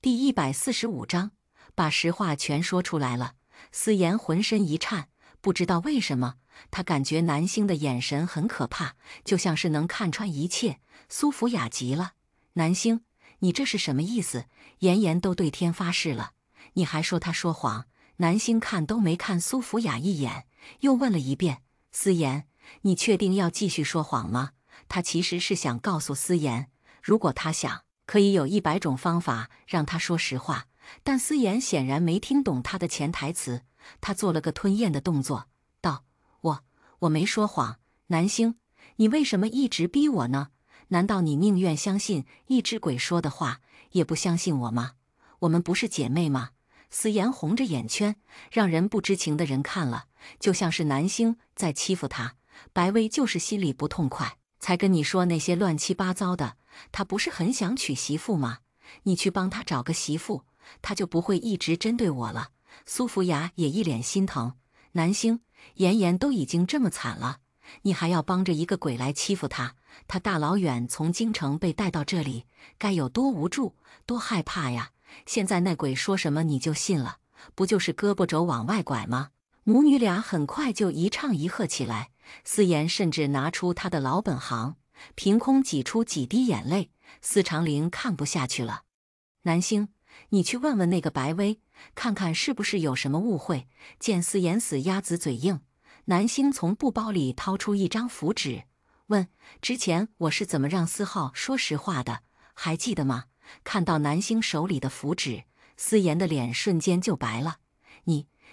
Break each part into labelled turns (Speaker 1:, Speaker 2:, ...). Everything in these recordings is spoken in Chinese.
Speaker 1: 第145章，把实话全说出来了。思妍浑身一颤，不知道为什么，她感觉南星的眼神很可怕，就像是能看穿一切。苏福雅急了：“南星，你这是什么意思？妍妍都对天发誓了，你还说她说谎？”南星看都没看苏福雅一眼，又问了一遍：“思妍，你确定要继续说谎吗？”他其实是想告诉思妍，如果他想，可以有100种方法让他说实话。但思妍显然没听懂他的潜台词，他做了个吞咽的动作，道：“我没说谎。南星，你为什么一直逼我呢？难道你宁愿相信一只鬼说的话，也不相信我吗？我们不是姐妹吗？”思妍红着眼圈，让人不知情的人看了，就像是南星在欺负他。白薇就是心里不痛快，才跟你说那些乱七八糟的。他不是很想娶媳妇吗？你去帮他找个媳妇，他就不会一直针对我了。苏福雅也一脸心疼。南星，妍妍都已经这么惨了，你还要帮着一个鬼来欺负她？她大老远从京城被带到这里，该有多无助，多害怕呀！现在那鬼说什么你就信了，不就是胳膊肘往外拐吗？母女俩很快就一唱一和起来。思妍甚至拿出她的老本行，凭空挤出几滴眼泪。司长林看不下去了：“南星，你去问问那个白薇，看看是不是有什么误会。”见思妍死鸭子嘴硬，南星从布包里掏出一张符纸，问：“之前我是怎么让4号说实话的？还记得吗？”看到南星手里的符纸，思妍的脸瞬间就白了。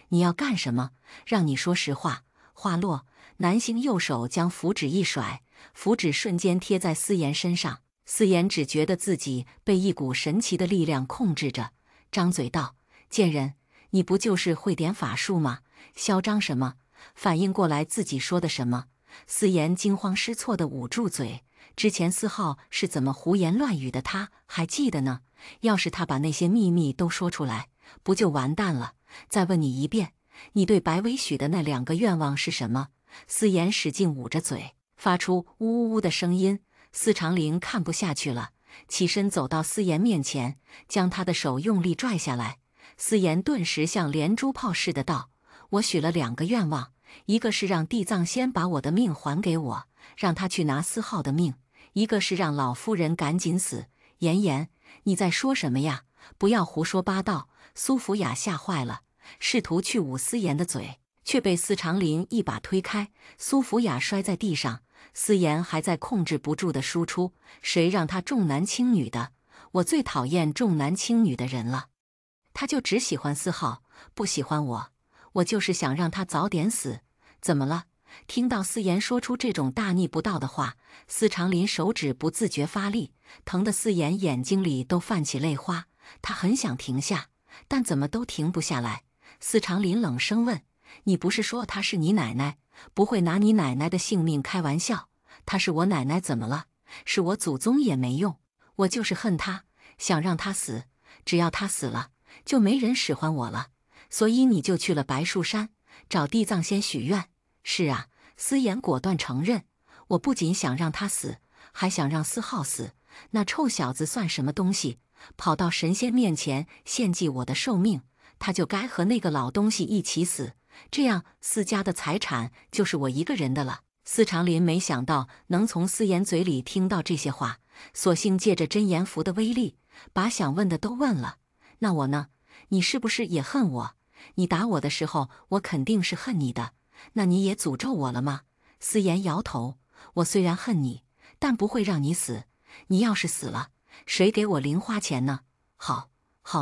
Speaker 1: 你要干什么？让你说实话？话落，南星右手将符纸一甩，符纸瞬间贴在思妍身上。思妍只觉得自己被一股神奇的力量控制着，张嘴道：“贱人，你不就是会点法术吗？嚣张什么？”反应过来自己说的什么，思妍惊慌失措地捂住嘴。之前4号是怎么胡言乱语的，他还记得呢。要是他把那些秘密都说出来，不就完蛋了？再问你一遍，你对白薇许的那2个愿望是什么？思妍使劲捂着嘴，发出呜呜呜的声音。司长林看不下去了，起身走到思妍面前，将她的手用力拽下来。思妍顿时像连珠炮似的道：“我许了2个愿望，一个是让地藏仙把我的命还给我，让他去拿4号的命；一个是让老夫人赶紧死。”妍妍，你在说什么呀？不要胡说八道！苏福雅吓坏了，试图去捂思妍的嘴，却被司长林一把推开，苏福雅摔在地上。思妍还在控制不住的输出：“谁让他重男轻女的？我最讨厌重男轻女的人了。他就只喜欢4号，不喜欢我。我就是想让他早点死。怎么了？”听到思妍说出这种大逆不道的话，司长林手指不自觉发力，疼得思妍眼睛里都泛起泪花。他很想停下，但怎么都停不下来。司长林冷声问：“你不是说她是你奶奶？不会拿你奶奶的性命开玩笑？她是我奶奶怎么了？是我祖宗也没用。我就是恨她，想让她死。只要她死了，就没人使唤我了。所以你就去了白树山，找地藏仙许愿。”“是啊。”思妍果断承认，“我不仅想让他死，还想让4号死。那臭小子算什么东西？跑到神仙面前献祭我的寿命，他就该和那个老东西一起死。这样4家的财产就是我一个人的了。”司长林没想到能从思妍嘴里听到这些话，索性借着真言符的威力，把想问的都问了。“那我呢？你是不是也恨我？你打我的时候，我肯定是恨你的。那你也诅咒我了吗？”思妍摇头：“我虽然恨你，但不会让你死。你要是死了，谁给我零花钱呢？”“好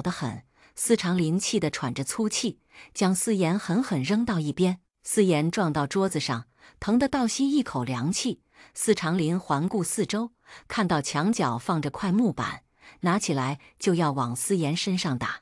Speaker 1: 得很。”司长林气得喘着粗气，将思妍狠狠扔到一边。思妍撞到桌子上，疼得倒吸一口凉气。司长林环顾四周，看到墙角放着块木板，拿起来就要往思妍身上打。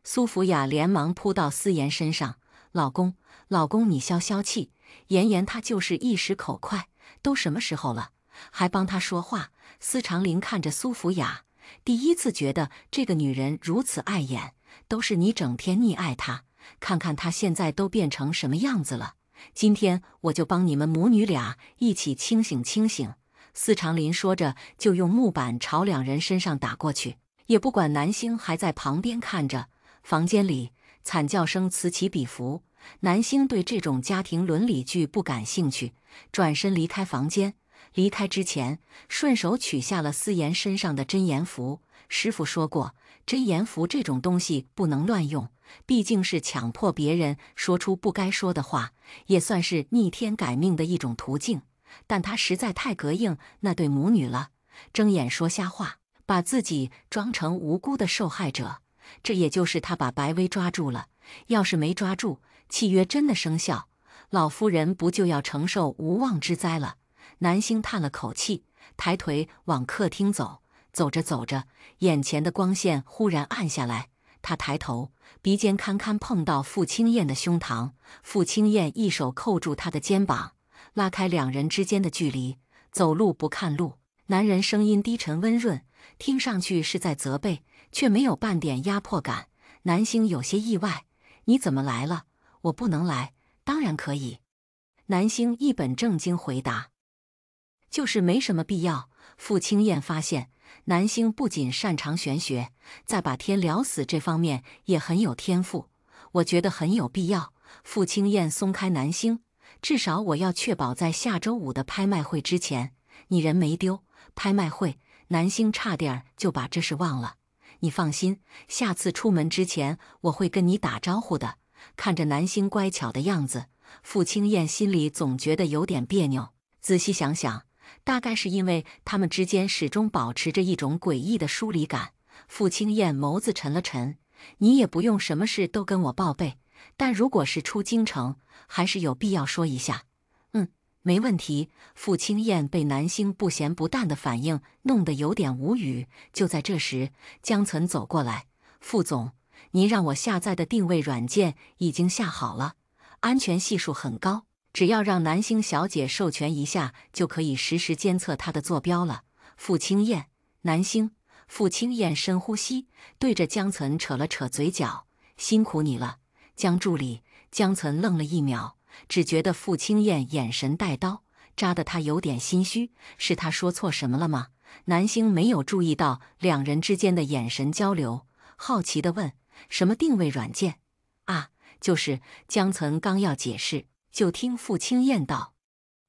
Speaker 1: 苏福雅连忙扑到思妍身上：“老公，你消消气。妍妍她就是一时口快，都什么时候了，还帮她说话。”司长林看着苏福雅，第一次觉得这个女人如此碍眼，都是你整天溺爱她，看看她现在都变成什么样子了。今天我就帮你们母女俩一起清醒清醒。司长林说着，就用木板朝2人身上打过去。也不管南星还在旁边看着。房间里惨叫声此起彼伏。南星对这种家庭伦理剧不感兴趣，转身离开房间。离开之前，顺手取下了思妍身上的真言符。师傅说过，真言符这种东西不能乱用，毕竟是强迫别人说出不该说的话，也算是逆天改命的一种途径。但他实在太膈应那对母女了，睁眼说瞎话，把自己装成无辜的受害者。这也就是他把白薇抓住了，要是没抓住，契约真的生效，老夫人不就要承受无妄之灾了？南星叹了口气，抬腿往客厅走。走着走着，眼前的光线忽然暗下来，他抬头，鼻尖堪堪碰到傅青燕的胸膛。傅青燕一手扣住他的肩膀，拉开两人之间的距离。走路不看路。男人声音低沉温润，听上去是在责备，却没有半点压迫感。南星有些意外：“你怎么来了？我不能来。”“当然可以。”南星一本正经回答。“就是没什么必要。”傅青燕发现，南星不仅擅长玄学，在把天聊死这方面也很有天赋。我觉得很有必要。傅青燕松开南星，至少我要确保在下周5的拍卖会之前，你人没丢。拍卖会，南星差点就把这事忘了。你放心，下次出门之前我会跟你打招呼的。看着南星乖巧的样子，傅青燕心里总觉得有点别扭。仔细想想，大概是因为他们之间始终保持着一种诡异的疏离感。傅青燕眸子沉了沉：“你也不用什么事都跟我报备，但如果是出京城，还是有必要说一下。”“没问题。”傅青燕被南星不咸不淡的反应弄得有点无语。就在这时，江岑走过来：“傅总，您让我下载的定位软件已经下好了，安全系数很高，只要让南星小姐授权一下，就可以实时监测她的坐标了。”傅青燕，南星。傅青燕深呼吸，对着江岑扯了扯嘴角：“辛苦你了，江助理。”江岑愣了一秒，只觉得傅青燕眼神带刀，扎得他有点心虚。是他说错什么了吗？南星没有注意到两人之间的眼神交流，好奇地问：“什么定位软件？”“啊，就是。”江岑刚要解释，就听傅青燕道：“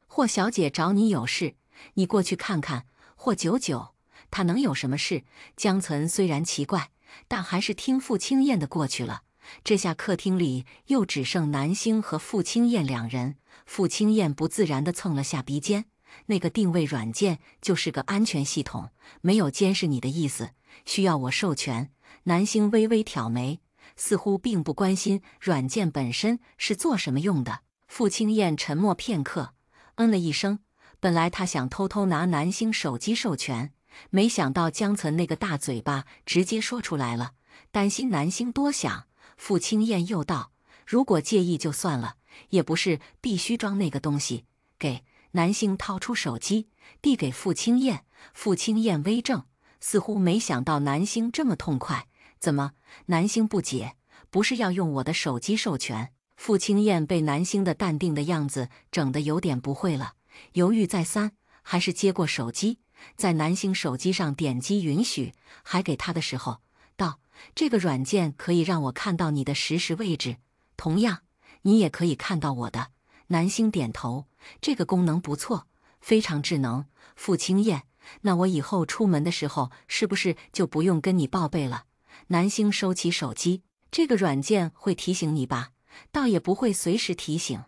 Speaker 1: 霍小姐找你有事，你过去看看。”“霍九九，她能有什么事？”江岑虽然奇怪，但还是听傅青燕的过去了。这下客厅里又只剩南星和傅青燕两人。傅青燕不自然地蹭了下鼻尖：“那个定位软件就是个安全系统，没有监视你的意思，需要我授权。”南星微微挑眉，似乎并不关心软件本身是做什么用的。傅青燕沉默片刻，了一声。本来他想偷偷拿南星手机授权，没想到江岑那个大嘴巴直接说出来了，担心南星多想。傅青燕又道：“如果介意就算了，也不是必须装那个东西。”给。南星掏出手机，递给傅青燕。傅青燕微怔，似乎没想到南星这么痛快。“怎么？”南星不解：“不是要用我的手机授权？”傅青燕被南星的淡定的样子整得有点不会了，犹豫再三，还是接过手机，在南星手机上点击允许，还给他的时候道：“这个软件可以让我看到你的实时位置，同样，你也可以看到我的。”南星点头：“这个功能不错，非常智能。”傅青燕：“那我以后出门的时候是不是就不用跟你报备了？”南星收起手机：“这个软件会提醒你吧？倒也不会随时提醒。”“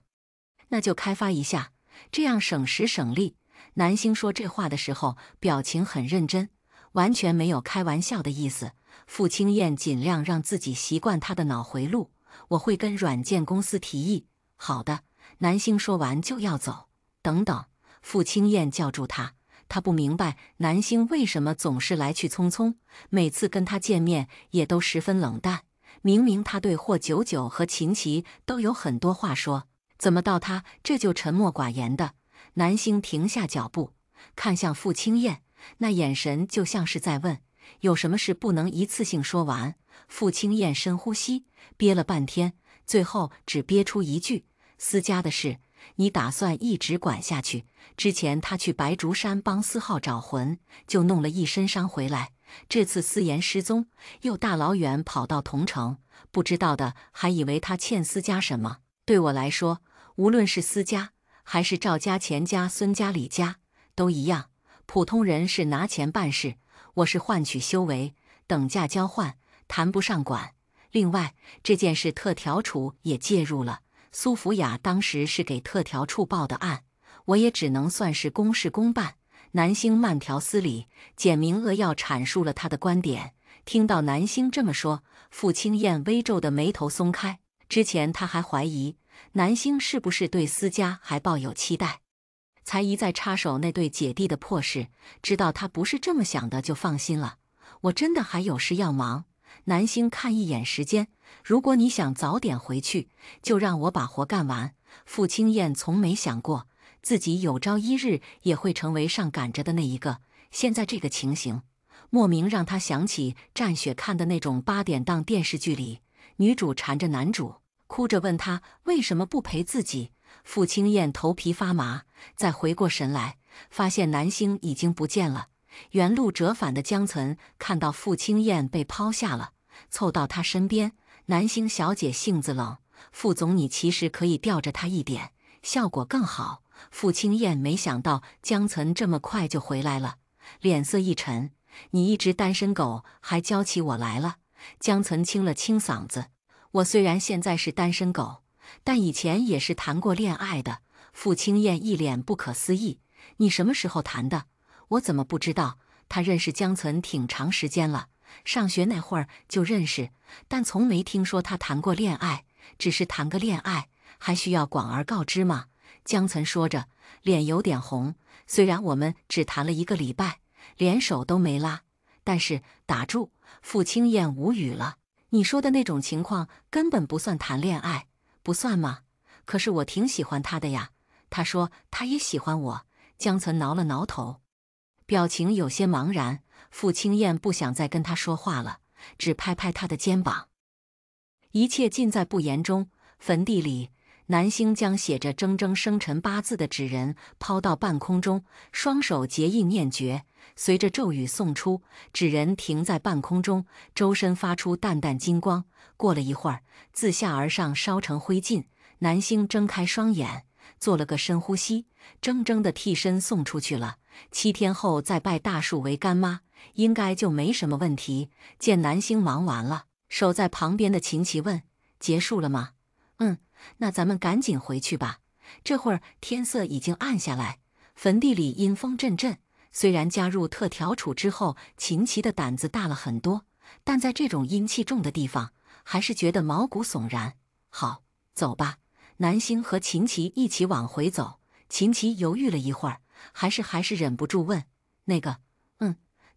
Speaker 1: 那就开发一下，这样省时省力。”南星说这话的时候表情很认真，完全没有开玩笑的意思。傅青燕尽量让自己习惯他的脑回路：“我会跟软件公司提议。”“好的。”南星说完就要走。“等等！”傅青燕叫住他。他不明白南星为什么总是来去匆匆，每次跟他见面也都十分冷淡。明明他对霍九九和秦琪都有很多话说，怎么到他这就沉默寡言的？南星停下脚步，看向傅青燕，那眼神就像是在问：有什么事不能一次性说完？傅青燕深呼吸，憋了半天，最后只憋出一句：“私家的事，你打算一直管下去？”之前他去白竹山帮司浩找魂，就弄了一身伤回来，这次思妍失踪，又大老远跑到桐城，不知道的还以为他欠思家什么。对我来说，无论是思家，还是赵家、钱家、孙家、李家，都一样。普通人是拿钱办事，我是换取修为，等价交换，谈不上管。另外，这件事特调处也介入了。苏福雅当时是给特调处报的案，我也只能算是公事公办。南星慢条斯理、简明扼要阐述了他的观点。听到南星这么说，傅清燕微皱的眉头松开。之前他还怀疑南星是不是对思家还抱有期待，才一再插手那对姐弟的破事。知道他不是这么想的，就放心了。我真的还有事要忙。南星看一眼时间，如果你想早点回去，就让我把活干完。傅清燕从没想过自己有朝一日也会成为上赶着的那一个。现在这个情形，莫名让他想起战雪看的那种8点档电视剧里，女主缠着男主，哭着问他为什么不陪自己。傅清燕头皮发麻，再回过神来，发现南星已经不见了。原路折返的江岑看到傅清燕被抛下了，凑到她身边：“南星小姐性子冷，傅总你其实可以吊着她一点，效果更好。”傅清燕没想到江岑这么快就回来了，脸色一沉：“你一只单身狗还教起我来了？”江岑清了清嗓子：“我虽然现在是单身狗，但以前也是谈过恋爱的。”傅清燕一脸不可思议：“你什么时候谈的？我怎么不知道？”他认识江岑挺长时间了，上学那会儿就认识，但从没听说他谈过恋爱。只是谈个恋爱，还需要广而告之吗？江岑说着，脸有点红。虽然我们只谈了1个礼拜，连手都没拉，但是打住！傅清燕无语了。你说的那种情况根本不算谈恋爱，不算吗？可是我挺喜欢他的呀。他说他也喜欢我。江岑挠了挠头，表情有些茫然。傅清燕不想再跟他说话了，只拍拍他的肩膀。一切尽在不言中。坟地里，南星将写着铮铮生辰8字的纸人抛到半空中，双手结印念诀，随着咒语诵出，纸人停在半空中，周身发出淡淡金光。过了一会儿，自下而上烧成灰烬。南星睁开双眼，做了个深呼吸，铮铮的替身送出去了。7天后再拜大树为干妈，应该就没什么问题。见南星忙完了，守在旁边的秦琪问：“结束了吗？”“那咱们赶紧回去吧。这会儿天色已经暗下来，坟地里阴风阵阵。”虽然加入特调处之后，秦琪的胆子大了很多，但在这种阴气重的地方，还是觉得毛骨悚然。好，走吧。南星和秦琪一起往回走。秦琪犹豫了一会儿，还是忍不住问：“那个，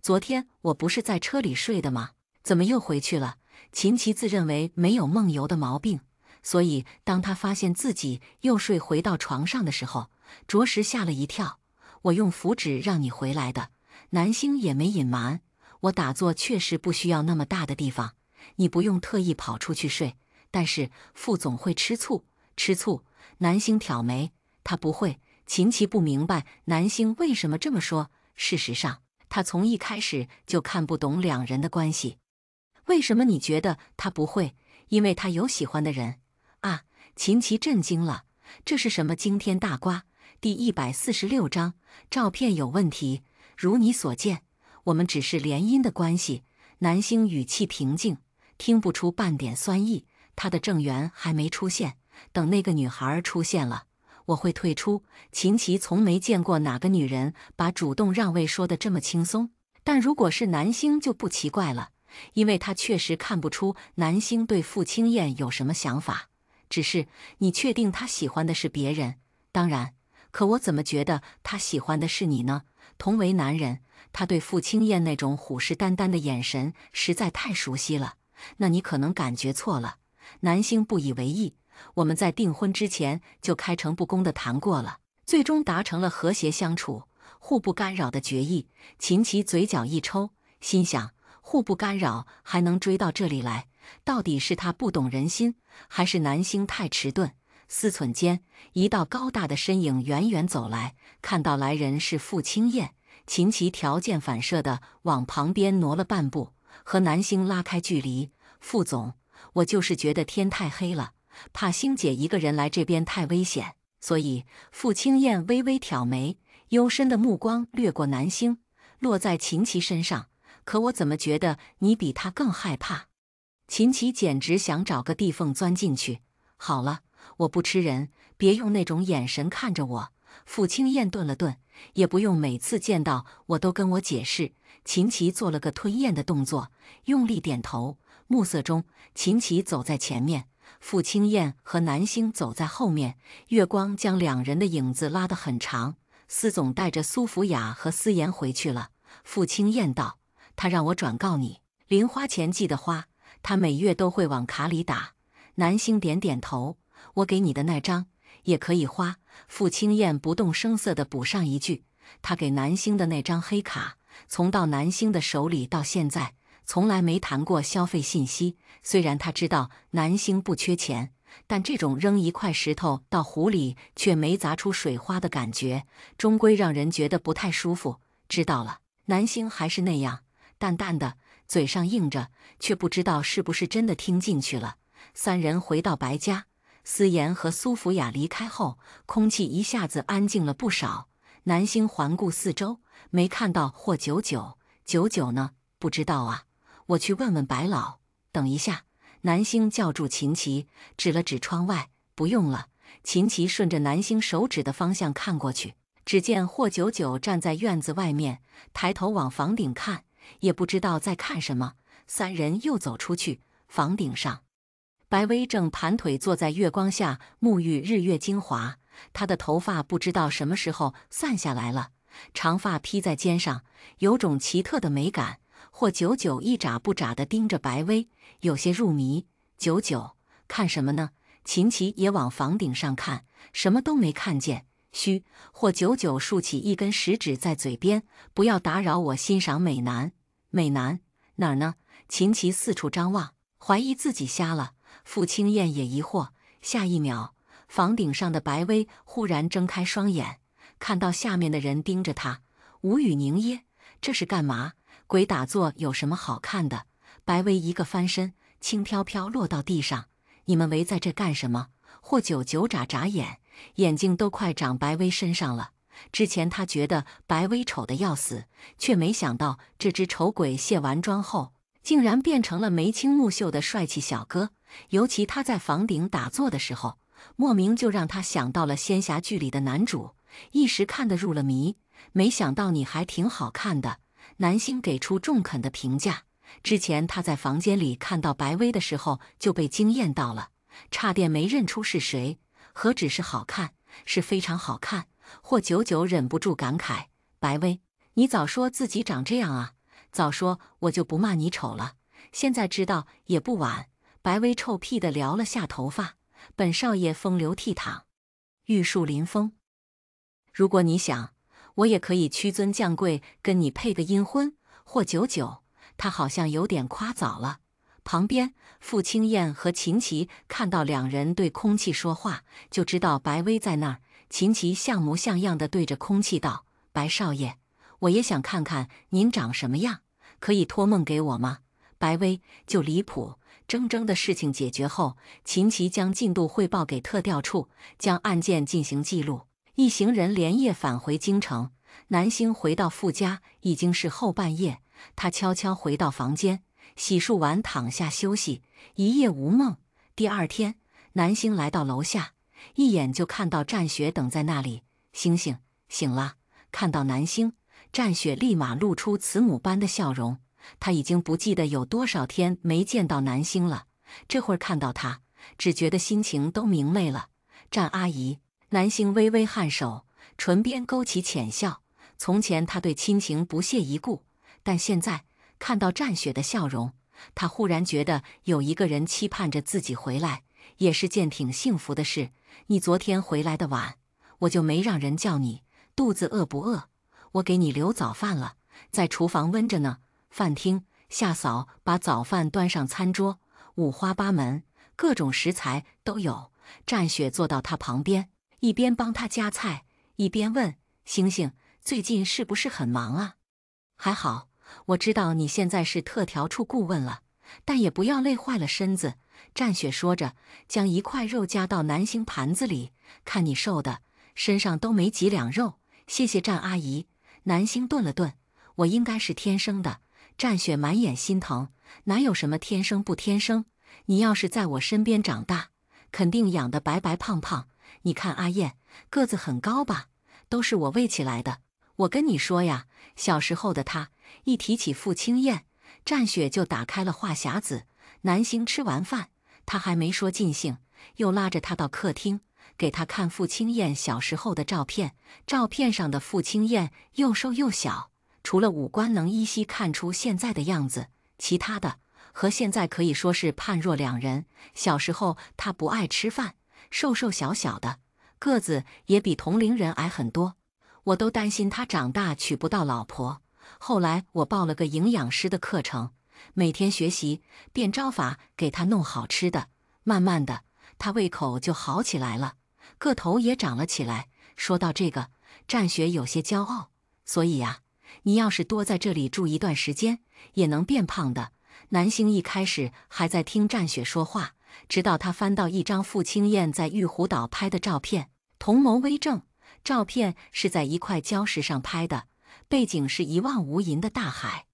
Speaker 1: 昨天我不是在车里睡的吗？怎么又回去了？”秦琪自认为没有梦游的毛病，所以当他发现自己又睡回到床上的时候，着实吓了一跳。“我用符纸让你回来的。”南星也没隐瞒：“我打坐确实不需要那么大的地方，你不用特意跑出去睡。但是傅总会吃醋。”“吃醋？”南星挑眉：“他不会。”秦琪不明白南星为什么这么说。事实上，他从一开始就看不懂2人的关系。“为什么你觉得他不会？”“因为他有喜欢的人。”“啊！”秦琪震惊了，这是什么惊天大瓜？第146章，照片有问题。如你所见，我们只是联姻的关系。南星语气平静，听不出半点酸意。他的正缘还没出现，等那个女孩出现了，我会退出。秦琪从没见过哪个女人把主动让位说得这么轻松，但如果是南星就不奇怪了，因为他确实看不出南星对傅清燕有什么想法。只是你确定他喜欢的是别人？当然，可我怎么觉得他喜欢的是你呢？同为男人，他对傅清燕那种虎视眈眈的眼神实在太熟悉了。那你可能感觉错了。南星不以为意。我们在订婚之前就开诚布公地谈过了，最终达成了和谐相处、互不干扰的决议。秦琪嘴角一抽，心想：互不干扰还能追到这里来，到底是他不懂人心，还是南星太迟钝？思忖间，一道高大的身影远远走来，看到来人是傅清燕，秦琪条件反射地往旁边挪了半步，和南星拉开距离。副总，我就是觉得天太黑了，怕星姐一个人来这边太危险，所以。傅青燕微微挑眉，幽深的目光掠过南星，落在秦琪身上。可我怎么觉得你比他更害怕？秦琪简直想找个地缝钻进去。好了，我不吃人，别用那种眼神看着我。傅青燕顿了顿，也不用每次见到我都跟我解释。秦琪做了个吞咽的动作，用力点头。暮色中，秦琪走在前面，傅青燕和南星走在后面。月光将两人的影子拉得很长。司总带着苏福雅和思妍回去了。傅青燕道：“他让我转告你，零花钱记得花，他每月都会往卡里打。”南星点点头：“我给你的那张也可以花。”傅青燕不动声色地补上一句：“他给南星的那张黑卡，从到南星的手里到现在，从来没谈过消费信息。虽然他知道南星不缺钱，但这种扔一块石头到湖里却没砸出水花的感觉，终归让人觉得不太舒服。知道了。”南星还是那样淡淡的，嘴上应着，却不知道是不是真的听进去了。三人回到白家，思妍和苏福雅离开后，空气一下子安静了不少。南星环顾四周，没看到霍九九。九九呢？不知道啊，我去问问白老。等一下，南星叫住秦琪，指了指窗外。不用了。秦琪顺着南星手指的方向看过去，只见霍九九站在院子外面，抬头往房顶看，也不知道在看什么。三人又走出去，房顶上，白薇正盘腿坐在月光下沐浴日月精华，她的头发不知道什么时候散下来了，长发披在肩上，有种奇特的美感。霍九九一眨不眨地盯着白薇，有些入迷。九九，看什么呢？秦琪也往房顶上看，什么都没看见。嘘，霍九九竖起一根食指在嘴边，不要打扰我欣赏美男。美男哪儿呢？秦琪四处张望，怀疑自己瞎了。傅青燕也疑惑。下一秒，房顶上的白薇忽然睁开双眼，看到下面的人盯着她，无语凝噎。这是干嘛？鬼打坐有什么好看的？白薇一个翻身，轻飘飘落到地上。你们围在这干什么？霍九九眨眨眼，眼睛都快长白薇身上了。之前他觉得白薇丑得要死，却没想到这只丑鬼卸完妆后，竟然变成了眉清目秀的帅气小哥。尤其他在房顶打坐的时候，莫名就让他想到了仙侠剧里的男主，一时看得入了迷。没想到你还挺好看的，南星给出中肯的评价。之前他在房间里看到白薇的时候就被惊艳到了，差点没认出是谁。何止是好看，是非常好看。霍九九忍不住感慨：白薇，你早说自己长这样啊，早说我就不骂你丑了。现在知道也不晚。白薇臭屁地撩了下头发，本少爷风流倜傥，玉树临风。如果你想，我也可以屈尊降贵，跟你配个阴婚。霍九九，他好像有点夸早了。旁边，傅青燕和秦琪看到两人对空气说话，就知道白薇在那儿。秦琪像模像样地对着空气道：“白少爷，我也想看看您长什么样，可以托梦给我吗？”白薇就离谱。铮铮的事情解决后，秦琪将进度汇报给特调处，将案件进行记录。一行人连夜返回京城。南星回到傅家已经是后半夜，他悄悄回到房间，洗漱完躺下休息，一夜无梦。第二天，南星来到楼下，一眼就看到战雪等在那里。星星，醒了。看到南星，战雪立马露出慈母般的笑容。他已经不记得有多少天没见到南星了，这会儿看到他，只觉得心情都明媚了。战阿姨，南星微微颔首，唇边勾起浅笑。从前他对亲情不屑一顾，但现在看到战雪的笑容，他忽然觉得有一个人期盼着自己回来，也是件挺幸福的事。你昨天回来的晚，我就没让人叫你，肚子饿不饿？我给你留早饭了，在厨房温着呢。饭厅，夏嫂把早饭端上餐桌，五花八门，各种食材都有。战雪坐到他旁边，一边帮他夹菜，一边问：“星星，最近是不是很忙啊？还好，我知道你现在是特调处顾问了，但也不要累坏了身子。战雪说着，将一块肉夹到南星盘子里，看你瘦的，身上都没几两肉。谢谢战阿姨。南星顿了顿，我应该是天生的。战雪满眼心疼，哪有什么天生不天生？你要是在我身边长大，肯定养得白白胖胖。你看阿燕，个子很高吧？都是我喂起来的。我跟你说呀，小时候的她，一提起傅青燕，战雪就打开了话匣子。南星吃完饭，他还没说尽兴，又拉着他到客厅，给他看傅青燕小时候的照片。照片上的傅青燕又瘦又小，除了五官能依稀看出现在的样子，其他的和现在可以说是判若两人。小时候她不爱吃饭，瘦瘦小小的，个子也比同龄人矮很多，我都担心她长大娶不到老婆。后来我报了个营养师的课程，每天学习，变招法给她弄好吃的。慢慢的，她胃口就好起来了，个头也长了起来。说到这个，战雪有些骄傲。所以呀，你要是多在这里住一段时间，也能变胖的。南星一开始还在听战雪说话，直到他翻到一张傅青燕在玉湖岛拍的照片，瞳眸微正。照片是在一块礁石上拍的，背景是一望无垠的大海。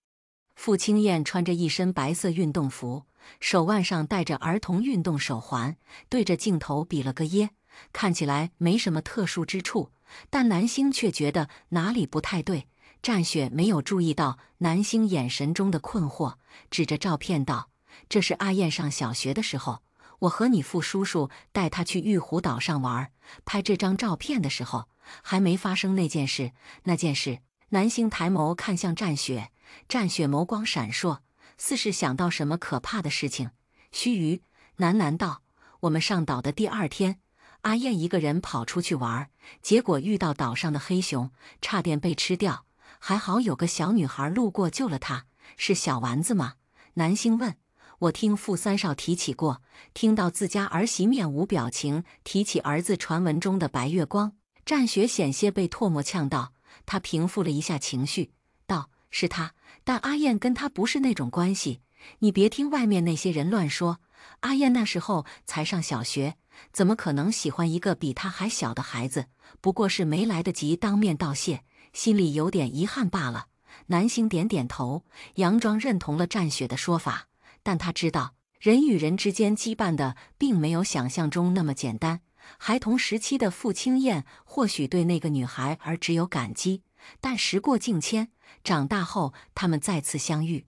Speaker 1: 傅青燕穿着一身白色运动服，手腕上戴着儿童运动手环，对着镜头比了个耶，看起来没什么特殊之处，但南星却觉得哪里不太对。战雪没有注意到南星眼神中的困惑，指着照片道：“这是阿燕上小学的时候，我和你傅叔叔带她去玉湖岛上玩，拍这张照片的时候，还没发生那件事。那件事。”南星抬眸看向战雪，战雪眸光闪烁，似是想到什么可怕的事情。须臾，喃喃道：“我们上岛的第二天，阿燕一个人跑出去玩，结果遇到岛上的黑熊，差点被吃掉。还好有个小女孩路过救了她。是小丸子吗？”南星问。我听傅三少提起过，听到自家儿媳面无表情提起儿子传闻中的白月光，战雪险些被唾沫呛到。他平复了一下情绪，道：“是他，但阿燕跟他不是那种关系。你别听外面那些人乱说，阿燕那时候才上小学，怎么可能喜欢一个比她还小的孩子？不过是没来得及当面道谢，心里有点遗憾罢了。”南星点点头，佯装认同了战雪的说法，但他知道人与人之间羁绊的并没有想象中那么简单。孩童时期的傅青燕或许对那个女孩儿只有感激，但时过境迁，长大后他们再次相遇，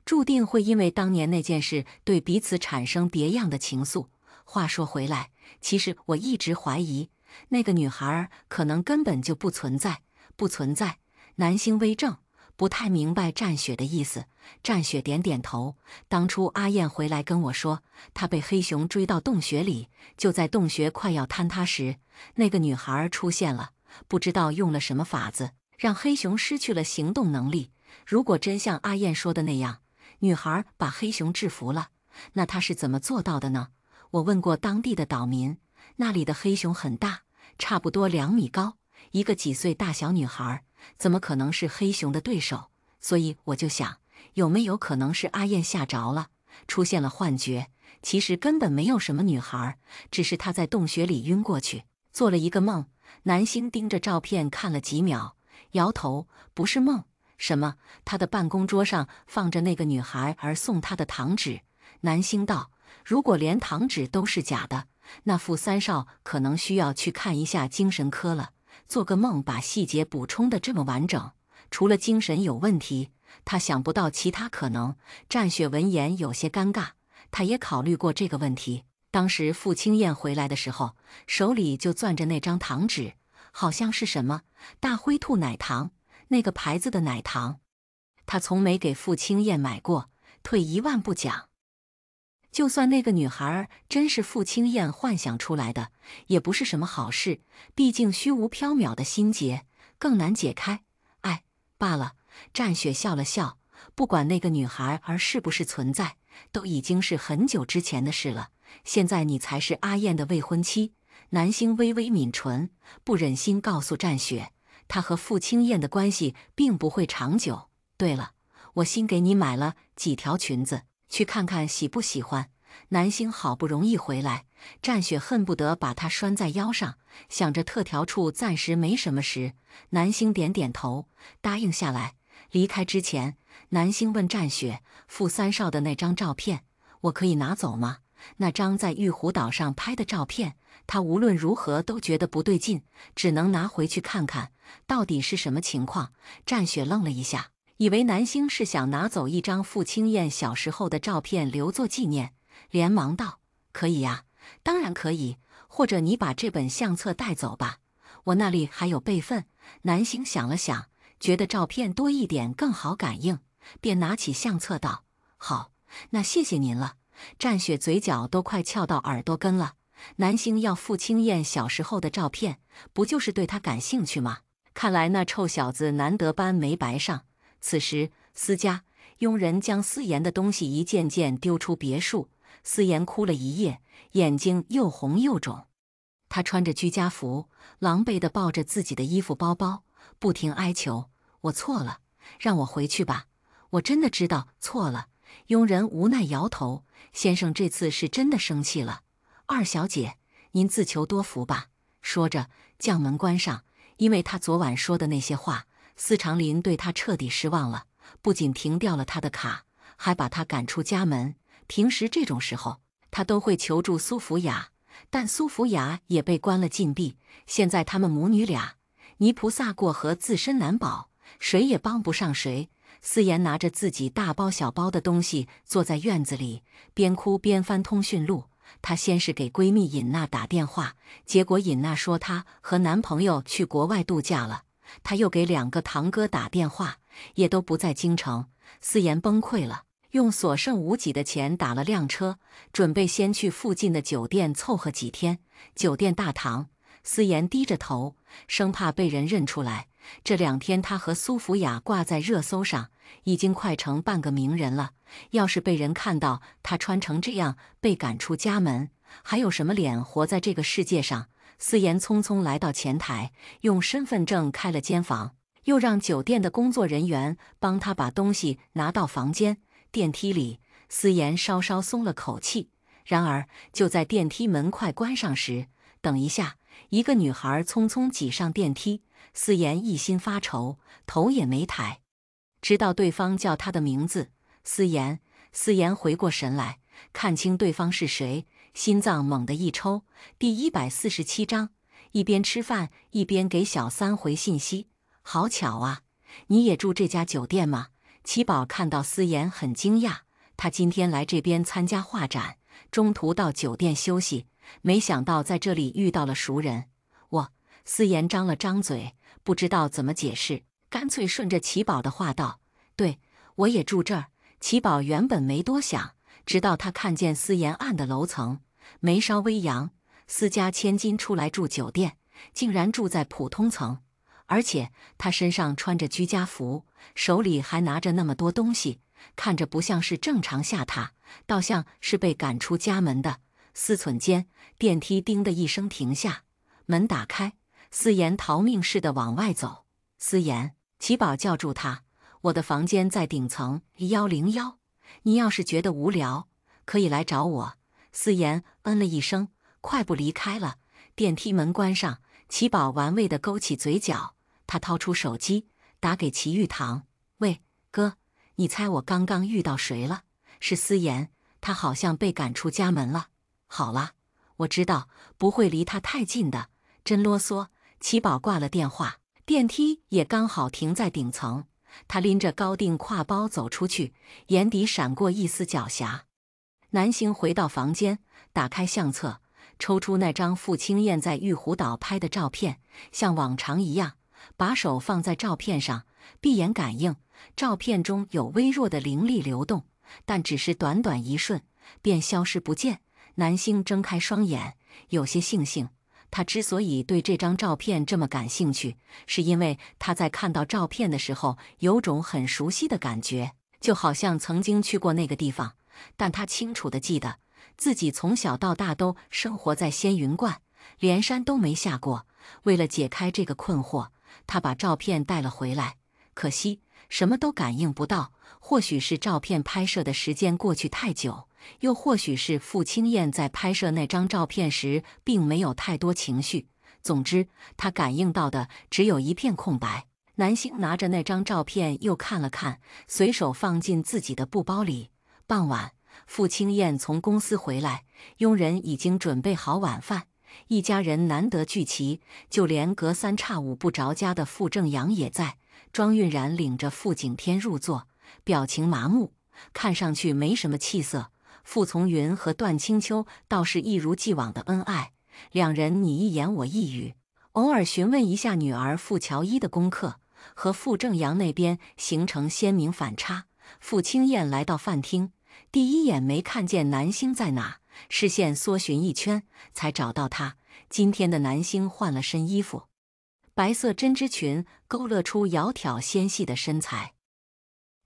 Speaker 1: 注定会因为当年那件事对彼此产生别样的情愫。话说回来，其实我一直怀疑那个女孩儿可能根本就不存在。不存在？南星微怔，不太明白战雪的意思。战雪点点头。当初阿燕回来跟我说，她被黑熊追到洞穴里，就在洞穴快要坍塌时，那个女孩出现了，不知道用了什么法子，让黑熊失去了行动能力。如果真像阿燕说的那样，女孩把黑熊制服了，那她是怎么做到的呢？我问过当地的岛民，那里的黑熊很大，差不多2米高，一个几岁大小女孩怎么可能是黑熊的对手？所以我就想，有没有可能是阿燕吓着了，出现了幻觉？其实根本没有什么女孩，只是她在洞穴里晕过去，做了一个梦。南星盯着照片看了几秒，摇头：“不是梦。”什么？他的办公桌上放着那个女孩儿送他的糖纸。南星道：“如果连糖纸都是假的，那傅三少可能需要去看一下精神科了。做个梦把细节补充的这么完整，除了精神有问题，他想不到其他可能。”战雪闻言有些尴尬，他也考虑过这个问题。当时傅青燕回来的时候，手里就攥着那张糖纸，好像是什么大灰兔奶糖，那个牌子的奶糖。他从没给傅青燕买过，退一万步讲，就算那个女孩真是傅青燕幻想出来的，也不是什么好事。毕竟虚无缥缈的心结更难解开。哎，罢了。战雪笑了笑，不管那个女孩儿是不是存在，都已经是很久之前的事了。现在你才是阿燕的未婚妻。南星微微抿唇，不忍心告诉战雪，他和傅青燕的关系并不会长久。对了，我新给你买了几条裙子，去看看喜不喜欢。南星好不容易回来，战雪恨不得把她拴在腰上，想着特调处暂时没什么时，南星点点头，答应下来。离开之前，南星问战雪：“傅三少的那张照片，我可以拿走吗？”那张在玉湖岛上拍的照片，他无论如何都觉得不对劲，只能拿回去看看，到底是什么情况。战雪愣了一下，以为南星是想拿走一张傅青燕小时候的照片留作纪念，连忙道：“可以呀，当然可以，或者你把这本相册带走吧，我那里还有备份。”南星想了想，觉得照片多一点更好感应，便拿起相册道：“好，那谢谢您了。”战雪嘴角都快翘到耳朵根了。南星要傅青燕小时候的照片，不就是对她感兴趣吗？看来那臭小子难得班没白上。此时，司家佣人将思妍的东西一件件丢出别墅。思妍哭了一夜，眼睛又红又肿。她穿着居家服，狼狈地抱着自己的衣服包包，不停哀求：“我错了，让我回去吧，我真的知道错了。”佣人无奈摇头：“先生这次是真的生气了。二小姐，您自求多福吧。”说着，将门关上。因为他昨晚说的那些话，司长林对他彻底失望了，不仅停掉了他的卡，还把他赶出家门。平时这种时候，他都会求助苏福雅，但苏福雅也被关了禁闭。现在他们母女俩，泥菩萨过河，自身难保，谁也帮不上谁。思妍拿着自己大包小包的东西，坐在院子里，边哭边翻通讯录。她先是给闺蜜尹娜打电话，结果尹娜说她和男朋友去国外度假了。她又给2个堂哥打电话，也都不在京城。思妍崩溃了，用所剩无几的钱打了辆车，准备先去附近的酒店凑合几天。酒店大堂，思妍低着头，生怕被人认出来。这2天，她和苏福雅挂在热搜上，已经快成半个名人了。要是被人看到她穿成这样被赶出家门，还有什么脸活在这个世界上？思妍匆匆来到前台，用身份证开了间房，又让酒店的工作人员帮她把东西拿到房间。电梯里，思妍稍稍松了口气。然而，就在电梯门快关上时，等一下，一个女孩匆匆挤上电梯。思妍一心发愁，头也没抬，直到对方叫她的名字，思妍回过神来，看清对方是谁，心脏猛地一抽。第147章，一边吃饭一边给小三回信息。好巧啊，你也住这家酒店吗？齐宝看到思妍很惊讶，他今天来这边参加画展，中途到酒店休息，没想到在这里遇到了熟人。思妍张了张嘴，不知道怎么解释，干脆顺着齐宝的话道：“对，我也住这儿。”齐宝原本没多想，直到他看见思妍按的楼层，眉梢微扬。思家千金出来住酒店，竟然住在普通层，而且他身上穿着居家服，手里还拿着那么多东西，看着不像是正常下榻，倒像是被赶出家门的。思忖间，电梯叮的一声停下，门打开。思妍逃命似的往外走。思妍，齐宝叫住她：“我的房间在顶层101，你要是觉得无聊，可以来找我。”思妍嗯了一声，快步离开了。电梯门关上，齐宝玩味地勾起嘴角，他掏出手机打给齐玉堂：“喂，哥，你猜我刚刚遇到谁了？”是思妍，她好像被赶出家门了。好了，我知道不会离她太近的，真啰嗦。齐宝挂了电话，电梯也刚好停在顶层。他拎着高定挎包走出去，眼底闪过一丝狡黠。南星回到房间，打开相册，抽出那张傅青燕在玉湖岛拍的照片，像往常一样，把手放在照片上，闭眼感应。照片中有微弱的灵力流动，但只是短短一瞬，便消失不见。南星睁开双眼，有些悻悻。他之所以对这张照片这么感兴趣，是因为他在看到照片的时候有种很熟悉的感觉，就好像曾经去过那个地方。但他清楚地记得，自己从小到大都生活在仙云观，连山都没下过。为了解开这个困惑，他把照片带了回来，可惜什么都感应不到。或许是照片拍摄的时间过去太久，又或许是傅青燕在拍摄那张照片时并没有太多情绪。总之，他感应到的只有一片空白。南星拿着那张照片又看了看，随手放进自己的布包里。傍晚，傅青燕从公司回来，佣人已经准备好晚饭，一家人难得聚齐，就连隔三差五不着家的傅正阳也在。庄韵然领着傅景天入座，表情麻木，看上去没什么气色。傅从云和段清秋倒是一如既往的恩爱，两人你一言我一语，偶尔询问一下女儿傅乔伊的功课，和傅正阳那边形成鲜明反差。傅青燕来到饭厅，第一眼没看见南星在哪，视线搜寻一圈，才找到他。今天的南星换了身衣服，白色针织裙勾勒出窈窕纤细的身材，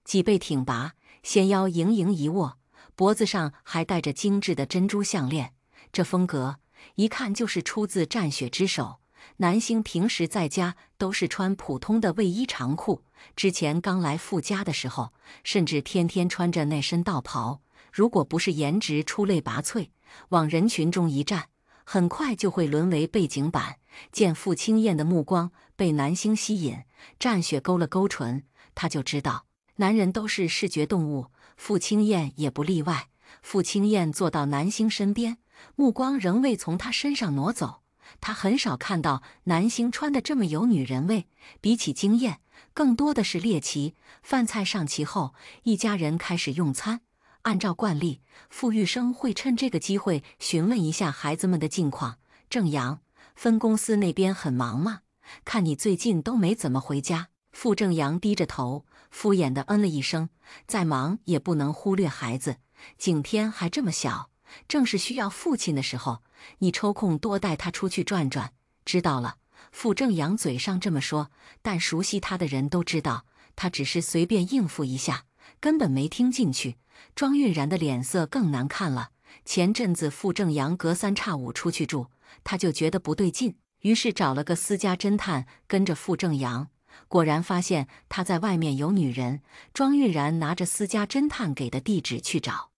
Speaker 1: 脊背挺拔，纤腰盈盈一握，脖子上还戴着精致的珍珠项链。这风格一看就是出自战雪之手。南星平时在家都是穿普通的卫衣长裤，之前刚来傅家的时候，甚至天天穿着那身道袍。如果不是颜值出类拔萃，往人群中一站，很快就会沦为背景板。见傅青燕的目光被南星吸引，战雪勾了勾唇，他就知道男人都是视觉动物，傅青燕也不例外。傅青燕坐到南星身边，目光仍未从他身上挪走。他很少看到南星穿得这么有女人味，比起惊艳，更多的是猎奇。饭菜上齐后，一家人开始用餐。按照惯例，傅玉生会趁这个机会询问一下孩子们的近况。正阳，分公司那边很忙吗？看你最近都没怎么回家。傅正阳低着头，敷衍地嗯了一声。再忙也不能忽略孩子，景天还这么小，正是需要父亲的时候，你抽空多带他出去转转。知道了。傅正阳嘴上这么说，但熟悉他的人都知道，他只是随便应付一下，根本没听进去。庄韵然的脸色更难看了。前阵子傅正阳隔三差五出去住，他就觉得不对劲，于是找了个私家侦探跟着傅正阳，果然发现他在外面有女人。庄韵然拿着私家侦探给的地址去找，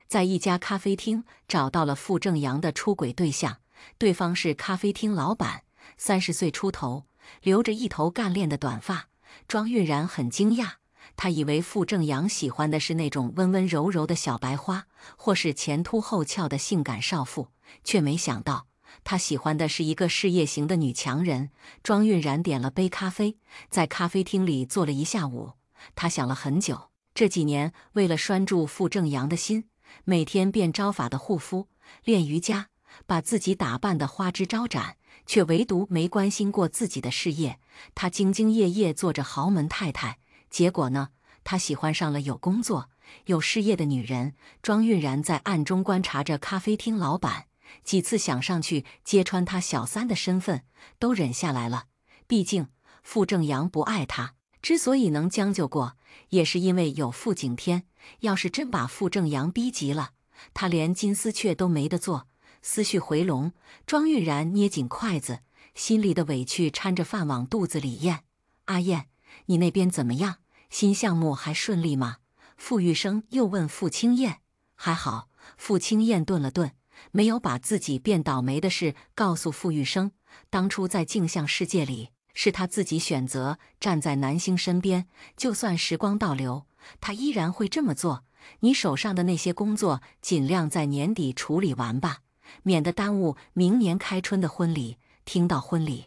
Speaker 1: 在一家咖啡厅找到了傅正阳的出轨对象，对方是咖啡厅老板，30岁出头，留着一头干练的短发。庄韵然很惊讶，他以为傅正阳喜欢的是那种温温柔柔的小白花，或是前凸后翘的性感少妇，却没想到他喜欢的是一个事业型的女强人。庄韵然点了杯咖啡，在咖啡厅里坐了一下午。他想了很久，这几年为了拴住傅正阳的心，每天变招法的护肤、练瑜伽，把自己打扮得花枝招展，却唯独没关心过自己的事业。他兢兢业业做着豪门太太，结果呢，他喜欢上了有工作、有事业的女人。庄韵然在暗中观察着咖啡厅老板，几次想上去揭穿他小三的身份，都忍下来了。毕竟傅正阳不爱他，之所以能将就过，也是因为有傅景天。要是真把傅正阳逼急了，他连金丝雀都没得做。思绪回笼，庄韵然捏紧筷子，心里的委屈掺着饭往肚子里咽。阿燕，你那边怎么样？新项目还顺利吗？傅玉生又问傅青燕。还好。傅青燕顿了顿，没有把自己变倒霉的事告诉傅玉生。当初在镜像世界里，是他自己选择站在南星身边，就算时光倒流，他依然会这么做。你手上的那些工作尽量在年底处理完吧，免得耽误明年开春的婚礼。听到婚礼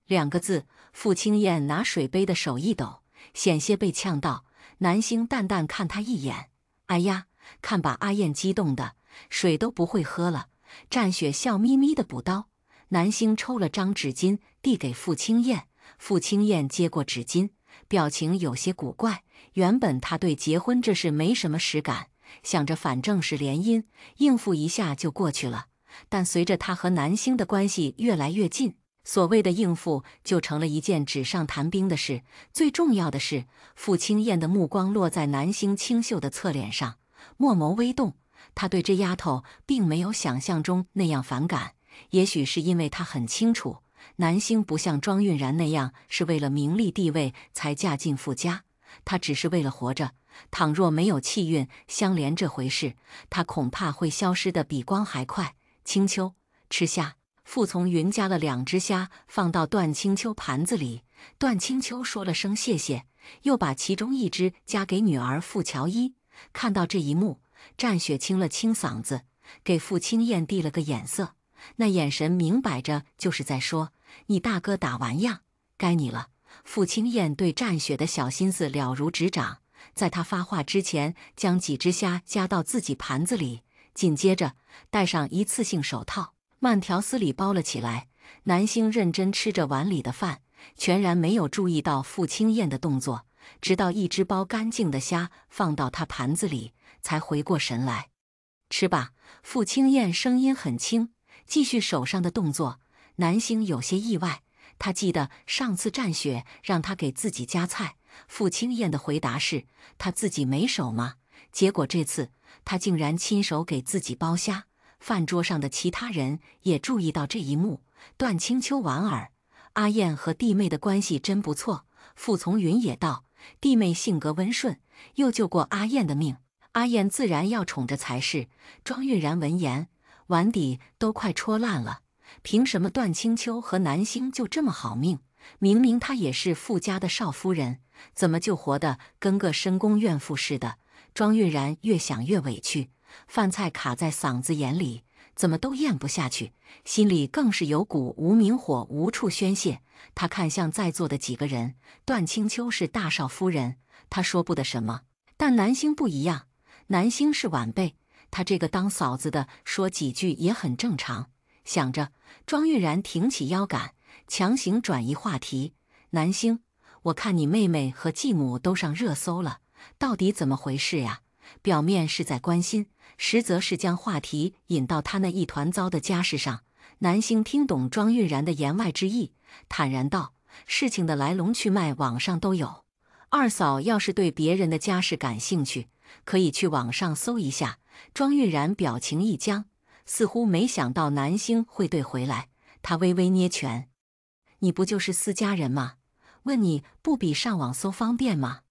Speaker 1: 2个字，傅青燕拿水杯的手一抖，险些被呛到。南星淡淡看他一眼，哎呀，看把阿燕激动的，水都不会喝了。战雪笑眯眯的补刀。南星抽了张纸巾递给傅青燕，傅青燕接过纸巾，表情有些古怪。原本他对结婚这事没什么实感，想着反正是联姻，应付一下就过去了。但随着他和南星的关系越来越近，所谓的应付就成了一件纸上谈兵的事。最重要的是，傅青燕的目光落在南星清秀的侧脸上，墨眸微动。他对这丫头并没有想象中那样反感，也许是因为他很清楚，南星不像庄韵然那样是为了名利地位才嫁进富家，她只是为了活着。倘若没有气运相连这回事，她恐怕会消失得比光还快。青丘，吃虾。傅从云夹了2只虾放到段青丘盘子里，段青丘说了声谢谢，又把其中1只夹给女儿傅乔伊。看到这一幕，战雪清了清嗓子，给傅青燕递了个眼色，那眼神明摆着就是在说：“你大哥打完样，该你了。”傅青燕对战雪的小心思了如指掌，在他发话之前，将几只虾夹到自己盘子里，紧接着戴上一次性手套，慢条斯理包了起来。南星认真吃着碗里的饭，全然没有注意到傅青燕的动作，直到1只包干净的虾放到他盘子里，才回过神来。吃吧。傅青燕声音很轻，继续手上的动作。南星有些意外，他记得上次战雪让他给自己夹菜，傅青燕的回答是他自己没手吗？结果这次他竟然亲手给自己剥虾。饭桌上的其他人也注意到这一幕。段青丘莞尔，阿燕和弟妹的关系真不错。傅从云也道，弟妹性格温顺，又救过阿燕的命，阿燕自然要宠着才是。庄韵然闻言，碗底都快戳烂了。凭什么段青丘和南星就这么好命？明明她也是傅家的少夫人，怎么就活得跟个深宫怨妇似的？庄韵然越想越委屈，饭菜卡在嗓子眼里，怎么都咽不下去，心里更是有股无名火无处宣泄。他看向在座的几个人，段青丘是大少夫人，他说不得什么，但南星不一样，南星是晚辈，他这个当嫂子的说几句也很正常。想着，庄韵然挺起腰杆，强行转移话题。南星，我看你妹妹和继母都上热搜了，到底怎么回事呀？表面是在关心，实则是将话题引到他那一团糟的家事上。南星听懂庄韵然的言外之意，坦然道：“事情的来龙去脉网上都有，二嫂要是对别人的家事感兴趣，可以去网上搜一下。”庄韵然表情一僵，似乎没想到南星会对回来，他微微捏拳：“你不就是私家人吗？问你不比上网搜方便吗？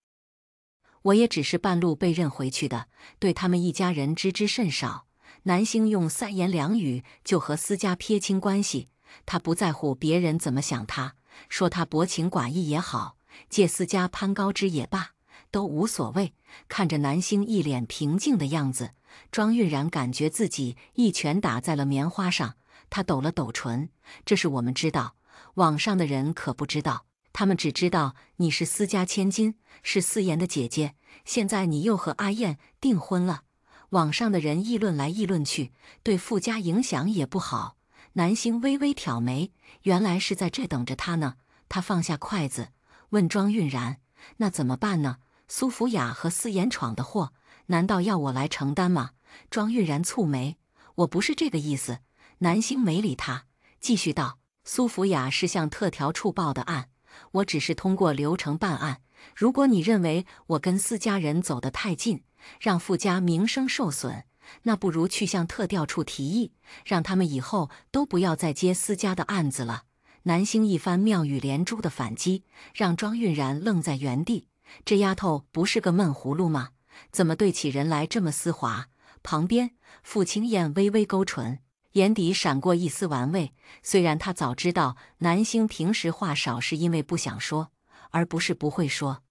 Speaker 1: 我也只是半路被认回去的，对他们一家人知甚少。”南星用3言2语就和私家撇清关系，他不在乎别人怎么想他，说他薄情寡义也好，借私家攀高枝也罢，都无所谓。看着南星一脸平静的样子，庄韵然感觉自己一拳打在了棉花上。他抖了抖唇：“这是我们知道，网上的人可不知道，他们只知道你是私家千金，是思妍的姐姐，现在你又和阿燕订婚了。网上的人议论来议论去，对傅家影响也不好。”南星微微挑眉，原来是在这等着他呢。他放下筷子，问庄韵然：“那怎么办呢？苏福雅和思妍闯的祸，难道要我来承担吗？”庄韵然蹙眉：“我不是这个意思。”南星没理他，继续道：“苏福雅是向特调处报的案，我只是通过流程办案。如果你认为我跟私家人走得太近，让傅家名声受损，那不如去向特调处提议，让他们以后都不要再接私家的案子了。”南星一番妙语连珠的反击，让庄韵然愣在原地。这丫头不是个闷葫芦吗？怎么对起人来这么丝滑？旁边，傅青燕微微勾唇，眼底闪过一丝玩味。虽然她早知道南星平时话少是因为不想说，而不是不会说，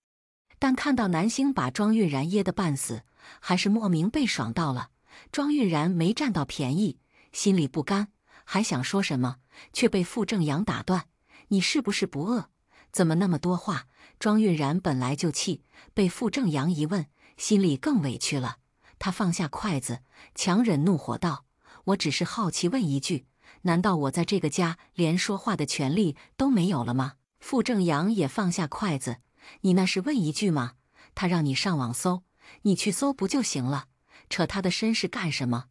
Speaker 1: 但看到南星把庄韵然噎得半死，还是莫名被爽到了。庄韵然没占到便宜，心里不甘，还想说什么，却被傅正阳打断：“你是不是不饿？怎么那么多话？”庄韵然本来就气，被傅正阳一问，心里更委屈了。他放下筷子，强忍怒火道：“我只是好奇问一句，难道我在这个家连说话的权利都没有了吗？”傅正阳也放下筷子：“你那是问一句吗？他让你上网搜，你去搜不就行了？扯他的身世干什么？”“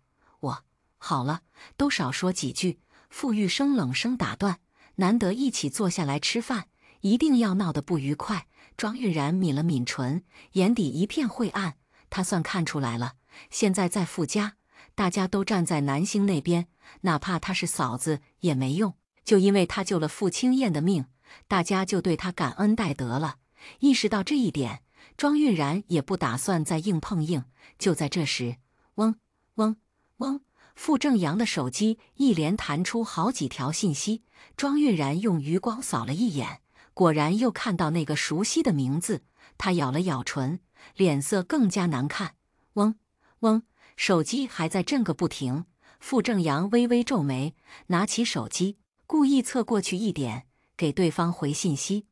Speaker 1: 好了，都少说几句。”傅玉生冷声打断：“难得一起坐下来吃饭，一定要闹得不愉快。”庄韵然抿了抿唇，眼底一片晦暗。他算看出来了，现在在傅家，大家都站在南星那边，哪怕他是嫂子也没用。就因为他救了傅青燕的命，大家就对他感恩戴德了。意识到这一点，庄韵然也不打算再硬碰硬。就在这时，嗡嗡嗡，傅正阳的手机一连弹出好几条信息。庄韵然用余光扫了一眼，果然又看到那个熟悉的名字。他咬了咬唇，脸色更加难看。嗡嗡，手机还在震个不停。傅正阳微微皱眉，拿起手机，故意侧过去一点，给对方回信息。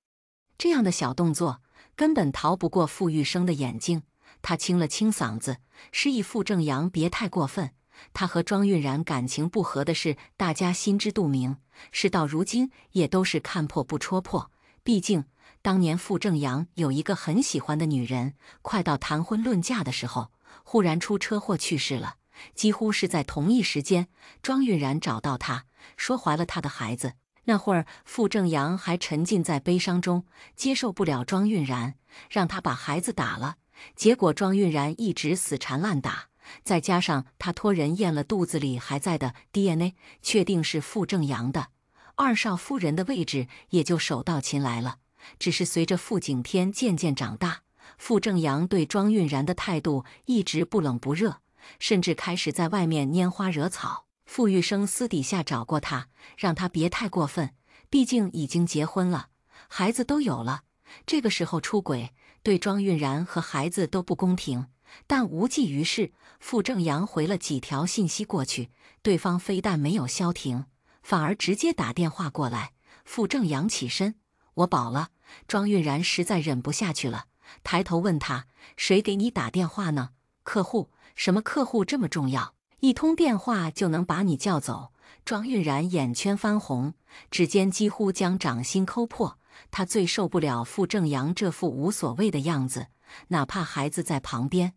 Speaker 1: 这样的小动作根本逃不过傅玉生的眼睛。他清了清嗓子，示意傅正阳别太过分。他和庄韵然感情不和的事，大家心知肚明，事到如今也都是看破不戳破。毕竟当年傅正阳有一个很喜欢的女人，快到谈婚论嫁的时候，忽然出车祸去世了。几乎是在同一时间，庄韵然找到他，说怀了他的孩子。那会儿傅正阳还沉浸在悲伤中，接受不了庄韵然，让他把孩子打了。结果庄韵然一直死缠烂打，再加上他托人验了肚子里还在的 DNA， 确定是傅正阳的，二少夫人的位置也就手到擒来了。只是随着傅景天渐渐长大，傅正阳对庄韵然的态度一直不冷不热，甚至开始在外面拈花惹草。傅玉生私底下找过他，让他别太过分，毕竟已经结婚了，孩子都有了，这个时候出轨，对庄韵然和孩子都不公平。但无济于事，傅正阳回了几条信息过去，对方非但没有消停，反而直接打电话过来。傅正阳起身，我保了。庄韵然实在忍不下去了，抬头问他，谁给你打电话呢？客户？什么客户这么重要？一通电话就能把你叫走？庄韵然眼圈翻红，指尖几乎将掌心抠破。他最受不了傅正阳这副无所谓的样子，哪怕孩子在旁边，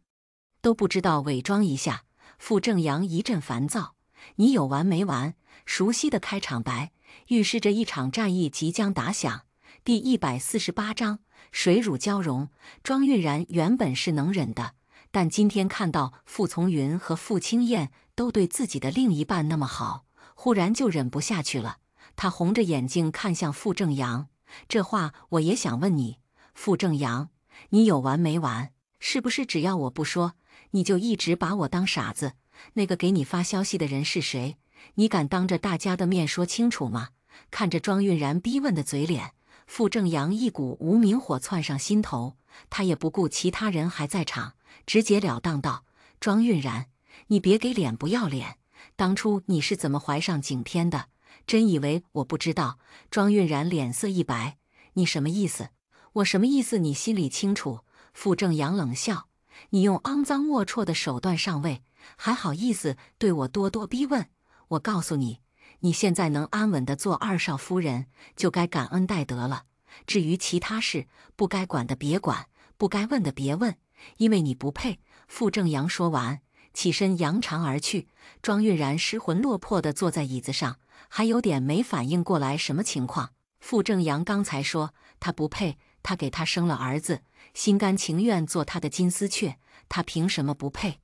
Speaker 1: 都不知道伪装一下。傅正阳一阵烦躁，你有完没完？熟悉的开场白，预示着一场战役即将打响。第148章水乳交融。庄韵然原本是能忍的，但今天看到傅从云和傅青燕都对自己的另一半那么好，忽然就忍不下去了。他红着眼睛看向傅正阳，这话我也想问你，傅正阳，你有完没完？是不是只要我不说，你就一直把我当傻子？那个给你发消息的人是谁？你敢当着大家的面说清楚吗？看着庄韵然逼问的嘴脸，傅正阳一股无名火窜上心头，他也不顾其他人还在场，直截了当道：庄韵然，你别给脸不要脸，当初你是怎么怀上景天的？真以为我不知道？庄韵然脸色一白，你什么意思？我什么意思你心里清楚。傅正阳冷笑，你用肮脏龌龊的手段上位，还好意思对我咄咄逼问？我告诉你，你现在能安稳地做二少夫人，就该感恩戴德了。至于其他事，不该管的别管，不该问的别问，因为你不配。傅正阳说完，起身扬长而去。庄韵然失魂落魄地坐在椅子上，还有点没反应过来什么情况。傅正阳刚才说他不配，他给他生了儿子，心甘情愿做他的金丝雀，他凭什么不配？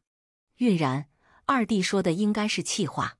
Speaker 1: 韵然，二弟说的应该是气话，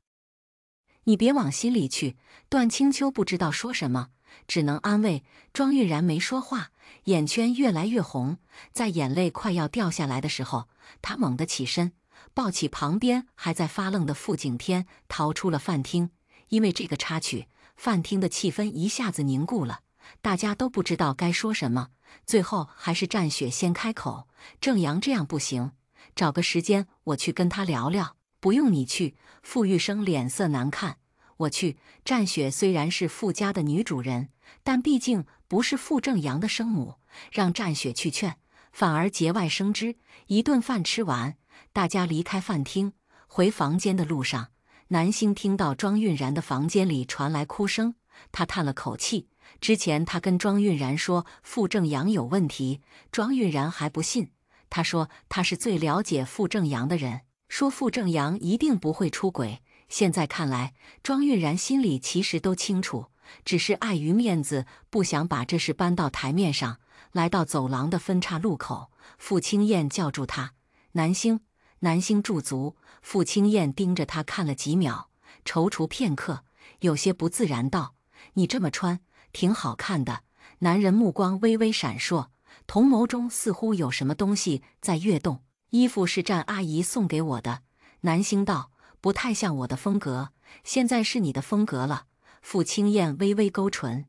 Speaker 1: 你别往心里去。段清秋不知道说什么，只能安慰。庄韵然没说话，眼圈越来越红，在眼泪快要掉下来的时候，他猛地起身，抱起旁边还在发愣的傅景天，逃出了饭厅。因为这个插曲，饭厅的气氛一下子凝固了，大家都不知道该说什么。最后还是战雪先开口：正阳这样不行，找个时间我去跟他聊聊。不用你去。傅玉生脸色难看，我去。战雪虽然是傅家的女主人，但毕竟不是傅正阳的生母，让战雪去劝，反而节外生枝。一顿饭吃完，大家离开饭厅，回房间的路上，南星听到庄韵然的房间里传来哭声，他叹了口气。之前他跟庄韵然说傅正阳有问题，庄韵然还不信。他说他是最了解傅正阳的人，说傅正阳一定不会出轨。现在看来，庄韵然心里其实都清楚，只是碍于面子，不想把这事搬到台面上。来到走廊的分岔路口，傅青燕叫住他：南星。南星驻足，傅青燕盯着他看了几秒，踌躇片刻，有些不自然道：你这么穿挺好看的。男人目光微微闪烁，瞳眸中似乎有什么东西在跃动。衣服是战阿姨送给我的。南星道，不太像我的风格，现在是你的风格了。傅青燕微微勾唇，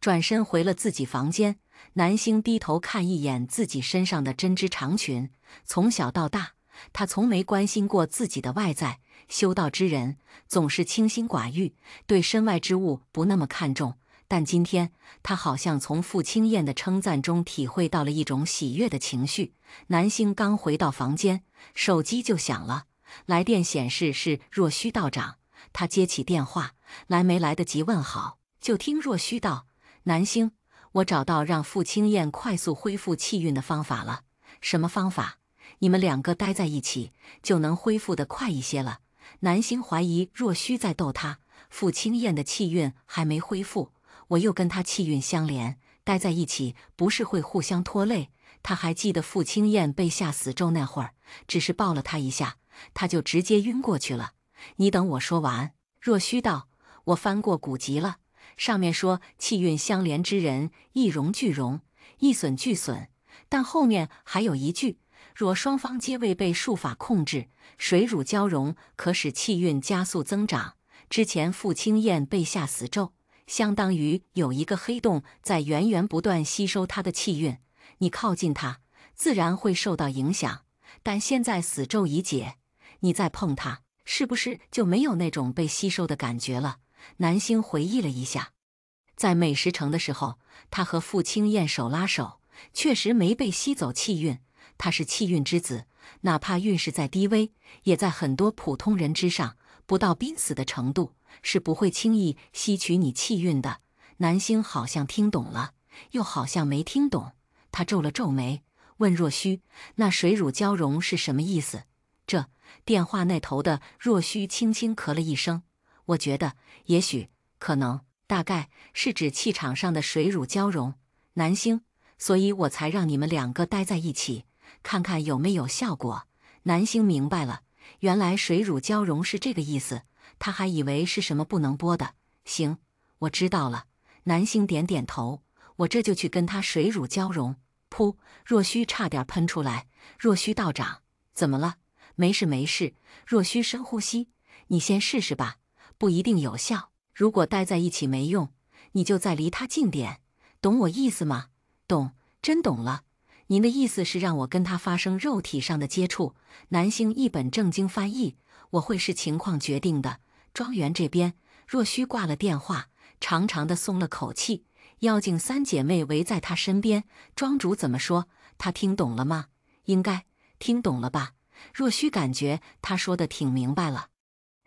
Speaker 1: 转身回了自己房间。南星低头看一眼自己身上的针织长裙，从小到大，他从没关心过自己的外在。修道之人总是清心寡欲，对身外之物不那么看重。但今天，他好像从傅青燕的称赞中体会到了一种喜悦的情绪。南星刚回到房间，手机就响了，来电显示是若虚道长。他接起电话，没来得及问好，就听若虚道：“南星，我找到让傅青燕快速恢复气运的方法了。”“什么方法？”“你们两个待在一起，就能恢复得快一些了。”南星怀疑若虚在逗他。傅青燕的气运还没恢复，我又跟他气运相连，待在一起不是会互相拖累？他还记得傅青燕被下死咒那会儿，只是抱了他一下，他就直接晕过去了。你等我说完。若虚道：“我翻过古籍了，上面说气运相连之人，一荣俱荣，一损俱损。但后面还有一句，若双方皆未被术法控制，水乳交融，可使气运加速增长。”之前傅青燕被下死咒，相当于有一个黑洞在源源不断吸收她的气运，你靠近她，自然会受到影响。但现在死咒已解，你再碰她，是不是就没有那种被吸收的感觉了？南星回忆了一下，在美食城的时候，他和傅青燕手拉手，确实没被吸走气运。他是气运之子，哪怕运势再低微，也在很多普通人之上，不到濒死的程度，是不会轻易吸取你气运的。南星好像听懂了，又好像没听懂。他皱了皱眉，问若虚：“那水乳交融是什么意思？”这电话那头的若虚轻轻咳了一声：“我觉得，也许，可能，大概是指气场上的水乳交融。”南星，所以我才让你们两个待在一起，看看有没有效果。南星明白了，原来水乳交融是这个意思，他还以为是什么不能播的。行，我知道了。南星点点头，我这就去跟他水乳交融。噗！若虚差点喷出来。若虚道长，怎么了？没事没事。若虚深呼吸，你先试试吧，不一定有效。如果待在一起没用，你就再离他近点，懂我意思吗？懂，真懂了。您的意思是让我跟他发生肉体上的接触？南星一本正经翻译：“我会视情况决定的。”庄园这边，若虚挂了电话，长长的松了口气。妖精三姐妹围在他身边，庄主怎么说？他听懂了吗？应该听懂了吧？若虚感觉他说的挺明白了。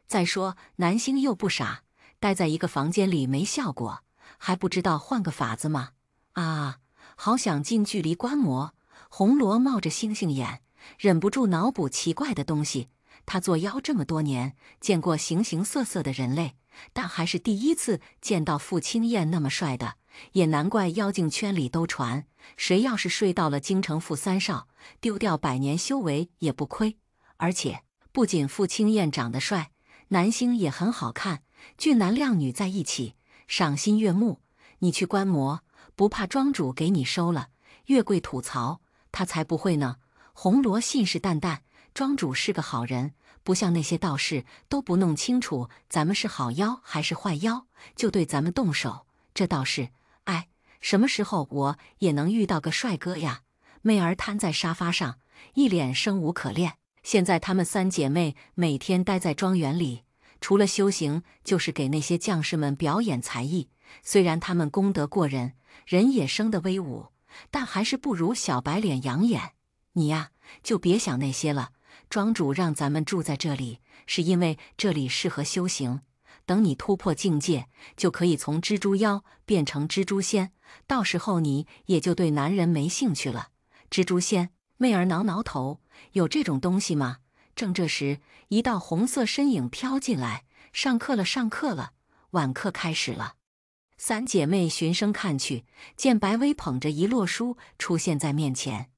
Speaker 1: 再说南星又不傻，待在一个房间里没效果，还不知道换个法子吗？啊，好想近距离观摩。红罗冒着星星眼，忍不住脑补奇怪的东西。他做妖这么多年，见过形形色色的人类，但还是第一次见到傅青燕那么帅的。也难怪妖精圈里都传，谁要是睡到了京城傅三少，丢掉100年修为也不亏。而且不仅傅青燕长得帅，南星也很好看，俊男靓女在一起，赏心悦目。你去观摩，不怕庄主给你收了？月桂吐槽：“他才不会呢。”红罗信誓旦旦：“庄主是个好人，不像那些道士都不弄清楚咱们是好妖还是坏妖，就对咱们动手。这倒是。哎，什么时候我也能遇到个帅哥呀？”媚儿瘫在沙发上，一脸生无可恋。现在她们3姐妹每天待在庄园里，除了修行，就是给那些将士们表演才艺。虽然他们功德过人，人也生得威武，但还是不如小白脸养眼。你呀，就别想那些了。庄主让咱们住在这里，是因为这里适合修行。等你突破境界，就可以从蜘蛛妖变成蜘蛛仙，到时候你也就对男人没兴趣了。蜘蛛仙，媚儿挠挠头，有这种东西吗？正这时，一道红色身影飘进来，上课了，上课了，晚课开始了。3姐妹循声看去，见白薇捧着一摞书出现在面前。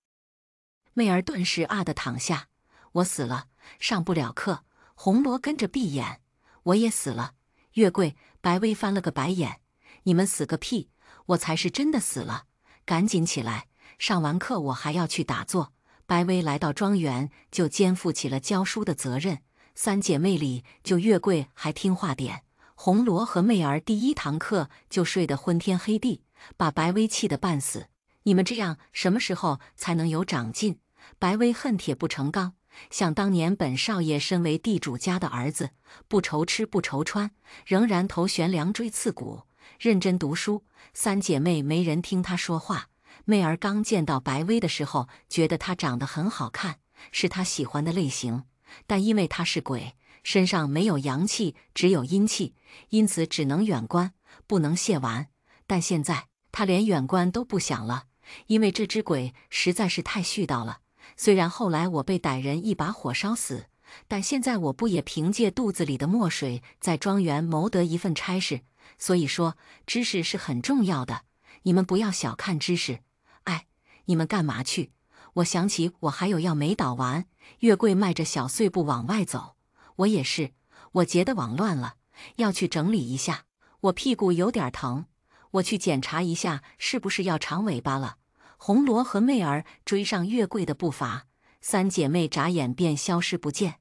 Speaker 1: 媚儿顿时啊的躺下，我死了，上不了课。红罗跟着闭眼，我也死了。月桂，白薇翻了个白眼，你们死个屁！我才是真的死了，赶紧起来，上完课我还要去打坐。白薇来到庄园，就肩负起了教书的责任。三姐妹里，就月桂还听话点，红罗和媚儿第一堂课就睡得昏天黑地，把白薇气得半死。你们这样什么时候才能有长进？白薇恨铁不成钢，想当年本少爷身为地主家的儿子，不愁吃不愁穿，仍然头悬梁锥刺股，认真读书。三姐妹没人听她说话。媚儿刚见到白薇的时候，觉得她长得很好看，是她喜欢的类型，但因为她是鬼，身上没有阳气，只有阴气，因此只能远观，不能亵玩。但现在她连远观都不想了，因为这只鬼实在是太絮叨了。虽然后来我被歹人一把火烧死，但现在我不也凭借肚子里的墨水在庄园谋得一份差事？所以说，知识是很重要的，你们不要小看知识。哎，你们干嘛去？我想起我还有药没捣完。月桂迈着小碎步往外走，我也是，我结的网乱了，要去整理一下。我屁股有点疼，我去检查一下是不是要长尾巴了。红罗和媚儿追上月桂的步伐，三姐妹眨眼便消失不见。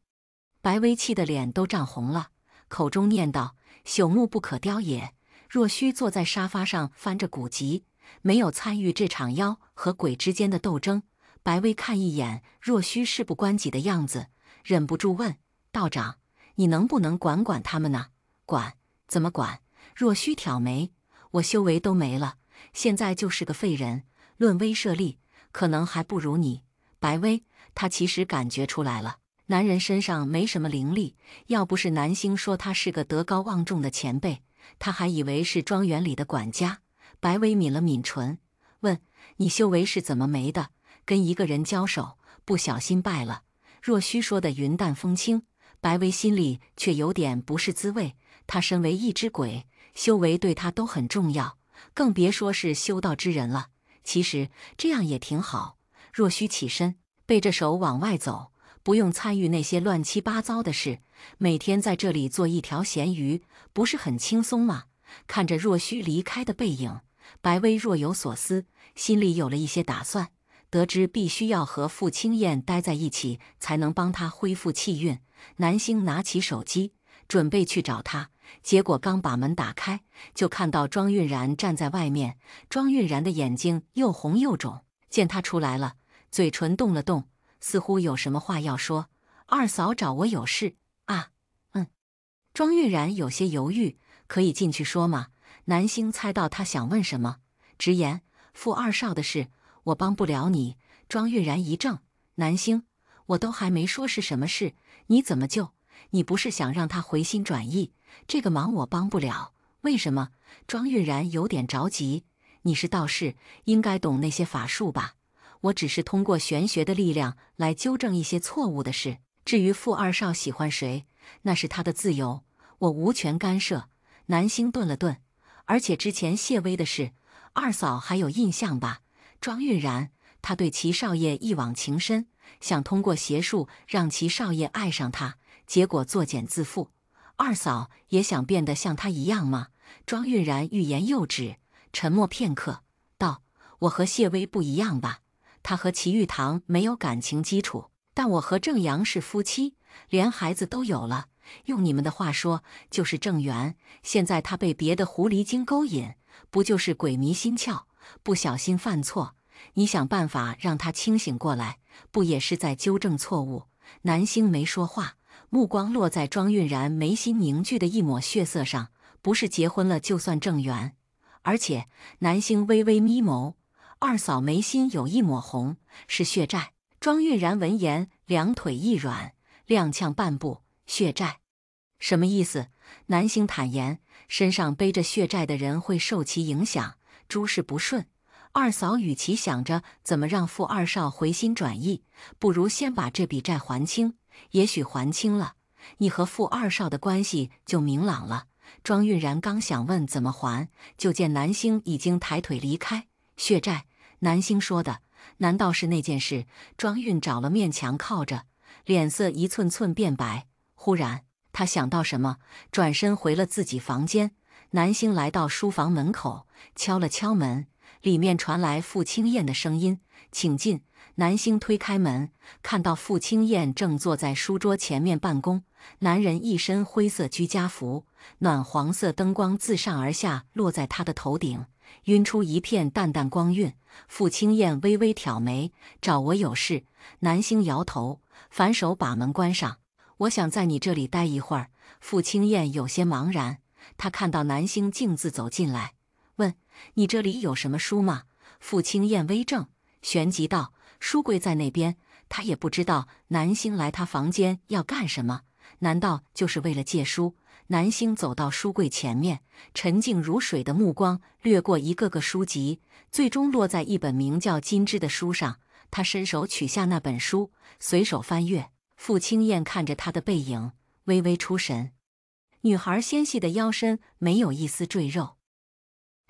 Speaker 1: 白薇气的脸都涨红了，口中念道：“朽木不可雕也。”若虚坐在沙发上翻着古籍，没有参与这场妖和鬼之间的斗争。白薇看一眼若虚事不关己的样子，忍不住问：“道长，你能不能管管他们呢？”“管？怎么管？”若虚挑眉：“我修为都没了，现在就是个废人，论威慑力，可能还不如你。”白薇，她其实感觉出来了，男人身上没什么灵力，要不是南星说他是个德高望重的前辈，他还以为是庄园里的管家。白薇抿了抿唇，问：“你修为是怎么没的？跟一个人交手，不小心败了？”若虚说的云淡风轻，白薇心里却有点不是滋味。他身为一只鬼，修为对他都很重要，更别说是修道之人了。其实这样也挺好。若虚起身，背着手往外走，不用参与那些乱七八糟的事，每天在这里做一条咸鱼，不是很轻松吗？看着若虚离开的背影，白薇若有所思，心里有了一些打算。得知必须要和傅青燕待在一起，才能帮她恢复气运，南星拿起手机，准备去找她。结果刚把门打开，就看到庄韵然站在外面。庄韵然的眼睛又红又肿，见他出来了，嘴唇动了动，似乎有什么话要说。“二嫂找我有事啊？”“嗯。”庄韵然有些犹豫，“可以进去说吗？”南星猜到他想问什么，直言：“傅二少的事，我帮不了你。”庄韵然一怔：“南星，我都还没说是什么事，你怎么就？你不是想让他回心转意？这个忙我帮不了。为什么？”庄韵然有点着急：“你是道士，应该懂那些法术吧？我只是通过玄学的力量来纠正一些错误的事。至于傅二少喜欢谁，那是他的自由，我无权干涉。”南星顿了顿：“而且之前谢薇的事，二嫂还有印象吧？”庄韵然：“他对齐少爷一往情深，想通过邪术让齐少爷爱上他，结果作茧自缚。二嫂也想变得像他一样吗？”庄韵然欲言又止，沉默片刻，道：“我和谢薇不一样吧？他和齐玉堂没有感情基础，但我和郑阳是夫妻，连孩子都有了。用你们的话说，就是正缘。现在他被别的狐狸精勾引，不就是鬼迷心窍，不小心犯错？你想办法让他清醒过来，不也是在纠正错误？”南星没说话，目光落在庄韵然眉心凝聚的一抹血色上。不是结婚了就算正缘。而且南星微微眯眸：“二嫂眉心有一抹红，是血债。”庄韵然闻言，两腿一软，踉跄半步：“血债？什么意思？”南星坦言：“身上背着血债的人会受其影响，诸事不顺。二嫂与其想着怎么让傅二少回心转意，不如先把这笔债还清。也许还清了，你和傅二少的关系就明朗了。”庄韵然刚想问怎么还，就见南星已经抬腿离开。“血债？”南星说的，难道是那件事？庄韵找了面墙靠着，脸色一寸寸变白。忽然他想到什么，转身回了自己房间。南星来到书房门口，敲了敲门，里面传来傅青燕的声音：“请进。”南星推开门，看到傅青燕正坐在书桌前面办公。男人一身灰色居家服，暖黄色灯光自上而下落在他的头顶，晕出一片淡淡光晕。傅青燕微微挑眉：“找我有事？”南星摇头，反手把门关上：“我想在你这里待一会儿。”傅青燕有些茫然，她看到南星径自走进来，问：“你这里有什么书吗？”傅青燕微怔，旋即道：“书柜在那边。”她也不知道南星来她房间要干什么，难道就是为了借书？南星走到书柜前面，沉静如水的目光掠过一个个书籍，最终落在一本名叫《金枝》的书上。他伸手取下那本书，随手翻阅。傅青燕看着他的背影，微微出神。女孩纤细的腰身没有一丝赘肉，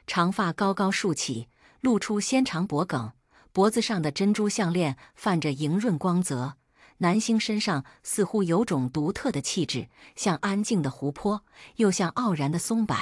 Speaker 1: 长发高高竖起，露出纤长脖颈，脖子上的珍珠项链泛着莹润光泽。南星身上似乎有种独特的气质，像安静的湖泊，又像傲然的松柏，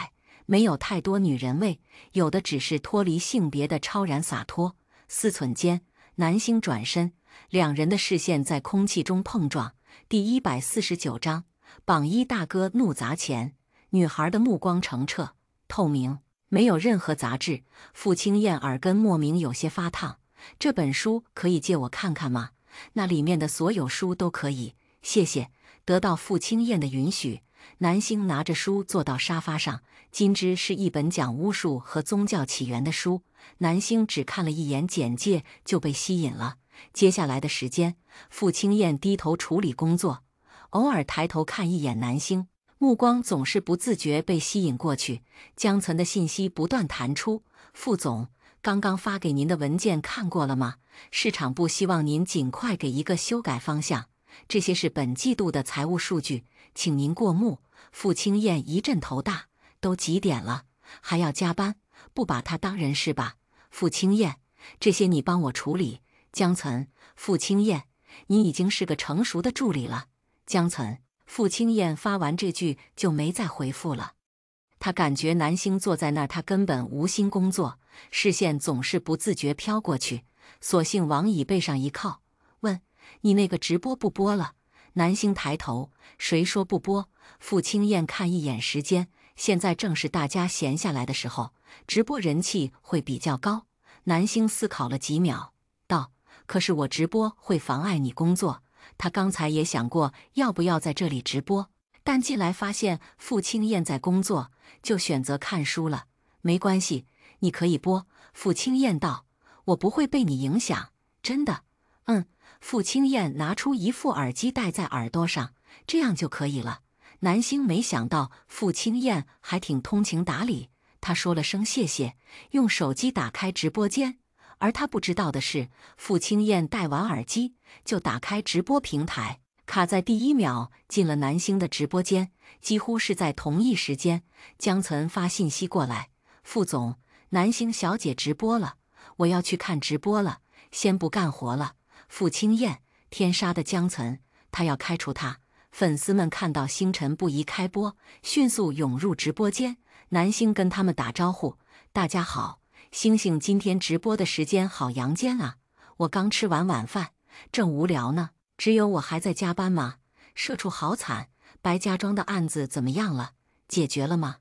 Speaker 1: 没有太多女人味，有的只是脱离性别的超然洒脱。思忖间，南星转身，两人的视线在空气中碰撞。第149章，榜一大哥怒砸钱。女孩的目光澄澈透明，没有任何杂质。傅青燕耳根莫名有些发烫。这本书可以借我看看吗？那里面的所有书都可以，谢谢。得到傅青燕的允许，南星拿着书坐到沙发上。金枝是一本讲巫术和宗教起源的书，南星只看了一眼简介就被吸引了。接下来的时间，傅青燕低头处理工作，偶尔抬头看一眼南星，目光总是不自觉被吸引过去。江岑的信息不断弹出：“傅总，刚刚发给您的文件看过了吗？市场部希望您尽快给一个修改方向，这些是本季度的财务数据，请您过目。”傅青燕一阵头大，都几点了，还要加班？不把他当人是吧？傅青燕，这些你帮我处理。江岑，傅青燕，你已经是个成熟的助理了。江岑，傅青燕发完这句就没再回复了。他感觉南星坐在那儿，他根本无心工作，视线总是不自觉飘过去，索性往椅背上一靠，问：“你那个直播不播了？”南星抬头：“谁说不播？”傅青燕看一眼时间，现在正是大家闲下来的时候，直播人气会比较高。南星思考了几秒，道：“可是我直播会妨碍你工作。”他刚才也想过要不要在这里直播，但进来发现傅青燕在工作，就选择看书了。没关系，你可以播。傅青燕道：“我不会被你影响，真的。”傅青燕拿出一副耳机戴在耳朵上，这样就可以了。南星没想到傅青燕还挺通情达理，他说了声谢谢，用手机打开直播间。而他不知道的是，傅青燕戴完耳机就打开直播平台，卡在第1秒进了南星的直播间。几乎是在同一时间，江岑发信息过来：“傅总，南星小姐直播了，我要去看直播了，先不干活了。”傅青燕，天杀的江岑，他要开除他！粉丝们看到星辰不宜开播，迅速涌入直播间。南星跟他们打招呼：“大家好，星星今天直播的时间好阳间啊！我刚吃完晚饭，正无聊呢。只有我还在加班吗？社畜好惨！白家庄的案子怎么样了？解决了吗？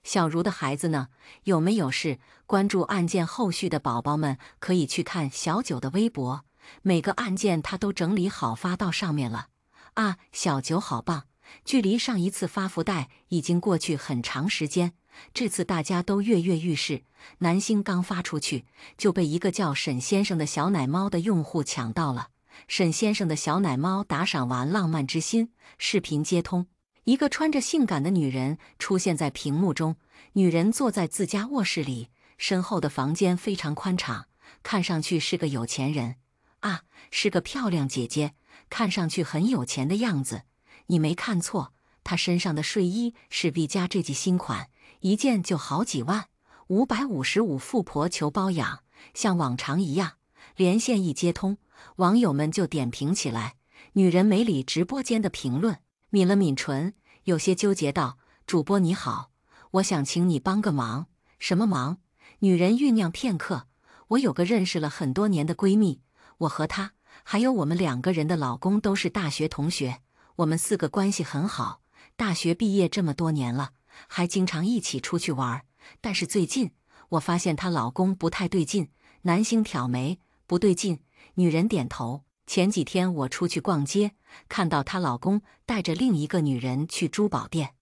Speaker 1: 小茹的孩子呢？有没有事？关注案件后续的宝宝们可以去看小九的微博。”每个案件他都整理好发到上面了啊！小九好棒，距离上一次发福袋已经过去很长时间，这次大家都跃跃欲试。南星刚发出去，就被一个叫沈先生的小奶猫的用户抢到了。沈先生的小奶猫打赏完浪漫之心，视频接通，一个穿着性感的女人出现在屏幕中。女人坐在自家卧室里，身后的房间非常宽敞，看上去是个有钱人。啊，是个漂亮姐姐，看上去很有钱的样子。你没看错，她身上的睡衣是 V 家这季新款，一件就好几万。555富婆求包养，像往常一样，连线一接通，网友们就点评起来。女人没理直播间的评论，抿了抿唇，有些纠结道：“主播你好，我想请你帮个忙。什么忙？女人酝酿片刻。我有个认识了很多年的闺蜜，我和她还有我们2个人的老公都是大学同学，我们4个关系很好，大学毕业这么多年了，还经常一起出去玩。但是最近我发现她老公不太对劲。男星挑眉，不对劲。女人点头。前几天我出去逛街，看到她老公带着另一个女人去珠宝店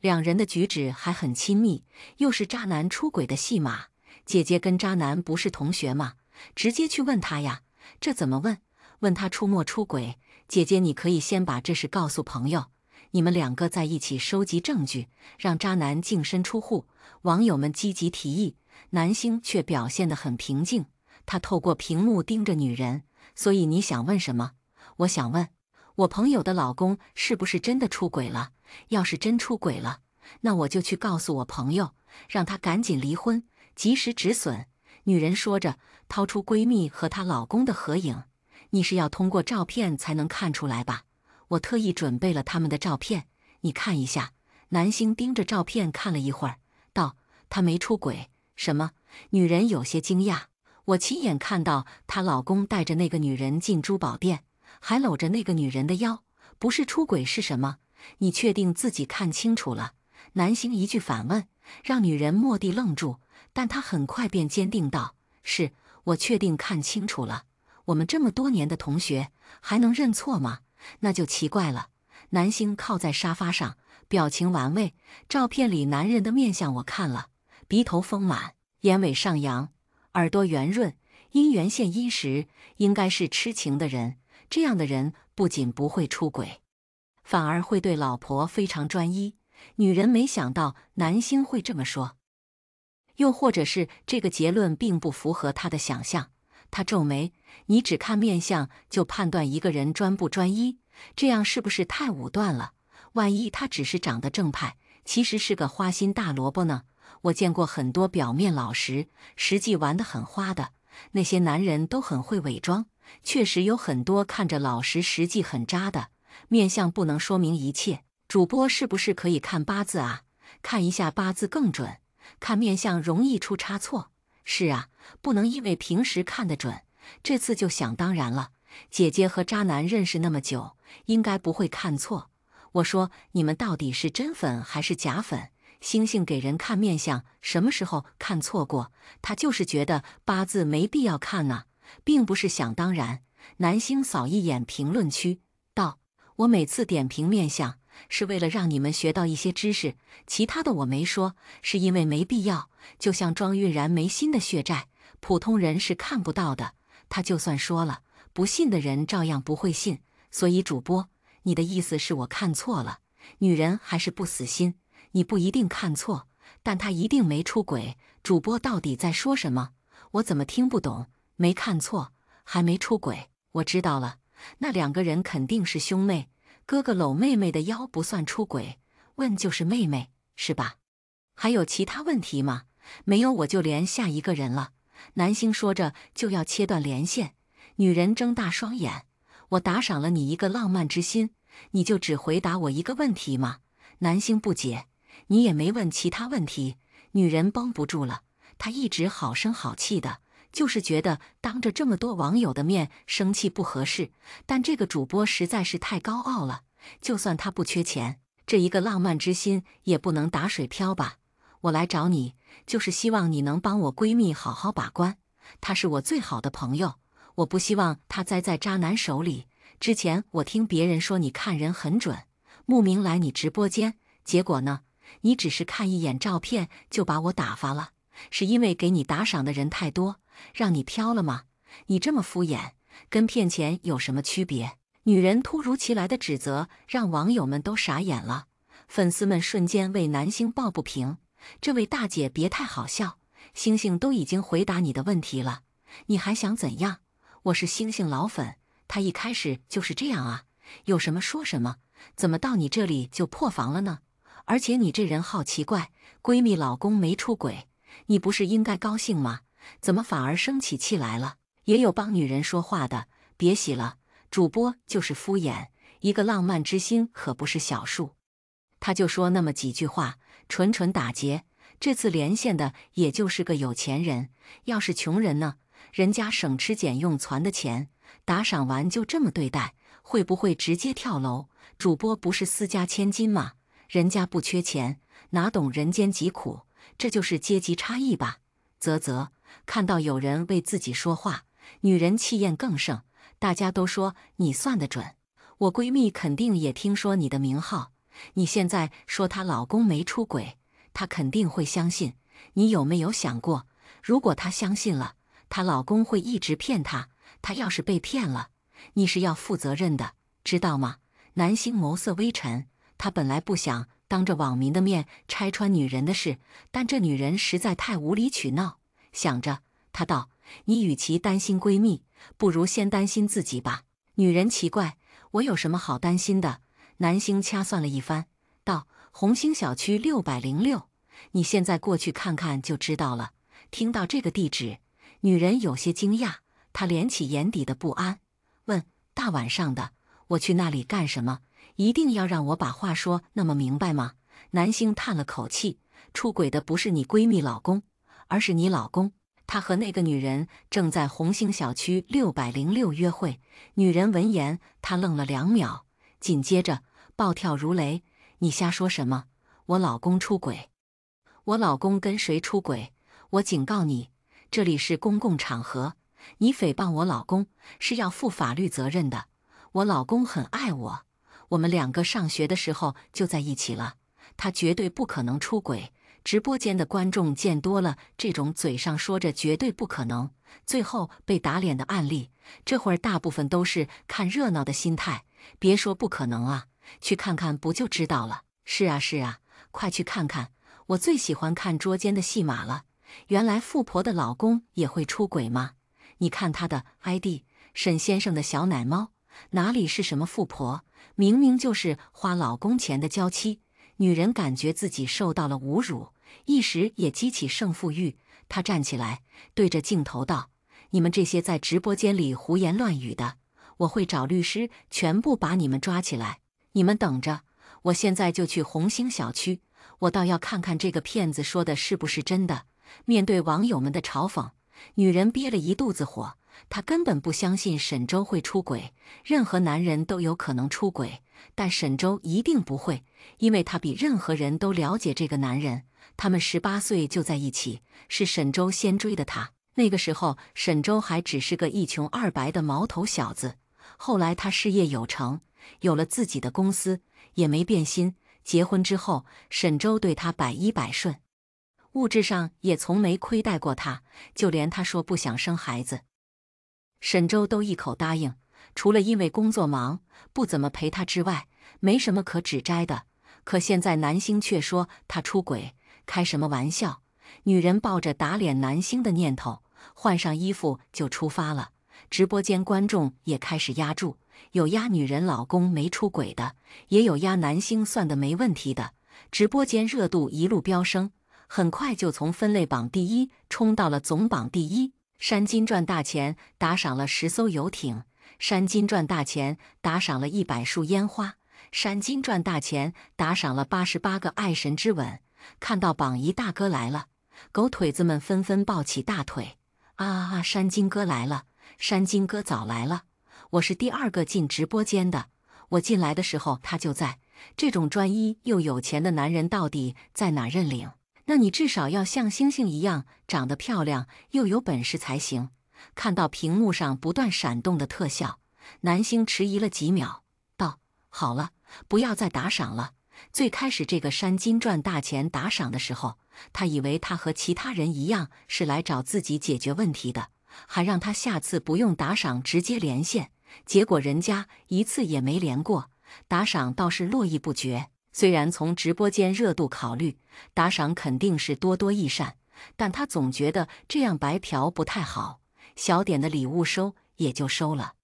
Speaker 1: ，2人的举止还很亲密，又是渣男出轨的戏码。姐姐跟渣男不是同学吗？直接去问他呀。这怎么问？问他出没出轨？姐姐，你可以先把这事告诉朋友，你们2个在一起收集证据，让渣男净身出户。网友们积极提议，男星却表现得很平静，他透过屏幕盯着女人。所以你想问什么？我想问，我朋友的老公是不是真的出轨了？要是真出轨了，那我就去告诉我朋友，让他赶紧离婚，及时止损。女人说着，掏出闺蜜和她老公的合影。你是要通过照片才能看出来吧？我特意准备了他们的照片，你看一下。男星盯着照片看了一会儿，道：他没出轨。什么？女人有些惊讶。我亲眼看到她老公带着那个女人进珠宝店，还搂着那个女人的腰，不是出轨是什么？你确定自己看清楚了？男星一句反问，让女人蓦地愣住，但她很快便坚定道：是，我确定看清楚了。我们这么多年的同学，还能认错吗？那就奇怪了。男星靠在沙发上，表情玩味。照片里男人的面相我看了，鼻头丰满，眼尾上扬，耳朵圆润，姻缘线殷实，应该是痴情的人。这样的人不仅不会出轨，反而会对老婆非常专一。女人没想到男星会这么说，又或者是这个结论并不符合她的想象。她皱眉，你只看面相就判断一个人专不专一，这样是不是太武断了？万一他只是长得正派，其实是个花心大萝卜呢？我见过很多表面老实，实际玩得很花的，那些男人都很会伪装。确实有很多看着老实，实际很渣的。面相不能说明一切，主播是不是可以看八字啊？看一下八字更准，看面相容易出差错。是啊，不能因为平时看得准，这次就想当然了。姐姐和渣男认识那么久，应该不会看错。我说你们到底是真粉还是假粉？星星给人看面相，什么时候看错过？他就是觉得八字没必要看呢，并不是想当然。男星扫一眼评论区，道：我每次点评面相，是为了让你们学到一些知识，其他的我没说，是因为没必要。就像庄韵然眉心的血债，普通人是看不到的，他就算说了，不信的人照样不会信。所以主播，你的意思是我看错了？女人还是不死心，你不一定看错，但他一定没出轨。主播到底在说什么？我怎么听不懂？没看错，还没出轨。我知道了，那2个人肯定是兄妹，哥哥搂妹妹的腰不算出轨，问就是妹妹，是吧？还有其他问题吗？没有，我就连下一个人了。男星说着就要切断连线，女人睁大双眼，我打赏了你一个浪漫之心，你就只回答我一个问题吗？男星不解，你也没问其他问题。女人绷不住了，她一直好声好气的，就是觉得当着这么多网友的面生气不合适，但这个主播实在是太高傲了，就算他不缺钱，这一个浪漫之心也不能打水漂吧。我来找你，就是希望你能帮我闺蜜好好把关，她是我最好的朋友，我不希望她栽在渣男手里。之前我听别人说你看人很准，慕名来你直播间，结果呢？你只是看一眼照片就把我打发了，是因为给你打赏的人太多，让你飘了吗？你这么敷衍，跟骗钱有什么区别？女人突如其来的指责让网友们都傻眼了，粉丝们瞬间为男星抱不平。这位大姐别太好笑，星星都已经回答你的问题了，你还想怎样？我是星星老粉，他一开始就是这样啊，有什么说什么，怎么到你这里就破防了呢？而且你这人好奇怪，闺蜜老公没出轨，你不是应该高兴吗？怎么反而生起气来了？也有帮女人说话的，别洗了，主播就是敷衍，一个浪漫之心可不是小数。他就说那么几句话，纯纯打劫。这次连线的也就是个有钱人，要是穷人呢？人家省吃俭用攒的钱，打赏完就这么对待，会不会直接跳楼？主播不是私家千金吗？人家不缺钱，哪懂人间疾苦？这就是阶级差异吧？啧啧，看到有人为自己说话，女人气焰更盛。大家都说你算得准，我闺蜜肯定也听说你的名号。你现在说她老公没出轨，她肯定会相信。你有没有想过，如果她相信了，她老公会一直骗她？她要是被骗了，你是要负责任的，知道吗？男星眸色微沉，他本来不想当着网民的面拆穿女人的事，但这女人实在太无理取闹。想着，他道：“你与其担心闺蜜，不如先担心自己吧。”女人奇怪：“我有什么好担心的？”男星掐算了一番，道：“红星小区606，你现在过去看看就知道了。”听到这个地址，女人有些惊讶，她敛起眼底的不安，问：“大晚上的，我去那里干什么？一定要让我把话说那么明白吗？”男星叹了口气：“出轨的不是你闺蜜老公，而是你老公。他和那个女人正在红星小区606约会。”女人闻言，她愣了2秒，紧接着暴跳如雷：“你瞎说什么？我老公出轨？我老公跟谁出轨？我警告你，这里是公共场合，你诽谤我老公是要负法律责任的。我老公很爱我，我们2个上学的时候就在一起了，他绝对不可能出轨。”直播间的观众见多了这种嘴上说着绝对不可能，最后被打脸的案例，这会儿大部分都是看热闹的心态。别说不可能啊，去看看不就知道了。是啊是啊，快去看看，我最喜欢看捉奸的戏码了。原来富婆的老公也会出轨吗？你看他的 ID， 沈先生的小奶猫，哪里是什么富婆，明明就是花老公钱的娇妻。女人感觉自己受到了侮辱，一时也激起胜负欲。她站起来，对着镜头道：“你们这些在直播间里胡言乱语的，我会找律师全部把你们抓起来。你们等着，我现在就去红星小区，我倒要看看这个骗子说的是不是真的。”面对网友们的嘲讽，女人憋了一肚子火。她根本不相信沈周会出轨，任何男人都有可能出轨，但沈周一定不会，因为他比任何人都了解这个男人。他们18岁就在一起，是沈周先追的他。那个时候，沈周还只是个一穷二白的毛头小子。后来他事业有成，有了自己的公司，也没变心。结婚之后，沈周对他百依百顺，物质上也从没亏待过他，就连他说不想生孩子，沈周都一口答应。除了因为工作忙不怎么陪他之外，没什么可指摘的。可现在男星却说他出轨，开什么玩笑？女人抱着打脸男星的念头，换上衣服就出发了。直播间观众也开始压住，有压女人老公没出轨的，也有压男星算的没问题的。直播间热度一路飙升，很快就从分类榜第1冲到了总榜第1。山金赚大钱打赏了10艘游艇，山金赚大钱打赏了100束烟花，山金赚大钱打赏了88个爱神之吻。看到榜1大哥来了，狗腿子们纷纷抱起大腿：“啊，山金哥来了！山金哥早来了！我是第2个进直播间的，我进来的时候他就在。这种专一又有钱的男人到底在哪认领？那你至少要像星星一样长得漂亮又有本事才行。”看到屏幕上不断闪动的特效，男星迟疑了几秒，道：“好了，不要再打赏了。”最开始这个山金赚大钱打赏的时候，他以为他和其他人一样是来找自己解决问题的，还让他下次不用打赏直接连线。结果人家一次也没连过，打赏倒是络绎不绝。虽然从直播间热度考虑，打赏肯定是多多益善，但他总觉得这样白嫖不太好。小点的礼物收也就收了，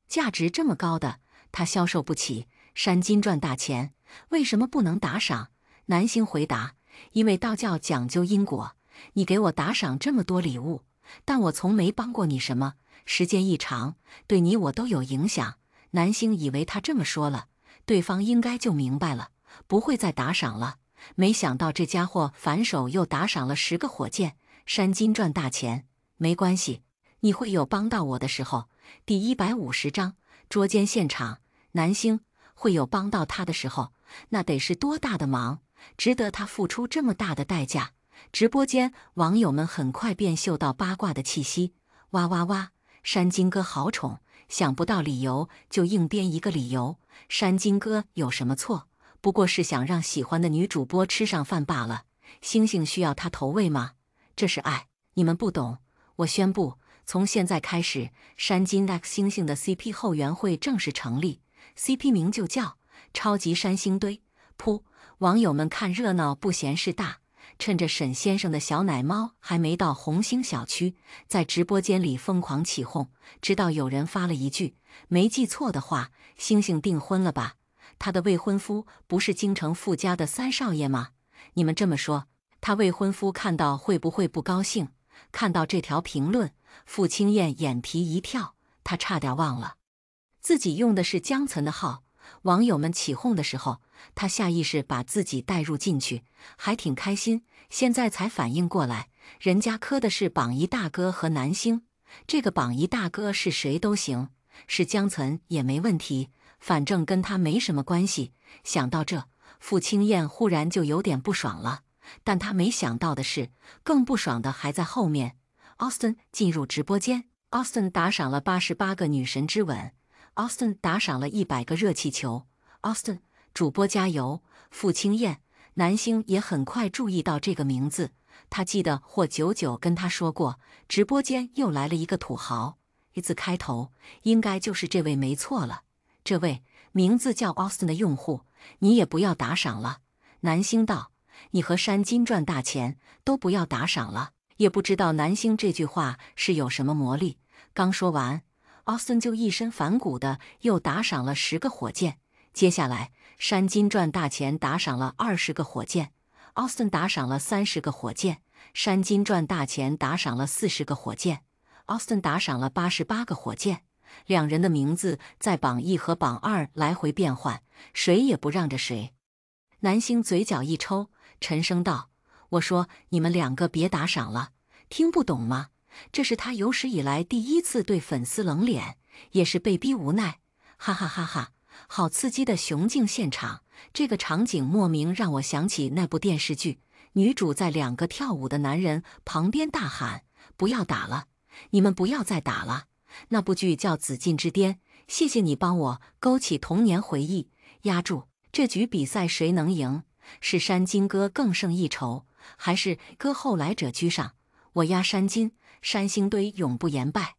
Speaker 1: 价值这么高的他销售不起。山金赚大钱，为什么不能打赏？男星回答：“因为道教讲究因果，你给我打赏这么多礼物，但我从没帮过你什么，时间一长，对你我都有影响。”男星以为他这么说了，对方应该就明白了，不会再打赏了。没想到这家伙反手又打赏了10个火箭，山金赚大钱。没关系，你会有帮到我的时候。第150章捉奸现场，南星会有帮到他的时候，那得是多大的忙，值得他付出这么大的代价。直播间网友们很快便嗅到八卦的气息，哇哇哇！山金哥好宠，想不到理由就硬编一个理由。山金哥有什么错？不过是想让喜欢的女主播吃上饭罢了。星星需要他投喂吗？这是爱，你们不懂。我宣布，从现在开始，山金 X 星星的 CP 后援会正式成立 ，CP 名就叫超级山星堆。噗！网友们看热闹不嫌事大。趁着沈先生的小奶猫还没到红星小区，在直播间里疯狂起哄，直到有人发了一句：“没记错的话，星星订婚了吧？他的未婚夫不是京城富家的三少爷吗？你们这么说，他未婚夫看到会不会不高兴？”看到这条评论，傅青燕眼皮一跳，她差点忘了自己用的是江岑的号。网友们起哄的时候，他下意识把自己带入进去，还挺开心。现在才反应过来，人家磕的是榜一大哥和南星，这个榜一大哥是谁都行，是江岑也没问题，反正跟他没什么关系。想到这，傅青燕忽然就有点不爽了。但他没想到的是，更不爽的还在后面。Austin 进入直播间 ，Austin 打赏了88个女神之吻。Austin 打赏了100个热气球。Austin 主播加油！傅青燕、南星也很快注意到这个名字，他记得霍99跟他说过，直播间又来了一个土豪，一字开头，应该就是这位没错了。这位名字叫 Austin 的用户，你也不要打赏了。南星道：“你和山金赚大钱，都不要打赏了。”也不知道南星这句话是有什么魔力。刚说完，Austin 就一身反骨的又打赏了10个火箭。接下来，山金赚大钱打赏了20个火箭 ，Austin 打赏了30个火箭，山金赚大钱打赏了40个火箭 ，Austin 打赏了88个火箭。两人的名字在榜1和榜2来回变换，谁也不让着谁。南星嘴角一抽，沉声道：“我说你们2个别打赏了，听不懂吗？这是他有史以来第一次对粉丝冷脸，也是被逼无奈。哈哈哈哈！好刺激的雄竞现场，这个场景莫名让我想起那部电视剧，女主在2个跳舞的男人旁边大喊：‘不要打了，你们不要再打了。’那部剧叫《紫禁之巅》。谢谢你帮我勾起童年回忆。压住，这局比赛谁能赢？是山金哥更胜一筹，还是哥后来者居上？我压山金，山星堆永不言败。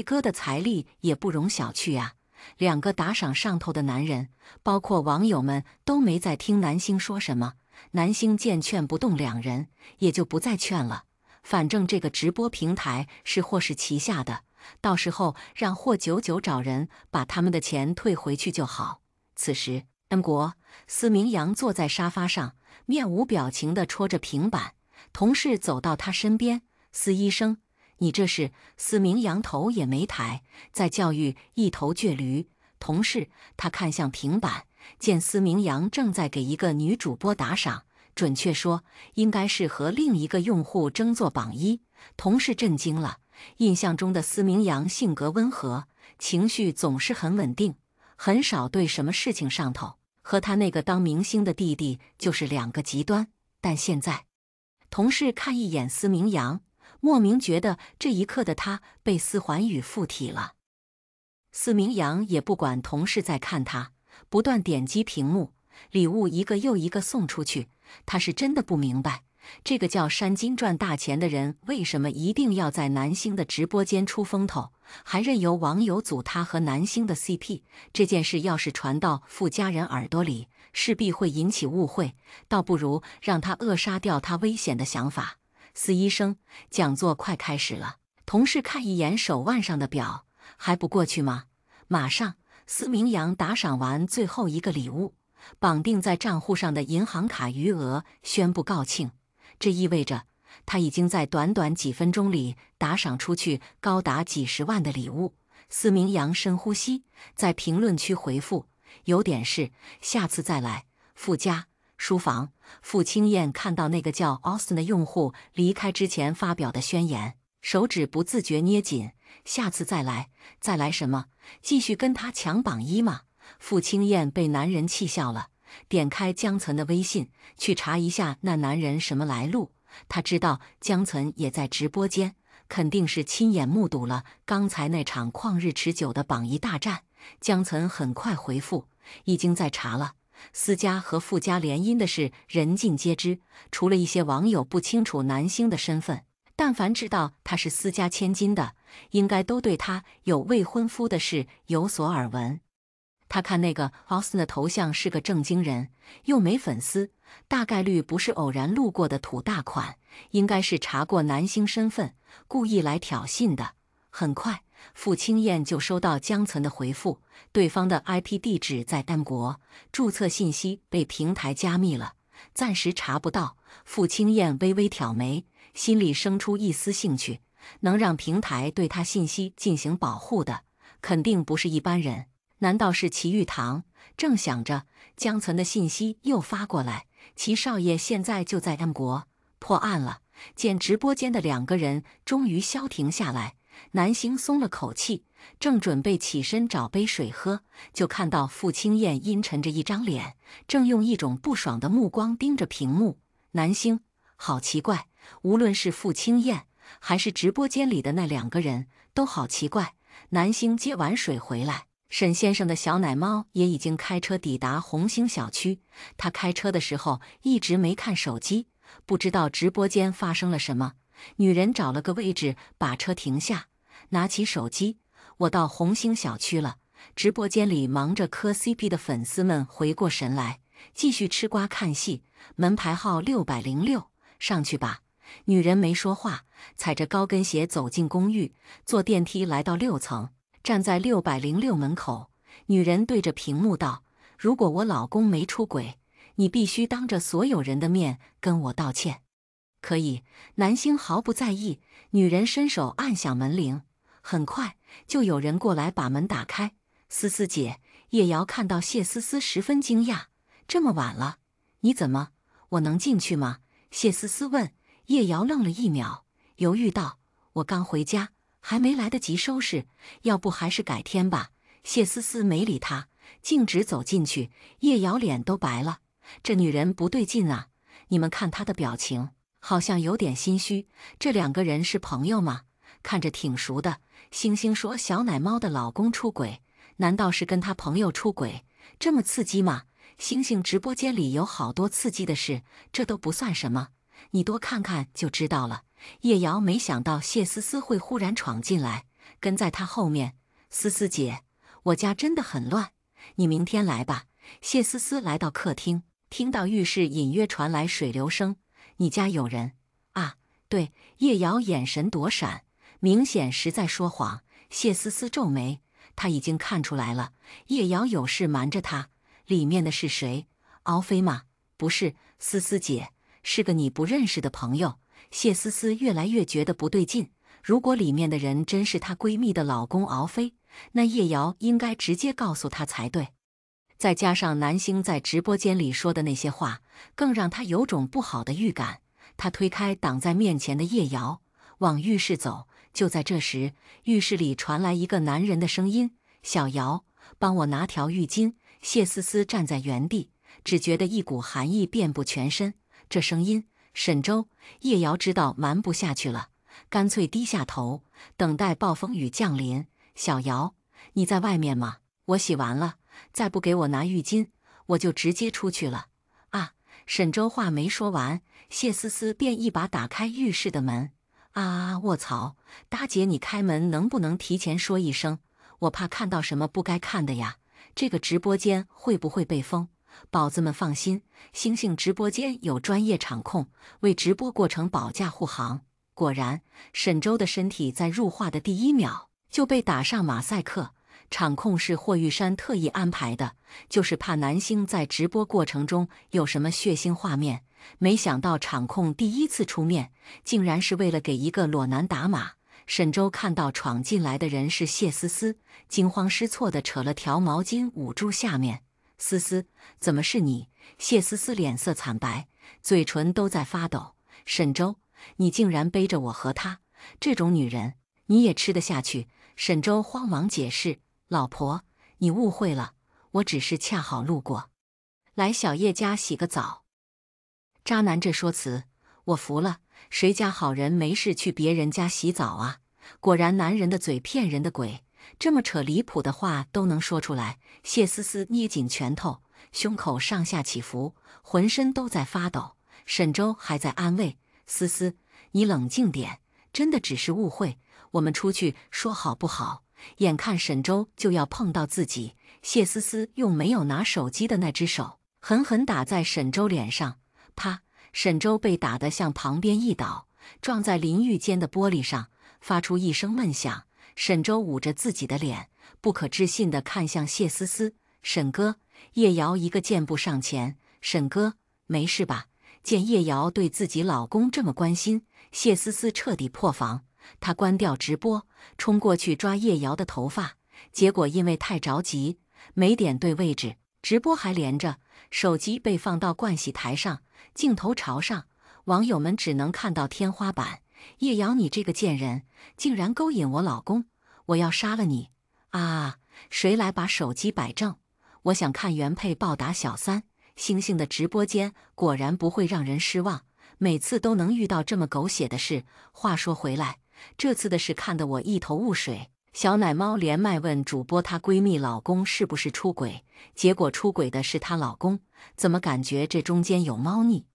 Speaker 1: 哥的财力也不容小觑啊！2个打赏上头的男人，包括网友们都没再听南星说什么。南星见劝不动2人，也就不再劝了。反正这个直播平台是霍氏旗下的，到时候让霍99找人把他们的钱退回去就好。此时，M国司明阳坐在沙发上，面无表情地戳着平板。同事走到他身边：“司医生，你这是？”司明阳头也没抬，在教育一头倔驴。同事他看向平板，见司明阳正在给一个女主播打赏，准确说，应该是和另一个用户争做榜1。同事震惊了，印象中的司明阳性格温和，情绪总是很稳定，很少对什么事情上头，和他那个当明星的弟弟就是2个极端。但现在，同事看一眼司明阳，莫名觉得这一刻的他被司环宇附体了。司明阳也不管同事在看他，不断点击屏幕，礼物一个又一个送出去。他是真的不明白，这个叫山金赚大钱的人为什么一定要在南星的直播间出风头，还任由网友组他和南星的 CP。这件事要是传到傅家人耳朵里，势必会引起误会，倒不如让他扼杀掉他危险的想法。司医生，讲座快开始了。同事看一眼手腕上的表，还不过去吗？马上。司明阳打赏完最后一个礼物，绑定在账户上的银行卡余额宣布告罄。这意味着他已经在短短几分钟里打赏出去高达几十万的礼物。司明阳深呼吸，在评论区回复：“有点事，下次再来。”傅家书房，傅青燕看到那个叫 Austin 的用户离开之前发表的宣言，手指不自觉捏紧。下次再来，再来什么？继续跟他抢榜一吗？傅青燕被男人气笑了，点开江岑的微信，去查一下那男人什么来路。他知道江岑也在直播间，肯定是亲眼目睹了刚才那场旷日持久的榜一大战。江岑很快回复，已经在查了。私家和傅家联姻的事人尽皆知，除了一些网友不清楚男星的身份，但凡知道他是私家千金的，应该都对他有未婚夫的事有所耳闻。他看那个 Austin 的头像是个正经人，又没粉丝，大概率不是偶然路过的土大款，应该是查过男星身份，故意来挑衅的。很快，傅青燕就收到江岑的回复，对方的 IP 地址在丹国，注册信息被平台加密了，暂时查不到。傅青燕微微挑眉，心里生出一丝兴趣，能让平台对他信息进行保护的，肯定不是一般人。难道是齐玉堂？正想着，江岑的信息又发过来，齐少爷现在就在 M 国，破案了。见直播间的两个人终于消停下来，男星松了口气，正准备起身找杯水喝，就看到傅青燕阴沉着一张脸，正用一种不爽的目光盯着屏幕。男星，好奇怪，无论是傅青燕还是直播间里的那两个人，都好奇怪。男星接完水回来，沈先生的小奶猫也已经开车抵达红星小区。他开车的时候一直没看手机，不知道直播间发生了什么。女人找了个位置把车停下，拿起手机，我到红星小区了。直播间里忙着磕 CP 的粉丝们回过神来，继续吃瓜看戏。门牌号606，上去吧。女人没说话，踩着高跟鞋走进公寓，坐电梯来到6层。站在606门口，女人对着屏幕道：“如果我老公没出轨，你必须当着所有人的面跟我道歉。”可以，男星毫不在意。女人伸手按响门铃，很快就有人过来把门打开。思思姐，叶瑶看到谢思思十分惊讶：“这么晚了，你怎么？我能进去吗？”谢思思问。叶瑶愣了一秒，犹豫道：“我刚回家，还没来得及收拾，要不还是改天吧。”谢思思没理他，径直走进去。叶瑶脸都白了，这女人不对劲啊！你们看她的表情，好像有点心虚。这两个人是朋友吗？看着挺熟的。星星说小奶猫的老公出轨，难道是跟他朋友出轨？这么刺激吗？星星直播间里有好多刺激的事，这都不算什么，你多看看就知道了。叶瑶没想到谢思思会忽然闯进来，跟在她后面。思思姐，我家真的很乱，你明天来吧。谢思思来到客厅，听到浴室隐约传来水流声。你家有人啊？对。叶瑶眼神躲闪，明显是在说谎。谢思思皱眉，她已经看出来了，叶瑶有事瞒着她。里面的是谁？敖飞吗？不是，思思姐，是个你不认识的朋友。谢思思越来越觉得不对劲，如果里面的人真是她闺蜜的老公敖飞，那叶瑶应该直接告诉她才对。再加上男星在直播间里说的那些话，更让她有种不好的预感。她推开挡在面前的叶瑶，往浴室走。就在这时，浴室里传来一个男人的声音：“小瑶，帮我拿条浴巾。”谢思思站在原地，只觉得一股寒意遍布全身。这声音，沈周。叶瑶知道瞒不下去了，干脆低下头，等待暴风雨降临。小瑶，你在外面吗？我洗完了，再不给我拿浴巾，我就直接出去了。啊！沈周话没说完，谢思思便一把打开浴室的门。啊！卧槽！大姐，你开门能不能提前说一声？我怕看到什么不该看的呀。这个直播间会不会被封？宝子们放心，星星直播间有专业场控为直播过程保驾护航。果然，沈周的身体在入画的第1秒就被打上马赛克。场控是霍玉山特意安排的，就是怕男星在直播过程中有什么血腥画面。没想到场控第一次出面，竟然是为了给一个裸男打码。沈周看到闯进来的人是谢思思，惊慌失措地扯了条毛巾捂住下面。思思，怎么是你？谢思思脸色惨白，嘴唇都在发抖。沈周，你竟然背着我和他，这种女人你也吃得下去？沈周慌忙解释：老婆，你误会了，我只是恰好路过，来小叶家洗个澡。渣男这说辞，我服了，谁家好人没事去别人家洗澡啊？果然男人的嘴骗人的鬼，这么扯离谱的话都能说出来。谢思思捏紧拳头，胸口上下起伏，浑身都在发抖。沈周还在安慰思思：“你冷静点，真的只是误会，我们出去说好不好？”眼看沈周就要碰到自己，谢思思用没有拿手机的那只手狠狠打在沈周脸上，啪！沈周被打得向旁边一倒，撞在淋浴间的玻璃上，发出一声闷响。沈周捂着自己的脸，不可置信地看向谢思思：“沈哥。”叶瑶一个箭步上前：“沈哥，没事吧？”见叶瑶对自己老公这么关心，谢思思彻底破防。她关掉直播，冲过去抓叶瑶的头发，结果因为太着急，没点对位置，直播还连着，手机被放到盥洗台上，镜头朝上，网友们只能看到天花板。叶瑶，你这个贱人，竟然勾引我老公，我要杀了你！啊！谁来把手机摆正？我想看原配暴打小三。星星的直播间果然不会让人失望，每次都能遇到这么狗血的事。话说回来，这次的事看得我一头雾水。小奶猫连麦问主播她闺蜜老公是不是出轨，结果出轨的是她老公，怎么感觉这中间有猫腻？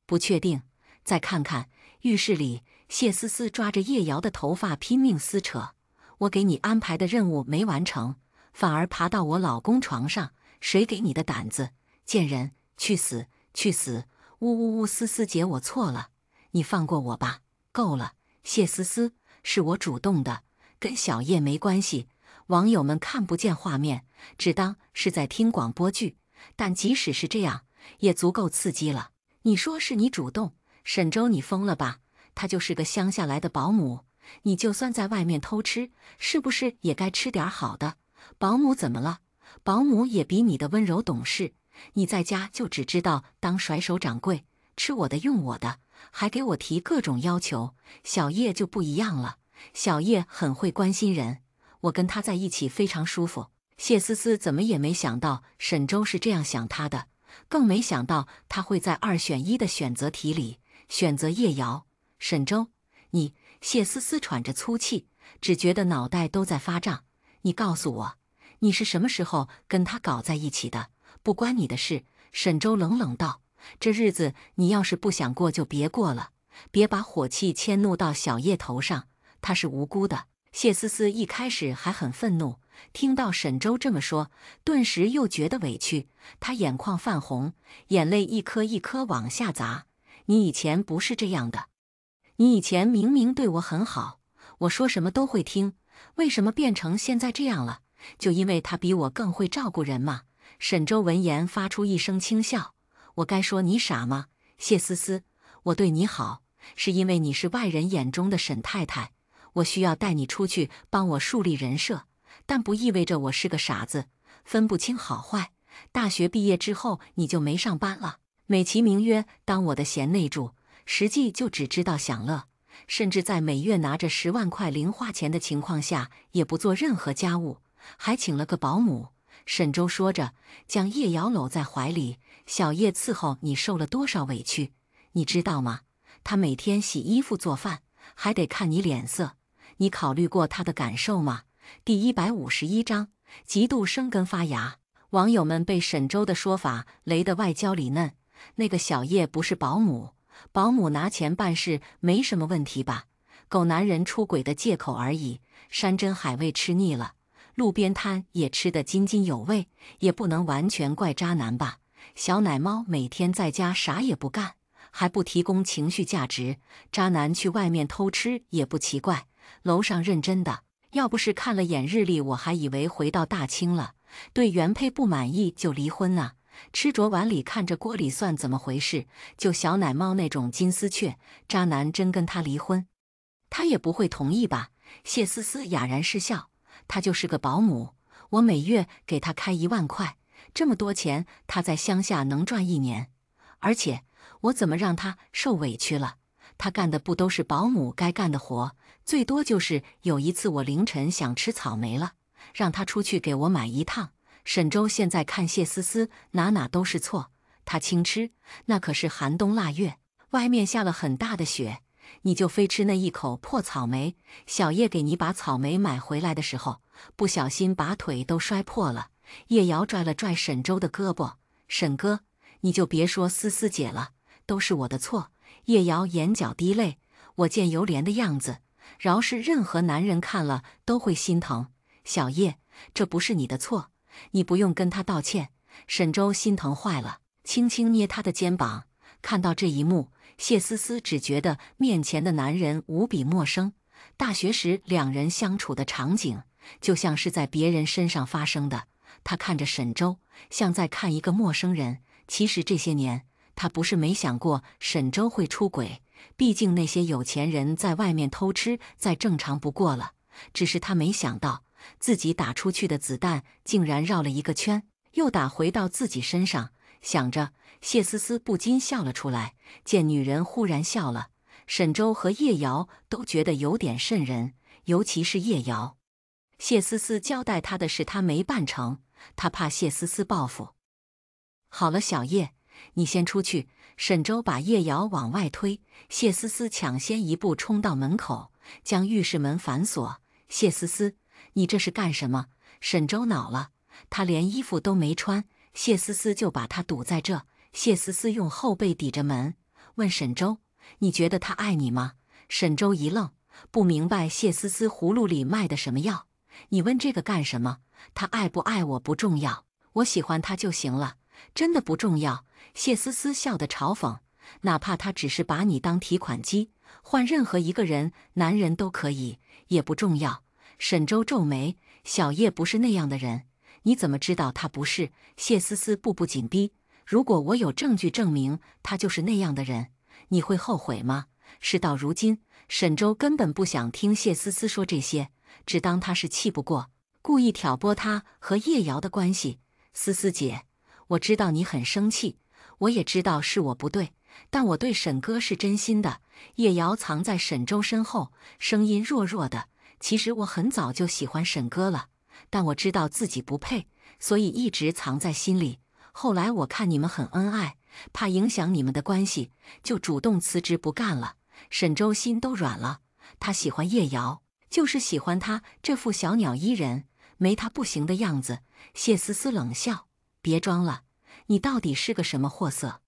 Speaker 1: 不确定。再看看浴室里，谢思思抓着叶瑶的头发拼命撕扯。我给你安排的任务没完成，反而爬到我老公床上，谁给你的胆子？贱人，去死！去死！呜呜呜！思思姐，我错了，你放过我吧，够了。谢思思，是我主动的，跟小叶没关系。网友们看不见画面，只当是在听广播剧，但即使是这样，也足够刺激了。你说是你主动，沈周，你疯了吧？她就是个乡下来的保姆，你就算在外面偷吃，是不是也该吃点好的？保姆怎么了？保姆也比你的温柔懂事。你在家就只知道当甩手掌柜，吃我的用我的，还给我提各种要求。小叶就不一样了，小叶很会关心人，我跟他在一起非常舒服。谢思思怎么也没想到沈周是这样想他的，更没想到他会在2选1的选择题里选择叶瑶。沈周，你……谢思思喘着粗气，只觉得脑袋都在发胀。你告诉我，你是什么时候跟他搞在一起的？不关你的事。沈周冷冷道：“这日子你要是不想过就别过了，别把火气迁怒到小叶头上，她是无辜的。”谢思思一开始还很愤怒，听到沈周这么说，顿时又觉得委屈，她眼眶泛红，眼泪一颗一颗往下砸。你以前不是这样的，你以前明明对我很好，我说什么都会听，为什么变成现在这样了？就因为他比我更会照顾人嘛。沈周闻言发出一声轻笑：“我该说你傻吗？谢思思，我对你好，是因为你是外人眼中的沈太太，我需要带你出去帮我树立人设，但不意味着我是个傻子，分不清好坏。大学毕业之后你就没上班了，美其名曰当我的贤内助，实际就只知道享乐，甚至在每月拿着10万块零花钱的情况下，也不做任何家务，还请了个保姆。”沈周说着，将叶瑶搂在怀里：“小叶伺候你受了多少委屈，你知道吗？他每天洗衣服做饭，还得看你脸色，你考虑过他的感受吗？”第151章，极度生根发芽。网友们被沈周的说法雷得外焦里嫩。那个小叶不是保姆，保姆拿钱办事没什么问题吧？狗男人出轨的借口而已。山珍海味吃腻了，路边摊也吃得津津有味，也不能完全怪渣男吧？小奶猫每天在家啥也不干，还不提供情绪价值，渣男去外面偷吃也不奇怪。楼上认真的，要不是看了眼日历，我还以为回到大清了。对原配不满意就离婚啊？吃着碗里看着锅里算怎么回事？就小奶猫那种金丝雀，渣男真跟他离婚，他也不会同意吧？谢思思哑然失笑。她就是个保姆，我每月给她开1万块，这么多钱，他在乡下能赚1年。而且我怎么让他受委屈了？他干的不都是保姆该干的活？最多就是有一次我凌晨想吃草莓了，让他出去给我买一趟。沈周现在看谢思思哪哪都是错，他轻吃，那可是寒冬腊月，外面下了很大的雪，你就非吃那一口破草莓。小叶给你把草莓买回来的时候，不小心把腿都摔破了。叶瑶拽了拽沈周的胳膊，沈哥，你就别说思思姐了，都是我的错。叶瑶眼角滴泪，我见犹怜的样子，饶是任何男人看了都会心疼。小叶，这不是你的错，你不用跟他道歉。沈周心疼坏了，轻轻捏他的肩膀。看到这一幕，谢思思只觉得面前的男人无比陌生。大学时两人相处的场景，就像是在别人身上发生的。他看着沈周，像在看一个陌生人。其实这些年，他不是没想过沈周会出轨，毕竟那些有钱人在外面偷吃再正常不过了。只是他没想到，自己打出去的子弹竟然绕了一个圈，又打回到自己身上。想着，谢思思不禁笑了出来。见女人忽然笑了，沈周和叶瑶都觉得有点瘆人，尤其是叶瑶。谢思思交代他的事他没办成，他怕谢思思报复。好了，小叶，你先出去。沈周把叶瑶往外推，谢思思抢先一步冲到门口，将浴室门反锁。谢思思，你这是干什么？沈周恼了，他连衣服都没穿，谢思思就把他堵在这。谢思思用后背抵着门，问沈周：“你觉得他爱你吗？”沈周一愣，不明白谢思思葫芦里卖的什么药。你问这个干什么？他爱不爱我不重要，我喜欢他就行了，真的不重要。谢思思笑得嘲讽，哪怕他只是把你当提款机，换任何一个人，男人都可以，也不重要。沈周皱眉，小叶不是那样的人，你怎么知道他不是？谢思思步步紧逼，如果我有证据证明他就是那样的人，你会后悔吗？事到如今，沈周根本不想听谢思思说这些，只当他是气不过，故意挑拨他和叶瑶的关系。思思姐，我知道你很生气，我也知道是我不对，但我对沈哥是真心的。叶瑶藏在沈周身后，声音弱弱的。其实我很早就喜欢沈哥了，但我知道自己不配，所以一直藏在心里。后来我看你们很恩爱，怕影响你们的关系，就主动辞职不干了。沈周心都软了，他喜欢叶瑶，就是喜欢她这副小鸟依人，没她不行的样子。谢思思冷笑：“别装了，你到底是个什么货色？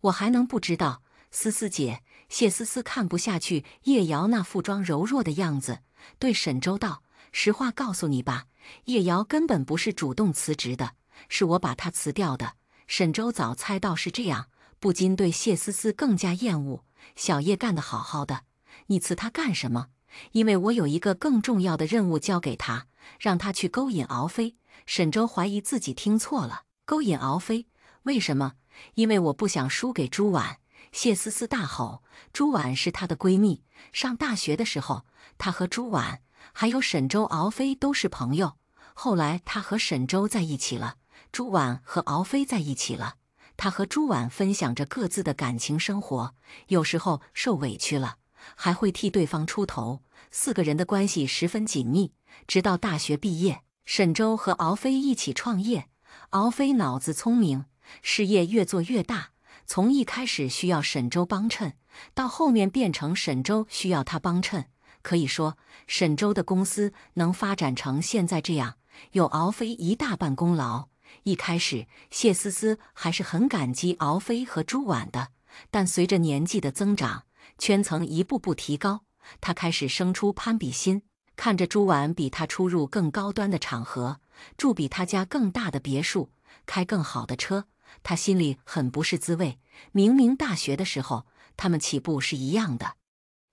Speaker 1: 我还能不知道？”思思姐，谢思思看不下去叶瑶那副装柔弱的样子，对沈周道：“实话告诉你吧，叶瑶根本不是主动辞职的，是我把她辞掉的。”沈周早猜到是这样，不禁对谢思思更加厌恶。小叶干得好好的，你辞她干什么？因为我有一个更重要的任务交给她，让她去勾引敖飞。沈周怀疑自己听错了，勾引敖飞？为什么？因为我不想输给朱婉。谢思思大吼：“朱婉是她的闺蜜，上大学的时候，她和朱婉还有沈周、敖飞都是朋友。后来她和沈周在一起了，朱婉和敖飞在一起了。她和朱婉分享着各自的感情生活，有时候受委屈了，还会替对方出头。4个人的关系十分紧密。直到大学毕业，沈周和敖飞一起创业。敖飞脑子聪明，事业越做越大。从一开始需要沈周帮衬，到后面变成沈周需要他帮衬，可以说沈周的公司能发展成现在这样，有敖飞一大半功劳。一开始谢思思还是很感激敖飞和朱婉的，但随着年纪的增长，圈层一步步提高，他开始生出攀比心，看着朱婉比他出入更高端的场合，住比他家更大的别墅，开更好的车，他心里很不是滋味。明明大学的时候他们起步是一样的，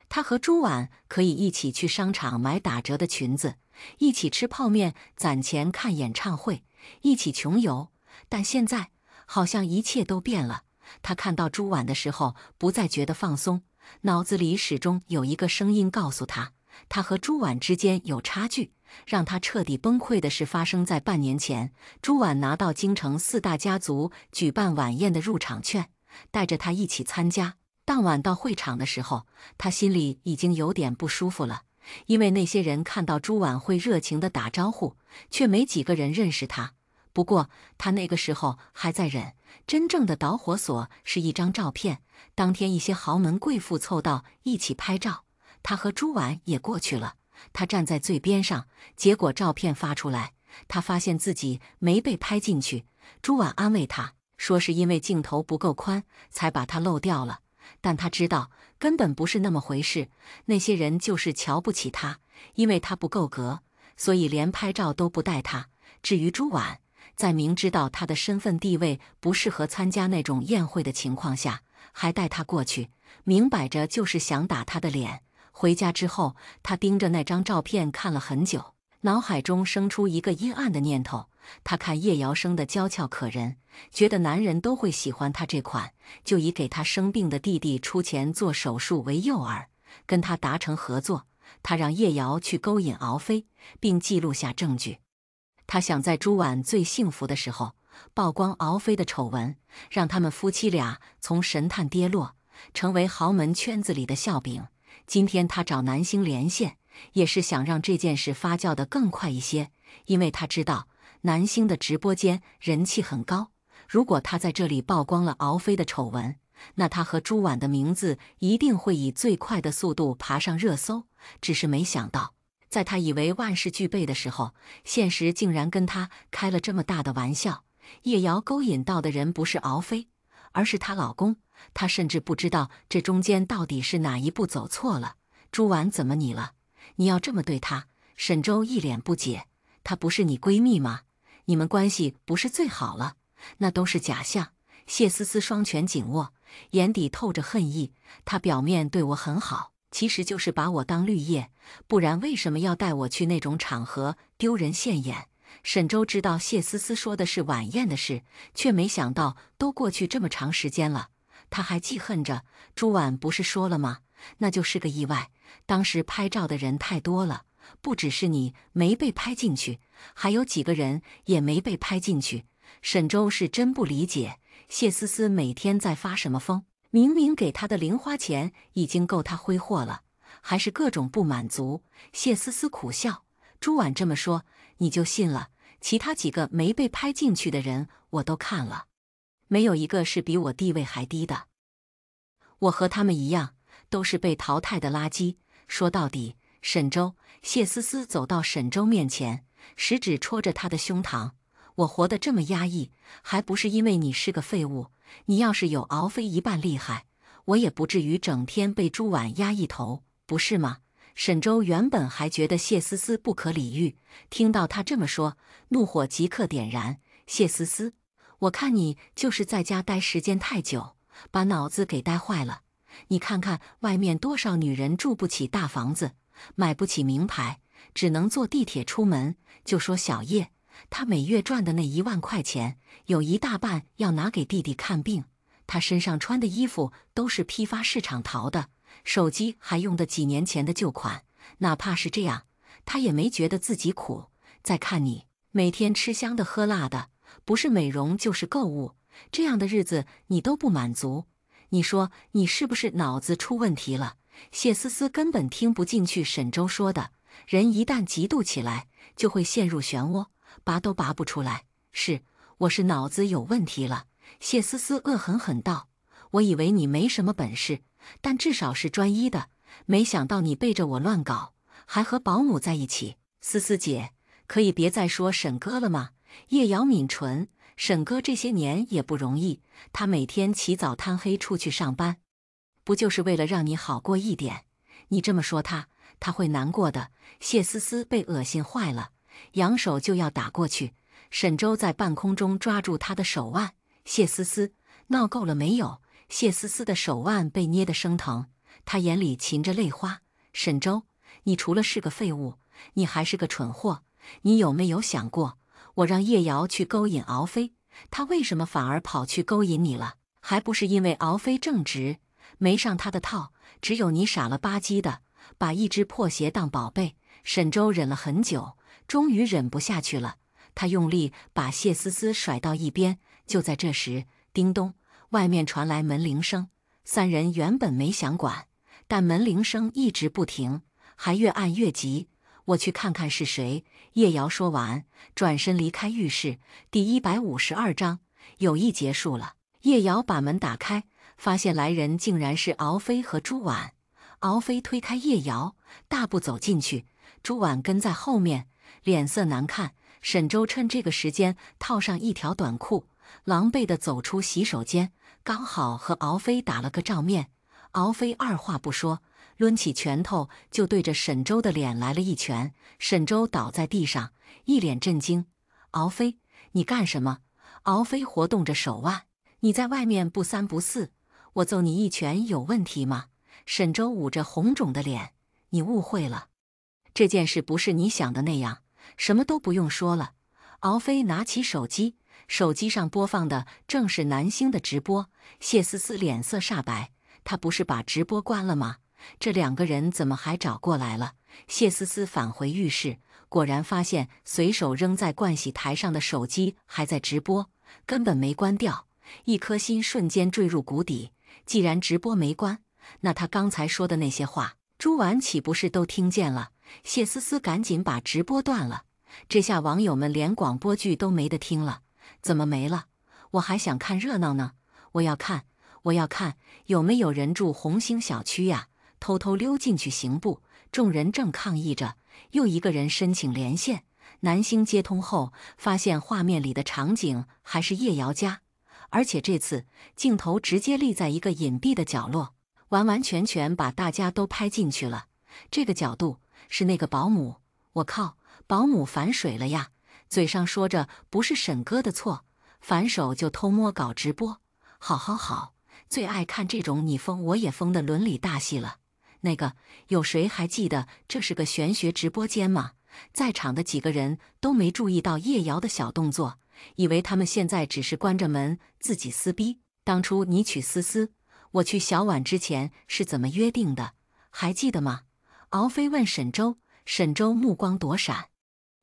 Speaker 1: 他和朱婉可以一起去商场买打折的裙子，一起吃泡面攒钱看演唱会，一起穷游。但现在好像一切都变了，他看到朱婉的时候不再觉得放松，脑子里始终有一个声音告诉他，他和朱婉之间有差距。让他彻底崩溃的事发生在半年前。朱婉拿到京城4大家族举办晚宴的入场券，带着他一起参加。当晚到会场的时候，他心里已经有点不舒服了，因为那些人看到朱婉会热情地打招呼，却没几个人认识他。不过他那个时候还在忍，真正的导火索是一张照片。当天一些豪门贵妇凑到一起拍照，他和朱婉也过去了。他站在最边上，结果照片发出来，他发现自己没被拍进去。朱婉安慰他说是因为镜头不够宽，才把他漏掉了。但他知道根本不是那么回事，那些人就是瞧不起他，因为他不够格，所以连拍照都不带他。至于朱婉，在明知道他的身份地位不适合参加那种宴会的情况下，还带他过去，明摆着就是想打他的脸。回家之后，他盯着那张照片看了很久，脑海中生出一个阴暗的念头。他看叶瑶生的娇俏可人，觉得男人都会喜欢他这款，就以给他生病的弟弟出钱做手术为诱饵，跟他达成合作。他让叶瑶去勾引敖飞，并记录下证据。他想在朱婉最幸福的时候曝光敖飞的丑闻，让他们夫妻俩从神坛跌落，成为豪门圈子里的笑柄。今天他找南星连线，也是想让这件事发酵得更快一些，因为他知道南星的直播间人气很高，如果他在这里曝光了敖飞的丑闻，那他和朱婉的名字一定会以最快的速度爬上热搜。只是没想到，在他以为万事俱备的时候，现实竟然跟他开了这么大的玩笑。叶瑶勾引到的人不是敖飞，而是她老公。她甚至不知道这中间到底是哪一步走错了。朱婉怎么你了？你要这么对她？沈周一脸不解，她不是你闺蜜吗？你们关系不是最好了？那都是假象。谢思思双拳紧握，眼底透着恨意。她表面对我很好，其实就是把我当绿叶，不然为什么要带我去那种场合丢人现眼？沈周知道谢思思说的是晚宴的事，却没想到都过去这么长时间了，他还记恨着。朱婉不是说了吗？那就是个意外。当时拍照的人太多了，不只是你没被拍进去，还有几个人也没被拍进去。沈周是真不理解，谢思思每天在发什么疯？明明给他的零花钱已经够他挥霍了，还是各种不满足。谢思思苦笑，朱婉这么说你就信了？其他几个没被拍进去的人我都看了，没有一个是比我地位还低的。我和他们一样，都是被淘汰的垃圾。说到底，沈周。谢思思走到沈周面前，食指戳着他的胸膛。我活得这么压抑，还不是因为你是个废物？你要是有敖飞一半厉害，我也不至于整天被朱婉压一头，不是吗？沈周原本还觉得谢思思不可理喻，听到他这么说，怒火即刻点燃。谢思思，我看你就是在家待时间太久，把脑子给待坏了。你看看外面多少女人住不起大房子，买不起名牌，只能坐地铁出门。就说小叶，她每月赚的那1万块钱，有一大半要拿给弟弟看病。她身上穿的衣服都是批发市场淘的，手机还用的几年前的旧款。哪怕是这样，她也没觉得自己苦。再看你，每天吃香的喝辣的，不是美容就是购物，这样的日子你都不满足。你说你是不是脑子出问题了？谢思思根本听不进去沈周说的，人一旦嫉妒起来，就会陷入漩涡，拔都拔不出来。是，我是脑子有问题了。谢思思恶狠狠道，我以为你没什么本事，但至少是专一的，没想到你背着我乱搞，还和保姆在一起。思思姐，可以别再说沈哥了吗？叶瑶抿唇，沈哥这些年也不容易，他每天起早贪黑出去上班，不就是为了让你好过一点？你这么说他会难过的。谢思思被恶心坏了，扬手就要打过去。沈周在半空中抓住他的手腕。谢思思，闹够了没有？谢思思的手腕被捏得生疼，他眼里噙着泪花。沈周，你除了是个废物，你还是个蠢货。你有没有想过，我让叶瑶去勾引敖飞，他为什么反而跑去勾引你了？还不是因为敖飞正直，没上他的套。只有你傻了吧唧的，把一只破鞋当宝贝。沈周忍了很久，终于忍不下去了，他用力把谢思思甩到一边。就在这时，叮咚，外面传来门铃声。三人原本没想管，但门铃声一直不停，还越按越急。我去看看是谁。叶瑶说完，转身离开浴室。第152章，友谊结束了。叶瑶把门打开，发现来人竟然是敖飞和朱婉。敖飞推开叶瑶，大步走进去，朱婉跟在后面，脸色难看。沈周趁这个时间套上一条短裤，狼狈地走出洗手间，刚好和敖飞打了个照面。敖飞二话不说，抡起拳头就对着沈周的脸来了一拳。沈周倒在地上，一脸震惊：“敖飞，你干什么？”敖飞活动着手腕：“你在外面不三不四，我揍你一拳有问题吗？”沈周捂着红肿的脸：“你误会了，这件事不是你想的那样，什么都不用说了。”敖飞拿起手机，手机上播放的正是南星的直播。谢思思脸色煞白，他不是把直播关了吗？这两个人怎么还找过来了？谢思思返回浴室，果然发现随手扔在盥洗台上的手机还在直播，根本没关掉。一颗心瞬间坠入谷底。既然直播没关，那他刚才说的那些话，朱婉岂不是都听见了？谢思思赶紧把直播断了。这下网友们连广播剧都没得听了。怎么没了？我还想看热闹呢！我要看，我要看，有没有人住红星小区呀？偷偷溜进去行不？众人正抗议着，又一个人申请连线。南星接通后，发现画面里的场景还是叶瑶家，而且这次镜头直接立在一个隐蔽的角落，完完全全把大家都拍进去了。这个角度是那个保姆，我靠，保姆反水了呀！嘴上说着不是沈哥的错，反手就偷摸搞直播。好好好，最爱看这种你疯我也疯的伦理大戏了。那个，有谁还记得这是个玄学直播间吗？在场的几个人都没注意到叶瑶的小动作，以为他们现在只是关着门自己撕逼。当初你娶思思，我去小婉之前是怎么约定的？还记得吗？敖飞问沈周。沈周目光躲闪，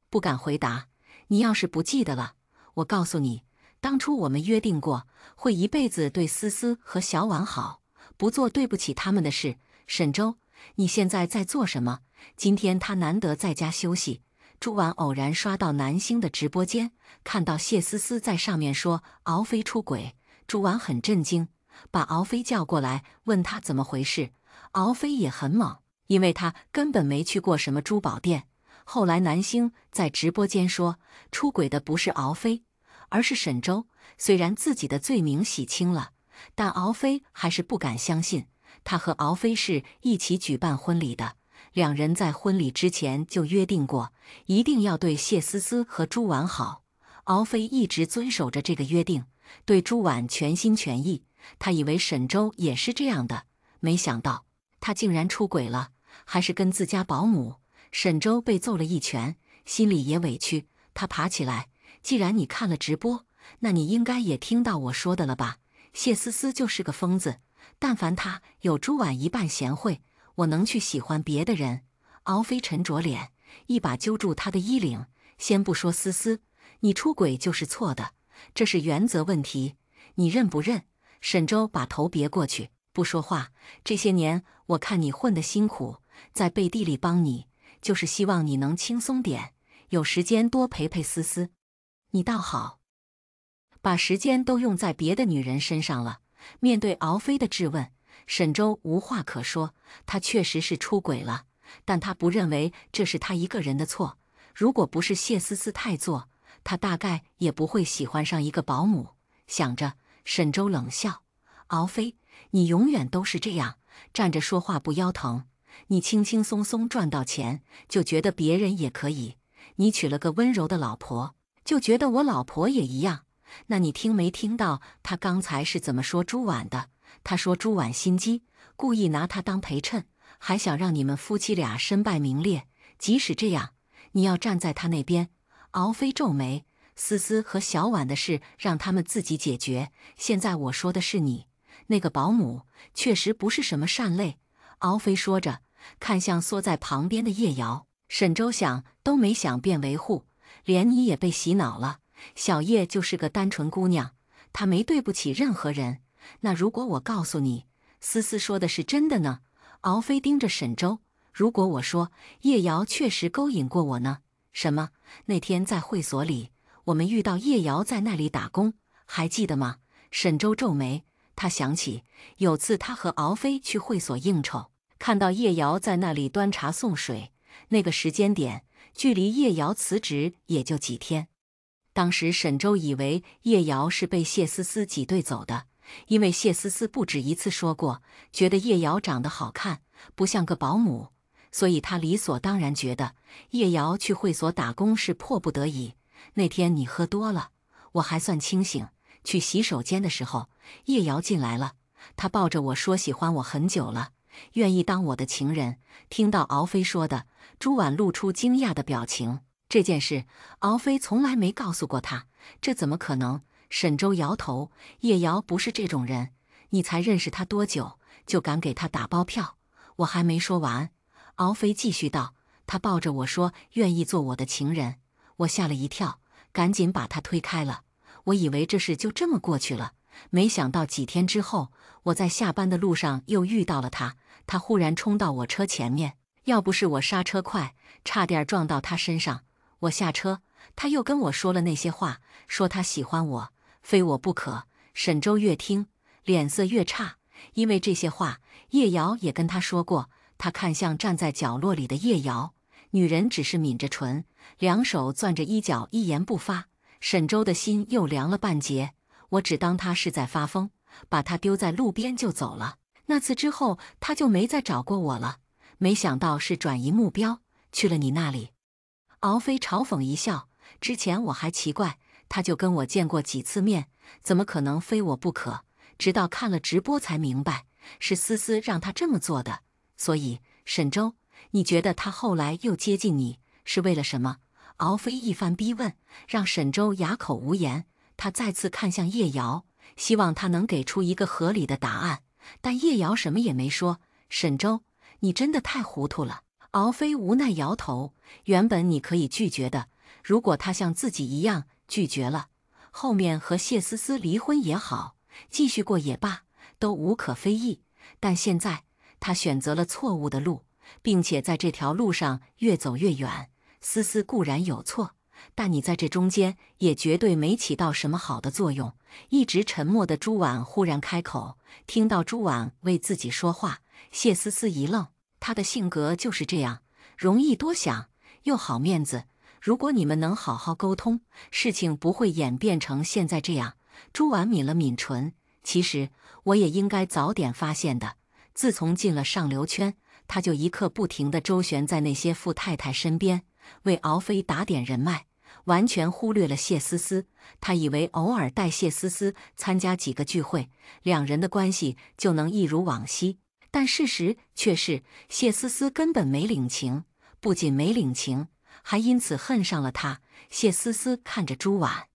Speaker 1: 不敢回答。你要是不记得了，我告诉你，当初我们约定过，会一辈子对思思和小婉好，不做对不起他们的事。沈周，你现在在做什么？今天他难得在家休息。朱婉偶然刷到南星的直播间，看到谢思思在上面说敖飞出轨，朱婉很震惊，把敖飞叫过来问他怎么回事。敖飞也很猛，因为他根本没去过什么珠宝店。后来南星在直播间说，出轨的不是敖飞，而是沈周。虽然自己的罪名洗清了，但敖飞还是不敢相信。他和敖飞是一起举办婚礼的，两人在婚礼之前就约定过，一定要对谢思思和朱婉好。敖飞一直遵守着这个约定，对朱婉全心全意。他以为沈周也是这样的，没想到他竟然出轨了，还是跟自家保姆。沈周被揍了一拳，心里也委屈。他爬起来，既然你看了直播，那你应该也听到我说的了吧？谢思思就是个疯子，但凡她有朱婉一半贤惠，我能去喜欢别的人？敖飞沉着脸，一把揪住他的衣领。先不说思思，你出轨就是错的，这是原则问题，你认不认？沈周把头别过去，不说话。这些年我看你混得辛苦，在背地里帮你，就是希望你能轻松点，有时间多陪陪思思。你倒好，把时间都用在别的女人身上了。面对敖飞的质问，沈周无话可说。他确实是出轨了，但他不认为这是他一个人的错。如果不是谢思思太作，他大概也不会喜欢上一个保姆。想着，沈周冷笑：“敖飞，你永远都是这样，站着说话不腰疼。你轻轻松松赚到钱，就觉得别人也可以。你娶了个温柔的老婆，就觉得我老婆也一样。那你听没听到他刚才是怎么说朱婉的？他说朱婉心机，故意拿他当陪衬，还想让你们夫妻俩身败名裂。即使这样，你要站在他那边。”敖飞皱眉：“思思和小婉的事让他们自己解决，现在我说的是你。那个保姆确实不是什么善类。”敖飞说着，看向缩在旁边的叶瑶：“沈周想都没想便维护，连你也被洗脑了。小叶就是个单纯姑娘，她没对不起任何人。那如果我告诉你，思思说的是真的呢？敖飞盯着沈周。如果我说叶瑶确实勾引过我呢？什么？那天在会所里，我们遇到叶瑶在那里打工，还记得吗？沈周皱眉，他想起有次他和敖飞去会所应酬，看到叶瑶在那里端茶送水。那个时间点，距离叶瑶辞职也就几天。当时沈周以为叶瑶是被谢思思挤兑走的，因为谢思思不止一次说过，觉得叶瑶长得好看，不像个保姆，所以他理所当然觉得叶瑶去会所打工是迫不得已。那天你喝多了，我还算清醒。去洗手间的时候，叶瑶进来了，她抱着我说喜欢我很久了，愿意当我的情人。听到敖飞说的，朱婉露出惊讶的表情。这件事，敖飞从来没告诉过他，这怎么可能？沈周摇头，叶瑶不是这种人。你才认识他多久，就敢给他打包票？我还没说完，敖飞继续道，他抱着我说愿意做我的情人，我吓了一跳，赶紧把他推开了。我以为这事就这么过去了，没想到几天之后，我在下班的路上又遇到了他。他忽然冲到我车前面，要不是我刹车快，差点撞到他身上。我下车，他又跟我说了那些话，说他喜欢我，非我不可。沈周越听，脸色越差，因为这些话，叶瑶也跟他说过。他看向站在角落里的叶瑶，女人只是抿着唇，两手攥着衣角，一言不发。沈周的心又凉了半截，我只当他是在发疯，把他丢在路边就走了。那次之后，他就没再找过我了。没想到是转移目标，去了你那里。敖飞嘲讽一笑，之前我还奇怪，他就跟我见过几次面，怎么可能非我不可？直到看了直播才明白，是思思让他这么做的。所以，沈周，你觉得他后来又接近你，是为了什么？敖飞一番逼问，让沈周哑口无言。他再次看向叶瑶，希望他能给出一个合理的答案，但叶瑶什么也没说。沈周，你真的太糊涂了。敖飞无奈摇头，原本你可以拒绝的，如果他像自己一样拒绝了，后面和谢思思离婚也好，继续过也罢，都无可非议。但现在他选择了错误的路，并且在这条路上越走越远。思思固然有错，但你在这中间也绝对没起到什么好的作用。一直沉默的朱婉忽然开口，听到朱婉为自己说话，谢思思一愣。她的性格就是这样，容易多想，又好面子。如果你们能好好沟通，事情不会演变成现在这样。朱婉抿了抿唇，其实我也应该早点发现的。自从进了上流圈，他就一刻不停地周旋在那些富太太身边，为敖飞打点人脉，完全忽略了谢思思。他以为偶尔带谢思思参加几个聚会，两人的关系就能一如往昔，但事实却是谢思思根本没领情，不仅没领情，还因此恨上了他。谢思思看着朱婉，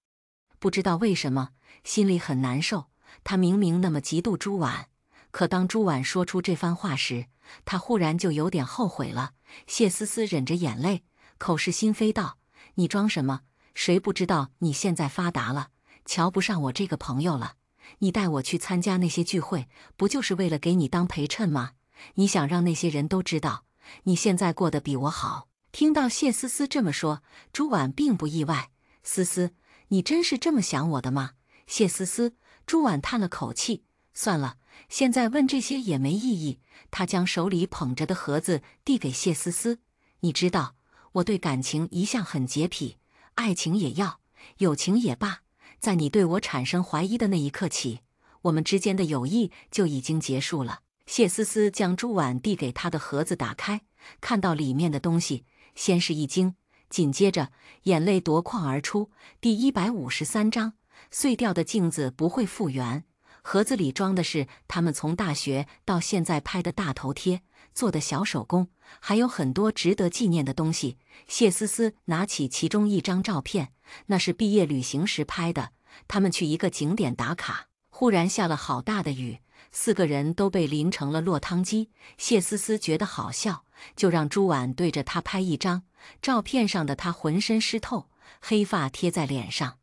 Speaker 1: 不知道为什么心里很难受。他明明那么嫉妒朱婉，可当朱婉说出这番话时，他忽然就有点后悔了。谢思思忍着眼泪，口是心非道：“你装什么？谁不知道你现在发达了，瞧不上我这个朋友了？你带我去参加那些聚会，不就是为了给你当陪衬吗？你想让那些人都知道，你现在过得比我好。”听到谢思思这么说，朱婉并不意外。思思，你真是这么想我的吗？谢思思，朱婉叹了口气，算了，现在问这些也没意义。他将手里捧着的盒子递给谢思思，你知道，我对感情一向很洁癖，爱情也要，友情也罢，在你对我产生怀疑的那一刻起，我们之间的友谊就已经结束了。谢思思将朱婉递给他的盒子打开，看到里面的东西，先是一惊，紧接着眼泪夺眶而出。第153章，碎掉的镜子不会复原。盒子里装的是他们从大学到现在拍的大头贴，做的小手工，还有很多值得纪念的东西。谢思思拿起其中一张照片，那是毕业旅行时拍的，他们去一个景点打卡，忽然下了好大的雨，4个人都被淋成了落汤鸡。谢思思觉得好笑，就让朱婉对着他拍一张。照片上的他浑身湿透，黑发贴在脸上，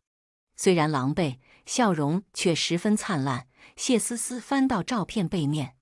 Speaker 1: 虽然狼狈，笑容却十分灿烂。谢思思翻到照片背面，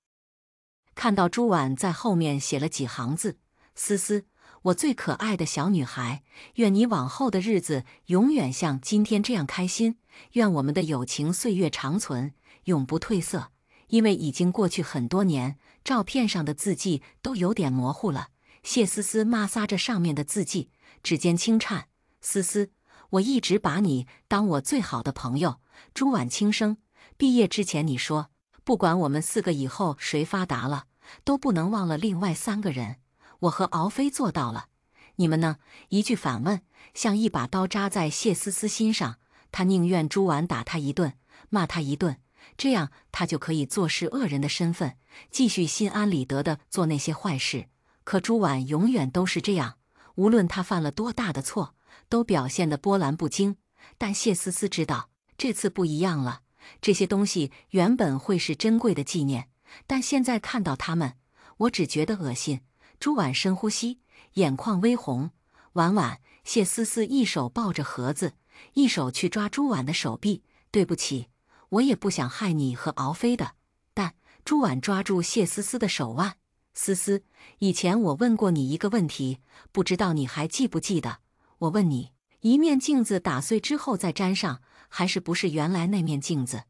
Speaker 1: 看到朱婉在后面写了几行字：“思思，我最可爱的小女孩，愿你往后的日子永远像今天这样开心，愿我们的友情岁月长存，永不褪色。”因为已经过去很多年，照片上的字迹都有点模糊了。谢思思抹擦着上面的字迹，指尖轻颤：“思思，我一直把你当我最好的朋友。”朱婉轻声：“毕业之前你说，不管我们4个以后谁发达了，都不能忘了另外3个人。我和敖飞做到了，你们呢？”一句反问，像一把刀扎在谢思思心上。她宁愿朱婉打她一顿，骂她一顿，这样她就可以坐视恶人的身份，继续心安理得地做那些坏事。可朱婉永远都是这样，无论她犯了多大的错，都表现得波澜不惊。但谢思思知道，这次不一样了。这些东西原本会是珍贵的纪念，但现在看到它们，我只觉得恶心。朱婉深呼吸，眼眶微红。婉婉，谢思思一手抱着盒子，一手去抓朱婉的手臂。对不起，我也不想害你和敖飞的。但朱婉抓住谢思思的手腕。思思，以前我问过你一个问题，不知道你还记不记得？我问你，一面镜子打碎之后再粘上，还是不是原来那面镜子？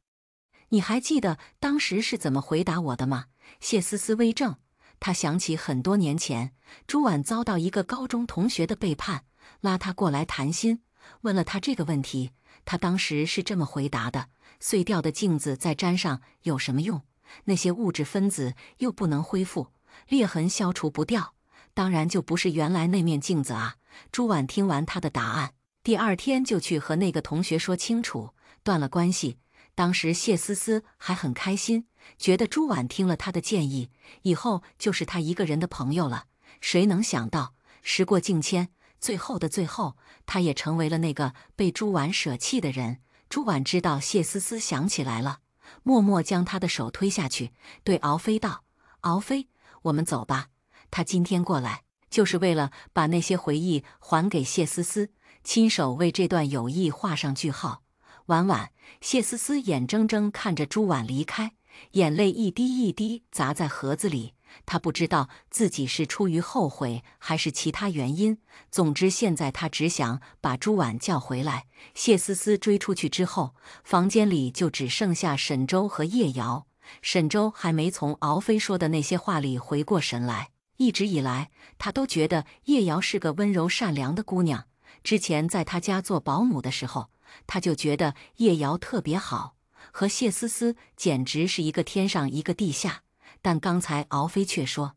Speaker 1: 你还记得当时是怎么回答我的吗？谢思思微怔，她想起很多年前，朱婉遭到一个高中同学的背叛，拉她过来谈心，问了她这个问题，她当时是这么回答的：碎掉的镜子再粘上有什么用？那些物质分子又不能恢复，裂痕消除不掉，当然就不是原来那面镜子啊。朱婉听完他的答案，第2天就去和那个同学说清楚，断了关系。当时谢思思还很开心，觉得朱婉听了他的建议，以后就是他一个人的朋友了。谁能想到，时过境迁，最后的最后，他也成为了那个被朱婉舍弃的人。朱婉知道谢思思想起来了，默默将他的手推下去，对敖飞道：“敖飞，我们走吧。他今天过来，就是为了把那些回忆还给谢思思，亲手为这段友谊画上句号。”婉婉，谢思思眼睁睁看着朱婉离开，眼泪一滴一滴砸在盒子里。她不知道自己是出于后悔还是其他原因，总之现在她只想把朱婉叫回来。谢思思追出去之后，房间里就只剩下沈周和叶瑶。沈周还没从敖飞说的那些话里回过神来，一直以来他都觉得叶瑶是个温柔善良的姑娘。之前在他家做保姆的时候，他就觉得叶瑶特别好，和谢思思简直是一个天上一个地下。但刚才敖飞却说，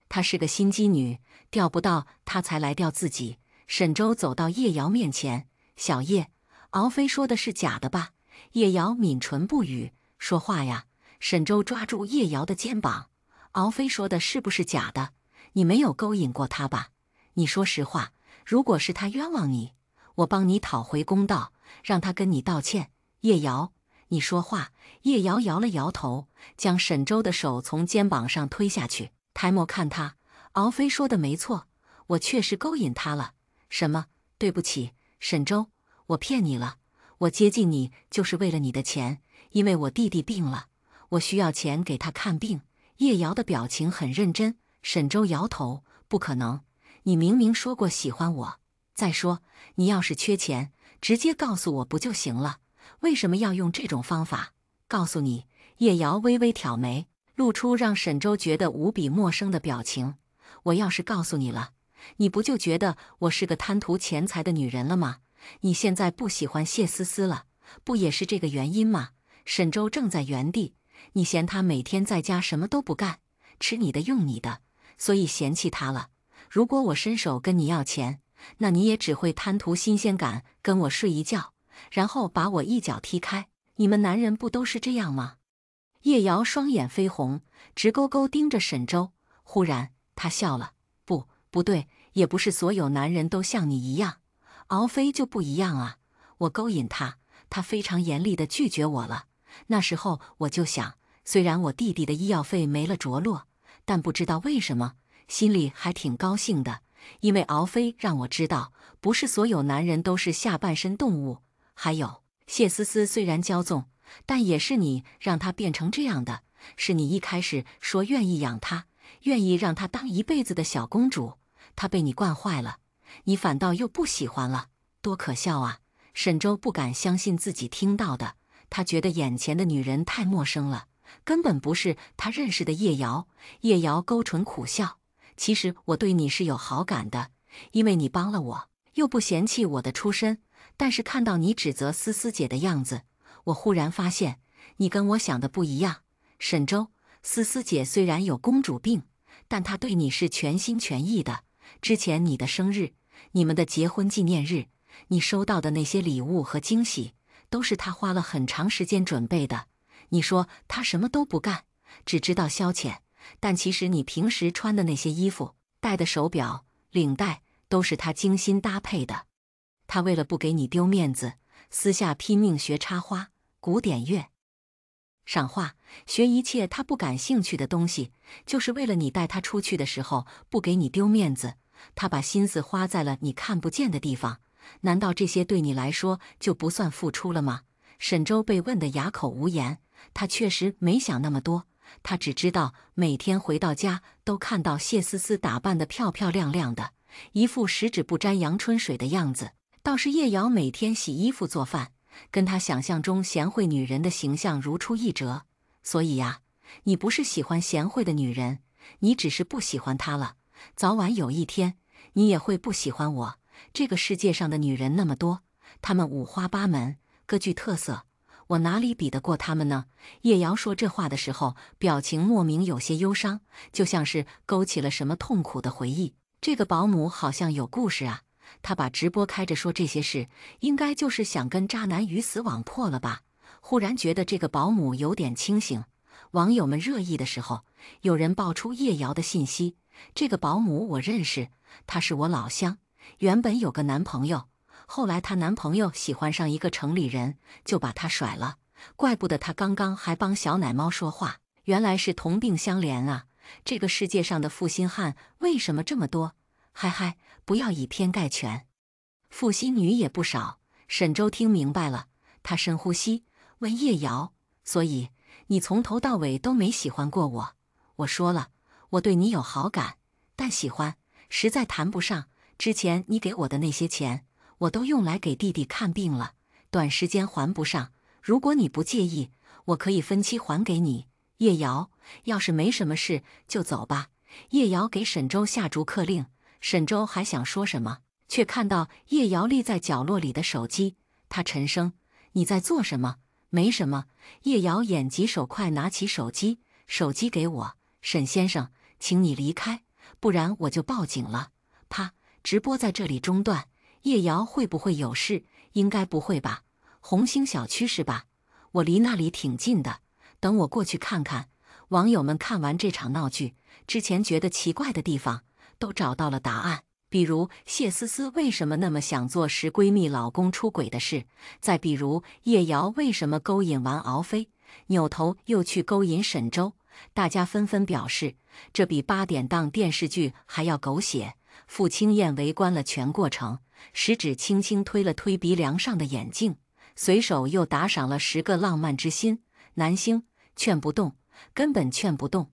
Speaker 1: 她是个心机女，钓不到她才来钓自己。沈周走到叶瑶面前：“小叶，敖飞说的是假的吧？”叶瑶抿唇不语。“说话呀！”沈周抓住叶瑶的肩膀：“敖飞说的是不是假的？你没有勾引过他吧？你说实话，如果是他冤枉你，我帮你讨回公道，让他跟你道歉。”“叶瑶，你说话！”叶瑶摇了摇头，将沈周的手从肩膀上推下去，抬眸看他：“敖飞说的没错，我确实勾引他了。什么？对不起，沈周，我骗你了。我接近你就是为了你的钱，因为我弟弟病了，我需要钱给他看病。”叶瑶的表情很认真。沈周摇头：“不可能，你明明说过喜欢我。再说，你要是缺钱，直接告诉我不就行了？为什么要用这种方法？”“告诉你。”叶瑶微微挑眉，露出让沈周觉得无比陌生的表情。“我要是告诉你了，你不就觉得我是个贪图钱财的女人了吗？你现在不喜欢谢思思了，不也是这个原因吗？”沈周正在原地：“你嫌他每天在家什么都不干，吃你的用你的，所以嫌弃他了。如果我伸手跟你要钱，那你也只会贪图新鲜感跟我睡一觉，然后把我一脚踢开。你们男人不都是这样吗？”叶瑶双眼绯红，直勾勾盯着沈周。忽然，她笑了：“不对，也不是所有男人都像你一样。敖飞就不一样啊！我勾引他，他非常严厉地拒绝我了。那时候我就想，虽然我弟弟的医药费没了着落，但不知道为什么，心里还挺高兴的，因为敖飞让我知道，不是所有男人都是下半身动物。还有，谢思思虽然骄纵，但也是你让她变成这样的，是你一开始说愿意养她，愿意让她当一辈子的小公主，她被你惯坏了，你反倒又不喜欢了，多可笑啊！沈周不敢相信自己听到的，他觉得眼前的女人太陌生了，根本不是他认识的叶瑶。叶瑶勾唇苦笑，其实我对你是有好感的，因为你帮了我，又不嫌弃我的出身。但是看到你指责思思姐的样子，我忽然发现你跟我想的不一样。沈周，思思姐虽然有公主病，但她对你是全心全意的。之前你的生日，你们的结婚纪念日，你收到的那些礼物和惊喜，都是她花了很长时间准备的。你说她什么都不干，只知道消遣，但其实你平时穿的那些衣服、戴的手表、领带，都是她精心搭配的。她为了不给你丢面子，私下拼命学插花、古典乐、赏画，学一切她不感兴趣的东西，就是为了你带她出去的时候不给你丢面子。她把心思花在了你看不见的地方，难道这些对你来说就不算付出了吗？沈周被问得哑口无言，他确实没想那么多，他只知道每天回到家都看到谢思思打扮得漂漂亮亮的，一副十指不沾阳春水的样子。倒是叶瑶每天洗衣服做饭，跟她想象中贤惠女人的形象如出一辙。所以呀，你不是喜欢贤惠的女人，你只是不喜欢她了。早晚有一天，你也会不喜欢我。这个世界上的女人那么多，她们五花八门，各具特色，我哪里比得过她们呢？叶瑶说这话的时候，表情莫名有些忧伤，就像是勾起了什么痛苦的回忆。这个保姆好像有故事啊。他把直播开着说这些事，应该就是想跟渣男鱼死网破了吧？忽然觉得这个保姆有点清醒。网友们热议的时候，有人爆出叶瑶的信息，这个保姆我认识，她是我老乡，原本有个男朋友，后来她男朋友喜欢上一个城里人，就把她甩了。怪不得她刚刚还帮小奶猫说话，原来是同病相怜啊！这个世界上的负心汉为什么这么多？嗨嗨，不要以偏概全，负心女也不少。沈周听明白了，他深呼吸，问叶瑶：“所以你从头到尾都没喜欢过我？”我说了，我对你有好感，但喜欢实在谈不上。之前你给我的那些钱，我都用来给弟弟看病了，短时间还不上。如果你不介意，我可以分期还给你。叶瑶，要是没什么事就走吧。叶瑶给沈周下逐客令。沈周还想说什么，却看到叶瑶立在角落里的手机。他沉声：“你在做什么？”“没什么。”叶瑶眼疾手快拿起手机：“手机给我，沈先生，请你离开，不然我就报警了。”啪！直播在这里中断。叶瑶会不会有事？应该不会吧？红星小区是吧？我离那里挺近的，等我过去看看。网友们看完这场闹剧，之前觉得奇怪的地方都找到了答案，比如谢思思为什么那么想做使闺蜜老公出轨的事，再比如叶瑶为什么勾引完敖飞，扭头又去勾引沈周。大家纷纷表示，这比8点档电视剧还要狗血。傅青燕围观了全过程，食指轻轻推了推鼻梁上的眼镜，随手又打赏了10个浪漫之心。男星劝不动，根本劝不动。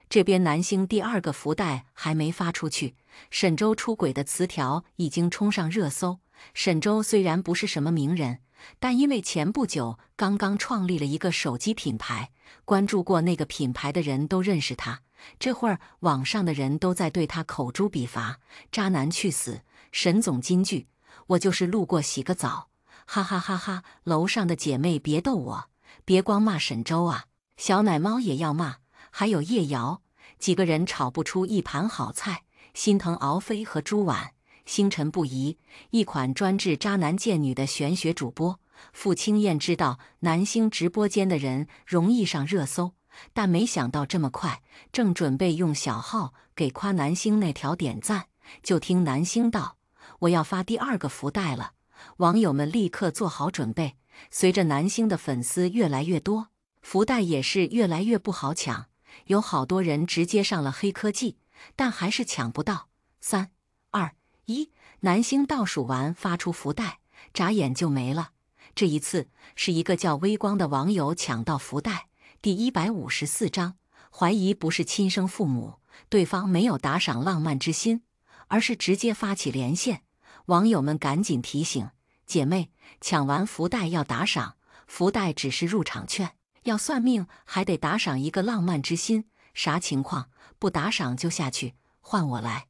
Speaker 1: 这边男星第2个福袋还没发出去，沈周出轨的词条已经冲上热搜。沈周虽然不是什么名人，但因为前不久刚刚创立了一个手机品牌，关注过那个品牌的人都认识他。这会儿网上的人都在对他口诛笔伐：“渣男去死！”沈总金句：“我就是路过洗个澡。”哈哈哈哈！楼上的姐妹别逗我，别光骂沈周啊，小奶猫也要骂，还有叶瑶。几个人炒不出一盘好菜，心疼敖飞和朱婉。星辰不移，一款专治渣男贱女的玄学主播。傅青燕知道男星直播间的人容易上热搜，但没想到这么快，正准备用小号给夸男星那条点赞，就听男星道：“我要发第2个福袋了。”网友们立刻做好准备。随着男星的粉丝越来越多，福袋也是越来越不好抢，有好多人直接上了黑科技，但还是抢不到。3、2、1，男星倒数完发出福袋，眨眼就没了。这一次是一个叫微光的网友抢到福袋，第154张，怀疑不是亲生父母，对方没有打赏浪漫之心，而是直接发起连线。网友们赶紧提醒姐妹，抢完福袋要打赏，福袋只是入场券，要算命还得打赏一个浪漫之心。啥情况？不打赏就下去，换我来。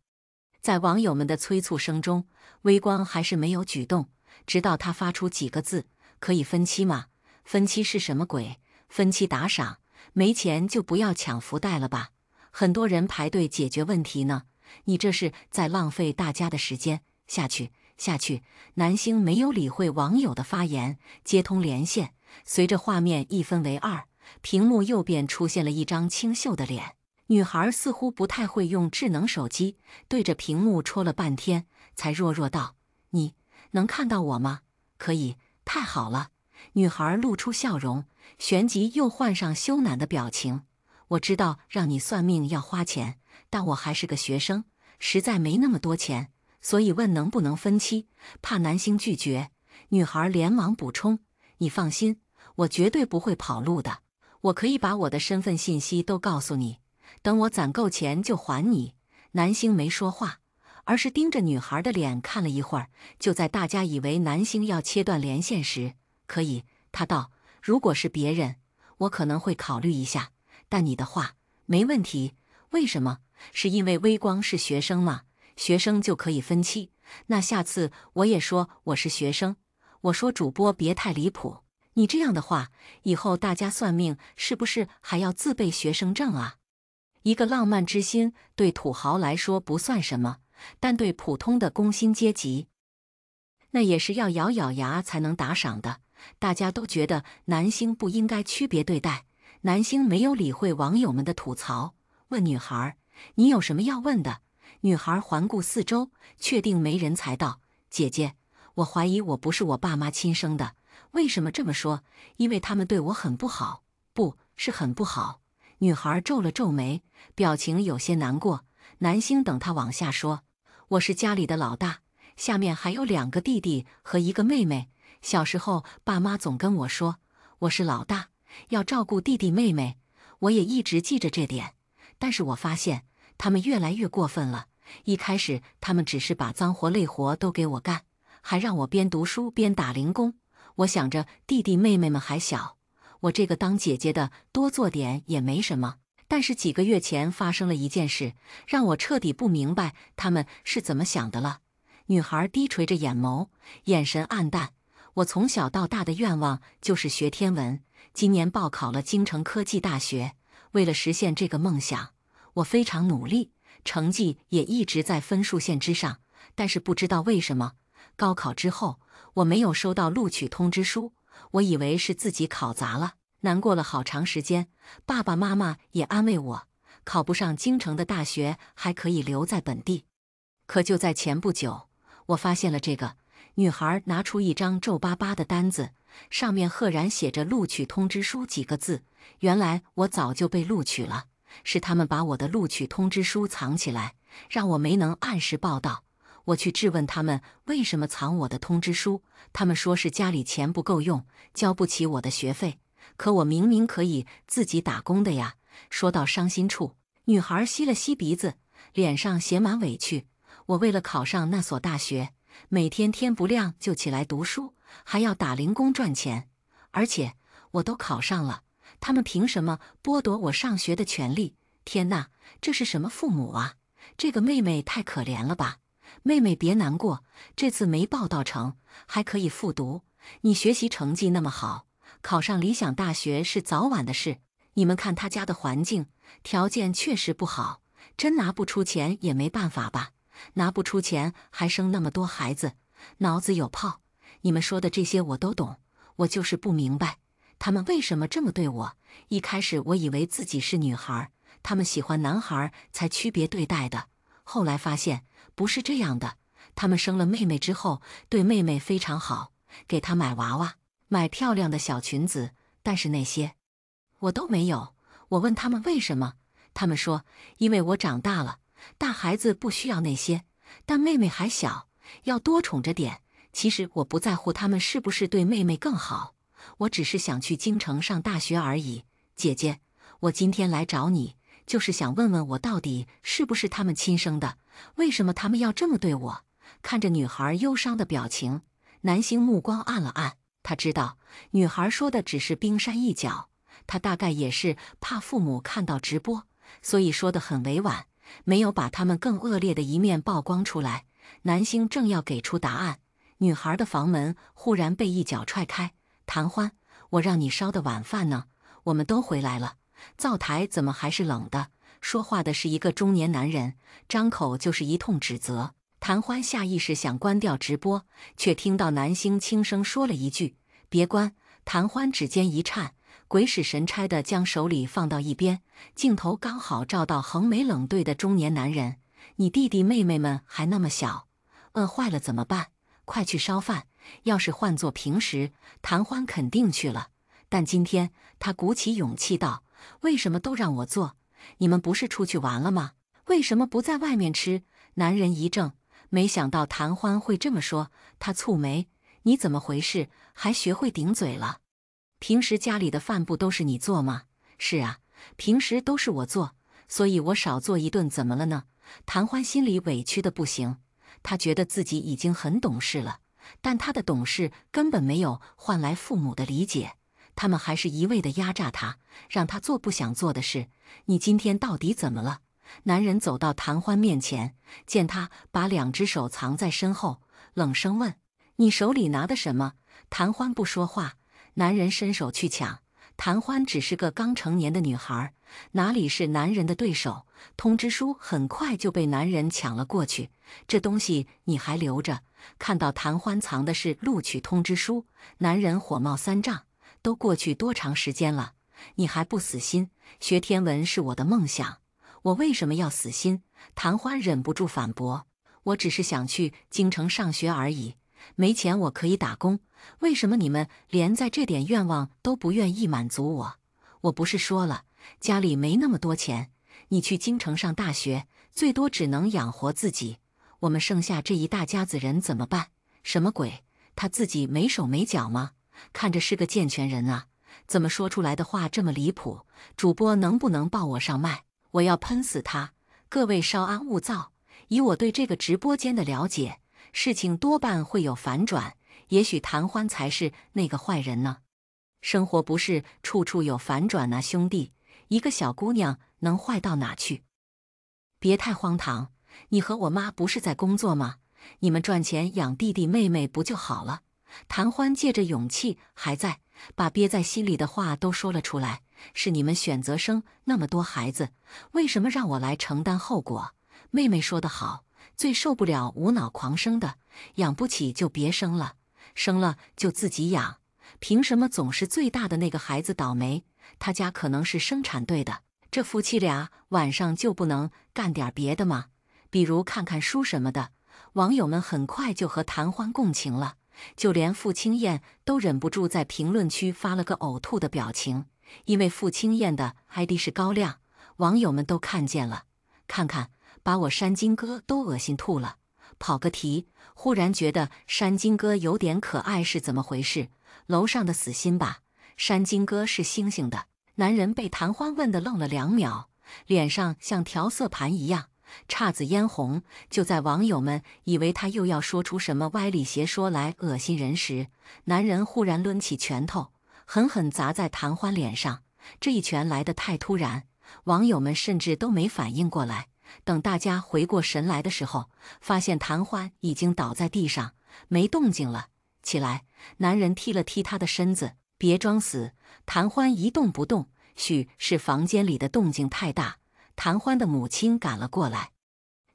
Speaker 1: 在网友们的催促声中，微光还是没有举动，直到他发出几个字：可以分期吗？分期是什么鬼？分期打赏？没钱就不要抢福袋了吧？很多人排队解决问题呢，你这是在浪费大家的时间。下去，下去！男星没有理会网友的发言，接通连线。随着画面一分为二，屏幕右边出现了一张清秀的脸。女孩似乎不太会用智能手机，对着屏幕戳了半天，才弱弱道：“你能看到我吗？可以，太好了。”女孩露出笑容，旋即又换上羞赧的表情。我知道让你算命要花钱，但我还是个学生，实在没那么多钱，所以问能不能分期，怕男星拒绝。女孩连忙补充：“你放心，我绝对不会跑路的，我可以把我的身份信息都告诉你。等我攒够钱就还你。”男星没说话，而是盯着女孩的脸看了一会儿。就在大家以为男星要切断连线时，可以，他道：“如果是别人，我可能会考虑一下，但你的话没问题。为什么？是因为微光是学生吗？学生就可以分期？那下次我也说我是学生。我说主播别太离谱，你这样的话，以后大家算命是不是还要自备学生证啊？”一个浪漫之心对土豪来说不算什么，但对普通的工薪阶级，那也是要咬咬牙才能打赏的。大家都觉得男星不应该区别对待。男星没有理会网友们的吐槽，问女孩：“你有什么要问的？”女孩环顾四周，确定没人才道：“姐姐，我怀疑我不是我爸妈亲生的。”为什么这么说？因为他们对我很不好，不是很不好。女孩皱了皱眉，表情有些难过。男星等他往下说：“我是家里的老大，下面还有2个弟弟和1个妹妹。小时候爸妈总跟我说，我是老大，要照顾弟弟妹妹，我也一直记着这点。但是我发现他们越来越过分了。一开始他们只是把脏活累活都给我干，还让我边读书边打零工。我想着弟弟妹妹们还小，我这个当姐姐的多做点也没什么。但是几个月前发生了一件事，让我彻底不明白他们是怎么想的了。”女孩低垂着眼眸，眼神黯淡。我从小到大的愿望就是学天文，今年报考了京城科技大学。为了实现这个梦想，我非常努力，成绩也一直在分数线之上。但是不知道为什么，高考之后我没有收到录取通知书，我以为是自己考砸了，难过了好长时间。爸爸妈妈也安慰我，考不上京城的大学还可以留在本地。可就在前不久，我发现了这个。女孩拿出一张皱巴巴的单子，上面赫然写着录取通知书几个字。原来我早就被录取了，是他们把我的录取通知书藏起来，让我没能按时报到。我去质问他们为什么藏我的通知书，他们说是家里钱不够用，交不起我的学费。可我明明可以自己打工的呀。说到伤心处，女孩吸了吸鼻子，脸上写满委屈。我为了考上那所大学，每天天不亮就起来读书，还要打零工赚钱，而且我都考上了，他们凭什么剥夺我上学的权利？天哪，这是什么父母啊？这个妹妹太可怜了吧！妹妹别难过，这次没报到成，还可以复读。你学习成绩那么好，考上理想大学是早晚的事。你们看他家的环境，条件确实不好，真拿不出钱也没办法吧？拿不出钱还生那么多孩子，脑子有泡。你们说的这些我都懂，我就是不明白，他们为什么这么对我？一开始我以为自己是女孩，他们喜欢男孩才区别对待的，后来发现不是这样的。他们生了妹妹之后，对妹妹非常好，给她买娃娃，买漂亮的小裙子，但是那些我都没有。我问他们为什么，他们说因为我长大了，大孩子不需要那些，但妹妹还小，要多宠着点。其实我不在乎他们是不是对妹妹更好，我只是想去京城上大学而已。姐姐，我今天来找你，就是想问问我到底是不是他们亲生的？为什么他们要这么对我？”看着女孩忧伤的表情，南星目光暗了暗。他知道女孩说的只是冰山一角，他大概也是怕父母看到直播，所以说得很委婉，没有把他们更恶劣的一面曝光出来。南星正要给出答案，女孩的房门忽然被一脚踹开。谭欢，我让你烧的晚饭呢？我们都回来了，灶台怎么还是冷的？说话的是一个中年男人，张口就是一通指责。谭欢下意识想关掉直播，却听到南星轻声说了一句：“别关。”谭欢指尖一颤，鬼使神差地将手里放到一边，镜头刚好照到横眉冷对的中年男人：“你弟弟妹妹们还那么小，饿坏了怎么办？快去烧饭。”要是换作平时，谭欢肯定去了，但今天他鼓起勇气道：“为什么都让我做？你们不是出去玩了吗？为什么不在外面吃？”男人一怔，没想到谭欢会这么说，他蹙眉：“你怎么回事？还学会顶嘴了？平时家里的饭不都是你做吗？”“是啊，平时都是我做，所以我少做一顿怎么了呢？”谭欢心里委屈的不行，他觉得自己已经很懂事了，但他的懂事根本没有换来父母的理解，他们还是一味的压榨他，让他做不想做的事。“你今天到底怎么了？”男人走到谭欢面前，见他把两只手藏在身后，冷声问：“你手里拿的什么？”谭欢不说话，男人伸手去抢。谭欢只是个刚成年的女孩，哪里是男人的对手？通知书很快就被男人抢了过去。“这东西你还留着？”看到谭欢藏的是录取通知书，男人火冒三丈：“都过去多长时间了，你还不死心？学天文是我的梦想，我为什么要死心？”谭欢忍不住反驳：“我只是想去京城上学而已，没钱我可以打工，为什么你们连在这点愿望都不愿意满足我？我不是说了，家里没那么多钱，你去京城上大学，最多只能养活自己，我们剩下这一大家子人怎么办？”“什么鬼？他自己没手没脚吗？看着是个健全人啊，怎么说出来的话这么离谱？主播能不能抱我上麦？我要喷死他！各位稍安勿躁，以我对这个直播间的了解，事情多半会有反转，也许谭欢才是那个坏人呢。生活不是处处有反转啊，兄弟，一个小姑娘能坏到哪去？别太荒唐，你和我妈不是在工作吗？你们赚钱养弟弟妹妹不就好了？”谭欢借着勇气还在，把憋在心里的话都说了出来：“是你们选择生那么多孩子，为什么让我来承担后果？妹妹说得好，最受不了无脑狂生的，养不起就别生了，生了就自己养，凭什么总是最大的那个孩子倒霉？他家可能是生产队的，这夫妻俩晚上就不能干点别的吗？比如看看书什么的。”网友们很快就和谭欢共情了，就连傅青燕都忍不住在评论区发了个呕吐的表情，因为傅青燕的 ID 是高亮，网友们都看见了。看看，把我山金哥都恶心吐了。跑个题，忽然觉得山金哥有点可爱，是怎么回事？楼上的死心吧？山金哥是星星的。男人被谭欢问得愣了2秒，脸上像调色盘一样姹紫嫣红。就在网友们以为他又要说出什么歪理邪说来恶心人时，男人忽然抡起拳头，狠狠砸在谭欢脸上。这一拳来得太突然，网友们甚至都没反应过来。等大家回过神来的时候，发现谭欢已经倒在地上，没动静了。起来，男人踢了踢他的身子，别装死。谭欢一动不动，许是房间里的动静太大。谭欢的母亲赶了过来。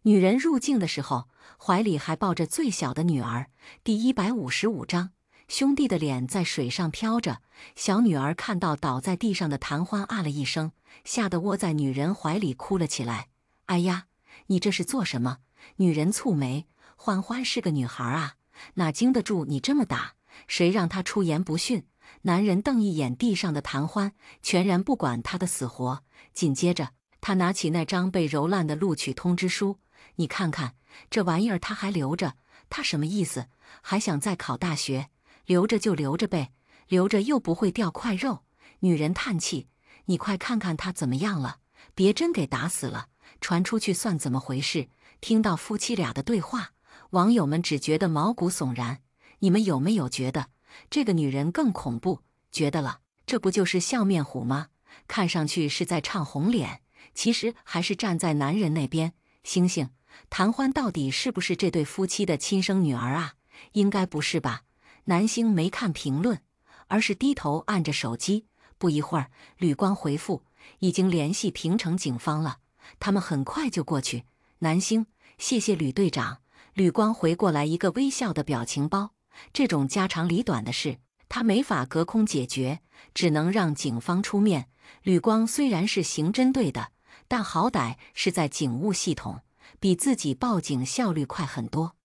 Speaker 1: 女人入境的时候，怀里还抱着最小的女儿。第155章，兄弟的脸在水上飘着。小女儿看到倒在地上的谭欢，啊了一声，吓得窝在女人怀里哭了起来。哎呀，你这是做什么？女人蹙眉，欢欢是个女孩啊，哪经得住你这么打？谁让她出言不逊？男人瞪一眼地上的谭欢，全然不管她的死活。紧接着，他拿起那张被揉烂的录取通知书，你看看，这玩意儿他还留着，他什么意思？还想再考大学？留着就留着呗，留着又不会掉块肉。女人叹气，你快看看他怎么样了，别真给打死了，传出去算怎么回事？听到夫妻俩的对话，网友们只觉得毛骨悚然。你们有没有觉得这个女人更恐怖？觉得了，这不就是笑面虎吗？看上去是在唱红脸，其实还是站在男人那边。星星，谭欢到底是不是这对夫妻的亲生女儿啊？应该不是吧？南星没看评论，而是低头按着手机。不一会儿，吕光回复已经联系平城警方了，他们很快就过去。南星，谢谢吕队长。吕光回过来一个微笑的表情包。这种家长里短的事，他没法隔空解决，只能让警方出面。吕光虽然是刑侦队的，但好歹是在警务系统，比自己报警效率快很多。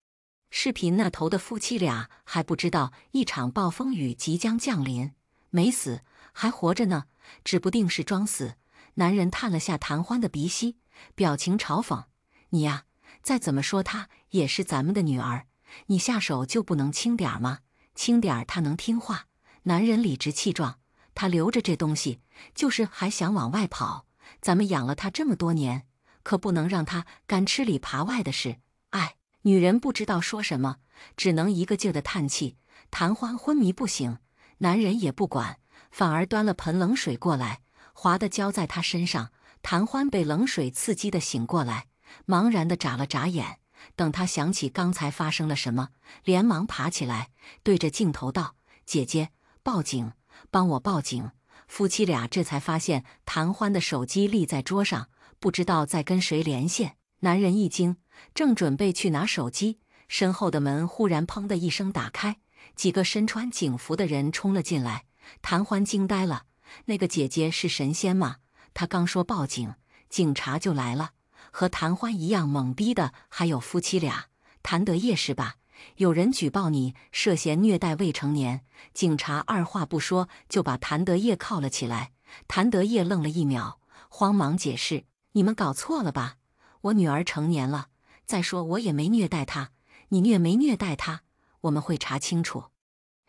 Speaker 1: 视频那头的夫妻俩还不知道一场暴风雨即将降临，没死，还活着呢，指不定是装死。男人探了下谭欢的鼻息，表情嘲讽：“你呀，再怎么说她也是咱们的女儿，你下手就不能轻点吗？轻点她能听话。”男人理直气壮：“她留着这东西，就是还想往外跑。咱们养了她这么多年，可不能让她干吃里扒外的事。”哎，女人不知道说什么，只能一个劲儿的叹气。谭欢昏迷不醒，男人也不管，反而端了盆冷水过来，滑地浇在他身上。谭欢被冷水刺激地醒过来，茫然地眨了眨眼。等他想起刚才发生了什么，连忙爬起来，对着镜头道：“姐姐，报警，帮我报警！”夫妻俩这才发现谭欢的手机立在桌上，不知道在跟谁连线。男人一惊，正准备去拿手机，身后的门忽然砰的一声打开，几个身穿警服的人冲了进来。谭欢惊呆了，那个姐姐是神仙吗？他刚说报警，警察就来了。和谭欢一样懵逼的还有夫妻俩。谭德业是吧？有人举报你涉嫌虐待未成年。警察二话不说就把谭德业铐了起来。谭德业愣了一秒，慌忙解释：“你们搞错了吧？我女儿成年了，再说我也没虐待她，你虐没虐待她？我们会查清楚。”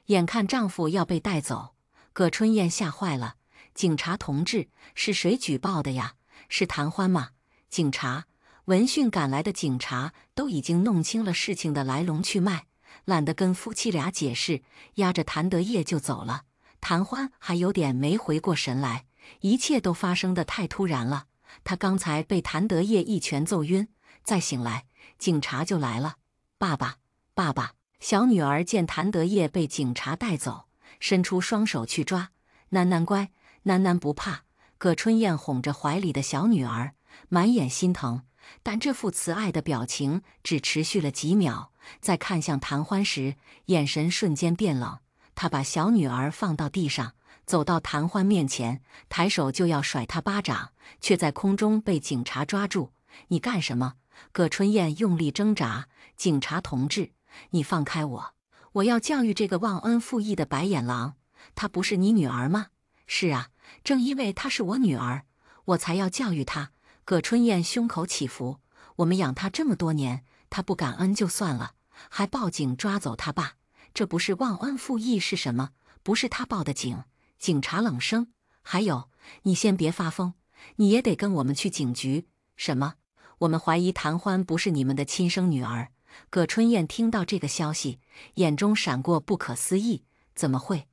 Speaker 1: 眼看丈夫要被带走，葛春燕吓坏了：“警察同志，是谁举报的呀？是谭欢吗？”警察，闻讯赶来的警察都已经弄清了事情的来龙去脉，懒得跟夫妻俩解释，押着谭德业就走了。谭欢还有点没回过神来，一切都发生得太突然了。他刚才被谭德业一拳揍晕，再醒来，警察就来了。爸爸，爸爸！小女儿见谭德业被警察带走，伸出双手去抓。楠楠乖，楠楠不怕。葛春燕哄着怀里的小女儿，满眼心疼，但这副慈爱的表情只持续了几秒。在看向谭欢时，眼神瞬间变冷。他把小女儿放到地上，走到谭欢面前，抬手就要甩他巴掌，却在空中被警察抓住。“你干什么？”葛春燕用力挣扎。“警察同志，你放开我！我要教育这个忘恩负义的白眼狼。她不是你女儿吗？”“是啊，正因为她是我女儿，我才要教育她。”葛春燕胸口起伏。“我们养她这么多年，她不感恩就算了，还报警抓走她爸，这不是忘恩负义是什么？不是她报的警。”警察冷声：“还有，你先别发疯，你也得跟我们去警局。”“什么？我们怀疑谭欢不是你们的亲生女儿？”葛春燕听到这个消息，眼中闪过不可思议：“怎么会？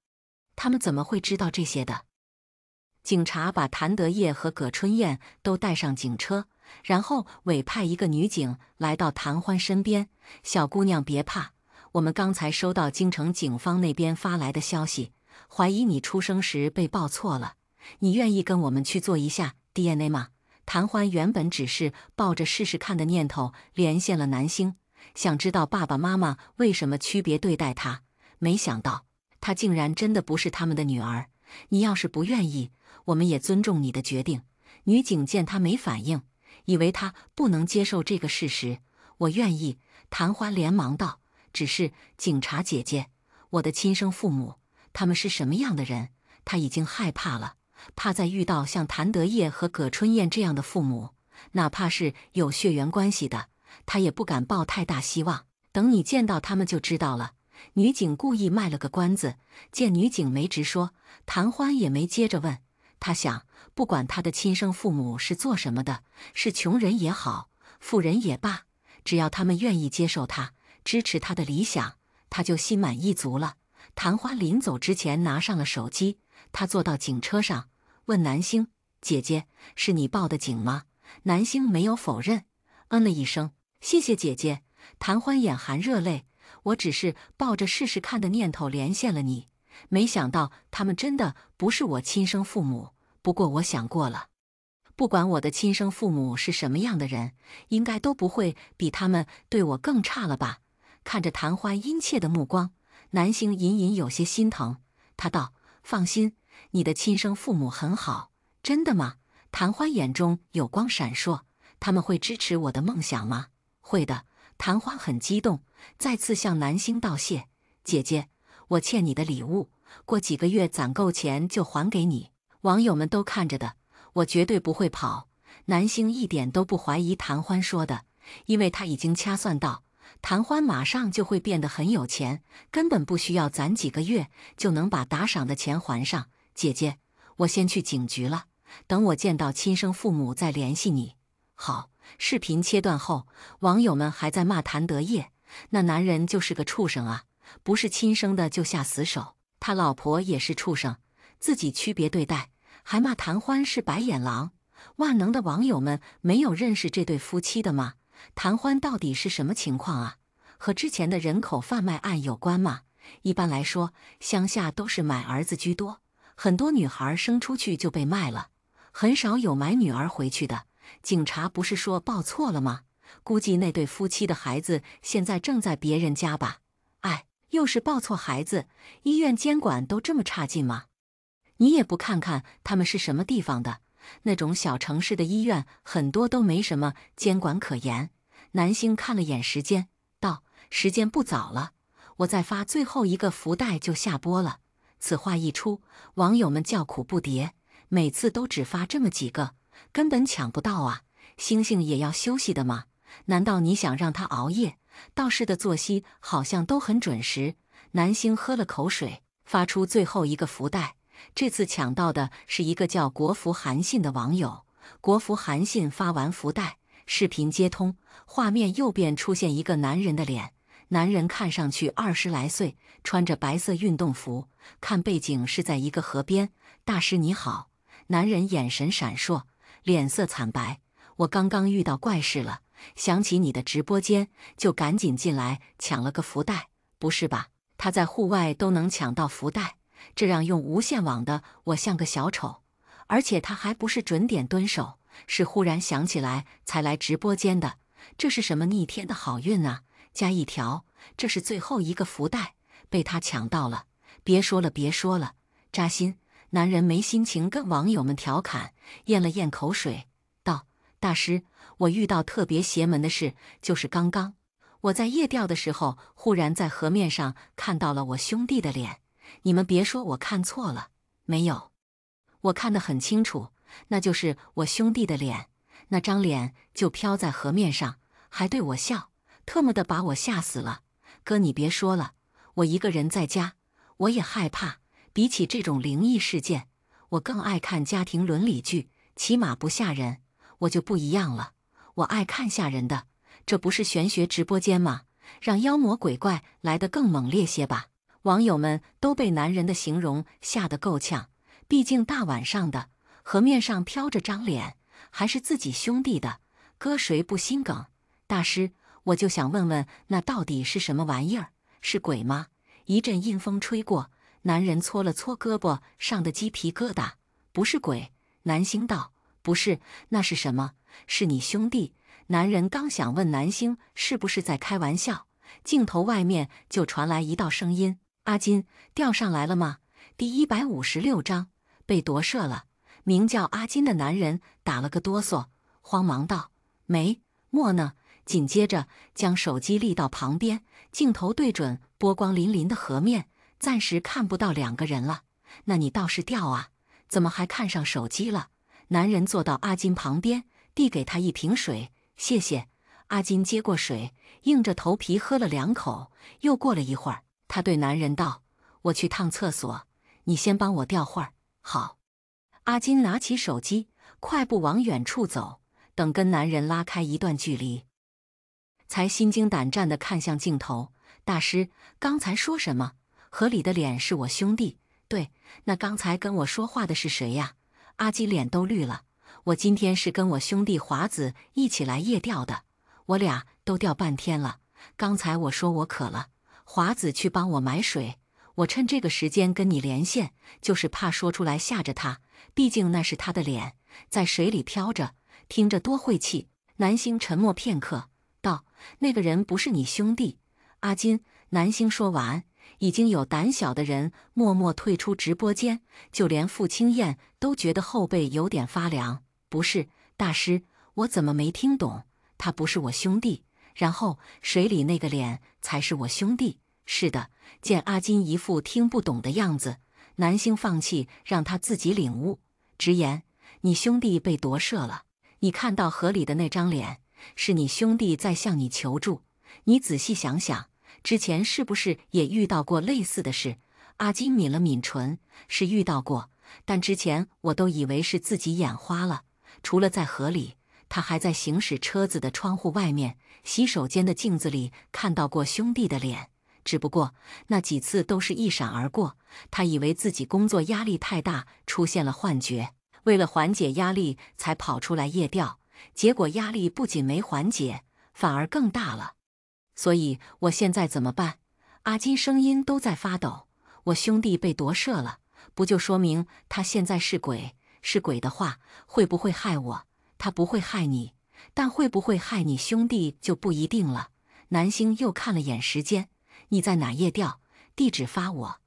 Speaker 1: 他们怎么会知道这些的？”警察把谭德业和葛春燕都带上警车，然后委派一个女警来到谭欢身边：“小姑娘别怕，我们刚才收到京城警方那边发来的消息，怀疑你出生时被报错了，你愿意跟我们去做一下 DNA 吗？”谭欢原本只是抱着试试看的念头连线了南星，想知道爸爸妈妈为什么区别对待她，没想到她竟然真的不是他们的女儿。“你要是不愿意，我们也尊重你的决定。”女警见他没反应，以为他不能接受这个事实。“我愿意。”谭欢连忙道：“只是警察姐姐，我的亲生父母，他们是什么样的人？”他已经害怕了，怕再遇到像谭德业和葛春燕这样的父母，哪怕是有血缘关系的，他也不敢抱太大希望。等你见到他们就知道了。女警故意卖了个关子，见女警没直说，谭欢也没接着问。他想，不管他的亲生父母是做什么的，是穷人也好，富人也罢，只要他们愿意接受他，支持他的理想，他就心满意足了。谭欢临走之前拿上了手机，他坐到警车上，问南星：“姐姐，是你报的警吗？”南星没有否认，嗯了一声：“谢谢姐姐。”谭欢眼含热泪：“我只是抱着试试看的念头连线了你，没想到他们真的不是我亲生父母。不过我想过了，不管我的亲生父母是什么样的人，应该都不会比他们对我更差了吧？”看着谭欢殷切的目光，南星隐隐有些心疼。他道：“放心，你的亲生父母很好。”“真的吗？”谭欢眼中有光闪烁。“他们会支持我的梦想吗？”“会的。”谭欢很激动，再次向南星道谢：“姐姐，我欠你的礼物，过几个月攒够钱就还给你。网友们都看着的，我绝对不会跑。”南星一点都不怀疑谭欢说的，因为他已经掐算到，谭欢马上就会变得很有钱，根本不需要攒几个月就能把打赏的钱还上。“姐姐，我先去警局了，等我见到亲生父母再联系你。”“好。”视频切断后，网友们还在骂谭德业：“那男人就是个畜生啊，不是亲生的就下死手，他老婆也是畜生，自己区别对待，还骂谭欢是白眼狼。”万能的网友们没有认识这对夫妻的吗？谭欢到底是什么情况啊？和之前的人口贩卖案有关吗？一般来说，乡下都是买儿子居多，很多女孩生出去就被卖了，很少有买女儿回去的。警察不是说报错了吗？估计那对夫妻的孩子现在正在别人家吧。哎，又是报错孩子，医院监管都这么差劲吗？你也不看看他们是什么地方的，那种小城市的医院很多都没什么监管可言。南星看了眼时间，道：“时间不早了，我再发最后一个福袋就下播了。”此话一出，网友们叫苦不迭，每次都只发这么几个，根本抢不到啊！星星也要休息的吗？难道你想让他熬夜？道士的作息好像都很准时。南星喝了口水，发出最后一个福袋。这次抢到的是一个叫国服韩信的网友。国服韩信发完福袋，视频接通，画面右边出现一个男人的脸。男人看上去20来岁，穿着白色运动服，看背景是在一个河边。“大师你好。”男人眼神闪烁，脸色惨白：“我刚刚遇到怪事了，想起你的直播间，就赶紧进来抢了个福袋。”“不是吧？他在户外都能抢到福袋，这让用无线网的我像个小丑。而且他还不是准点蹲守，是忽然想起来才来直播间的，这是什么逆天的好运啊！加一条，这是最后一个福袋，被他抢到了。别说了，别说了，扎心。”男人没心情跟网友们调侃，咽了咽口水，道：“大师，我遇到特别邪门的事，就是刚刚我在夜钓的时候，忽然在河面上看到了我兄弟的脸。你们别说我看错了，没有，我看得很清楚，那就是我兄弟的脸。那张脸就飘在河面上，还对我笑，特么的把我吓死了。哥，你别说了，我一个人在家，我也害怕。比起这种灵异事件，我更爱看家庭伦理剧，起码不吓人。我就不一样了，我爱看吓人的。这不是玄学直播间吗？让妖魔鬼怪来得更猛烈些吧。”网友们都被男人的形容吓得够呛，毕竟大晚上的，河面上飘着张脸，还是自己兄弟的，搁谁不心梗？“大师，我就想问问，那到底是什么玩意儿？是鬼吗？”一阵阴风吹过，男人搓了搓胳膊上的鸡皮疙瘩：“不是鬼。”南星道：“不是，那是什么？是你兄弟。”男人刚想问南星是不是在开玩笑，镜头外面就传来一道声音：“阿金，钓上来了吗？”第156章被夺舍了。名叫阿金的男人打了个哆嗦，慌忙道：“没，莫呢。”紧接着将手机立到旁边，镜头对准波光粼粼的河面，暂时看不到两个人了。“那你倒是钓啊！”怎么还看上手机了？男人坐到阿金旁边，递给他一瓶水，谢谢。阿金接过水，硬着头皮喝了2口。又过了一会儿，他对男人道：“我去趟厕所，你先帮我调会儿。”好。阿金拿起手机，快步往远处走，等跟男人拉开一段距离，才心惊胆战地看向镜头。大师，刚才说什么？河里的脸是我兄弟。对，那刚才跟我说话的是谁呀？阿金脸都绿了。我今天是跟我兄弟华子一起来夜钓的，我俩都钓半天了。刚才我说我渴了，华子去帮我买水，我趁这个时间跟你连线，就是怕说出来吓着他，毕竟那是他的脸，在水里飘着，听着多晦气。南星沉默片刻，道：“那个人不是你兄弟。”阿金，南星说完，已经有胆小的人默默退出直播间，就连傅青燕都觉得后背有点发凉。不是，大师，我怎么没听懂？他不是我兄弟，然后水里那个脸才是我兄弟。是的。见阿金一副听不懂的样子，南星放弃让他自己领悟，直言：“你兄弟被夺舍了，你看到河里的那张脸，是你兄弟在向你求助。你仔细想想，之前是不是也遇到过类似的事？”阿金抿了抿唇，是遇到过，但之前我都以为是自己眼花了。除了在河里，他还在行驶车子的窗户外面、洗手间的镜子里看到过兄弟的脸。只不过那几次都是一闪而过，他以为自己工作压力太大，出现了幻觉，为了缓解压力才跑出来夜钓，结果压力不仅没缓解，反而更大了。所以我现在怎么办？阿金声音都在发抖。我兄弟被夺舍了，不就说明他现在是鬼？是鬼的话，会不会害我？他不会害你，但会不会害你兄弟就不一定了。南星又看了眼时间，你在哪夜钓？地址发我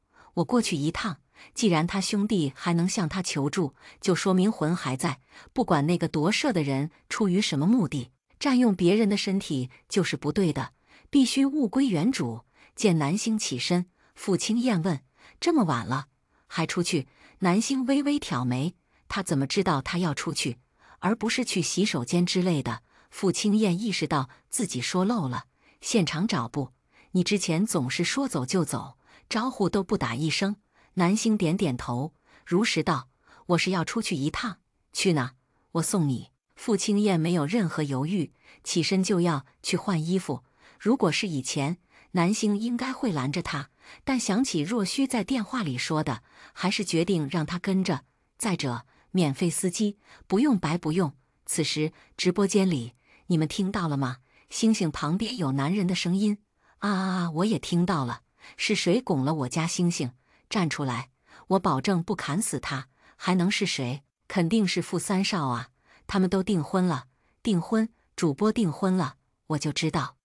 Speaker 1: 过去一趟。既然他兄弟还能向他求助，就说明魂还在。不管那个夺舍的人出于什么目的，占用别人的身体就是不对的，必须物归原主。见南星起身，傅青燕问：“这么晚了，还出去？”南星微微挑眉，他怎么知道他要出去，而不是去洗手间之类的？傅青燕意识到自己说漏了，现场找不？你之前总是说走就走，招呼都不打一声。南星点点头，如实道：“我是要出去一趟。”去哪？我送你。傅青燕没有任何犹豫，起身就要去换衣服。如果是以前，南星应该会拦着他，但想起若虚在电话里说的，还是决定让他跟着。再者，免费司机不用白不用。此时直播间里，你们听到了吗？星星旁边有男人的声音。啊！我也听到了，是谁拱了我家星星？站出来，我保证不砍死他。还能是谁？肯定是傅三少啊！他们都订婚了，订婚，主播订婚了，我就知道。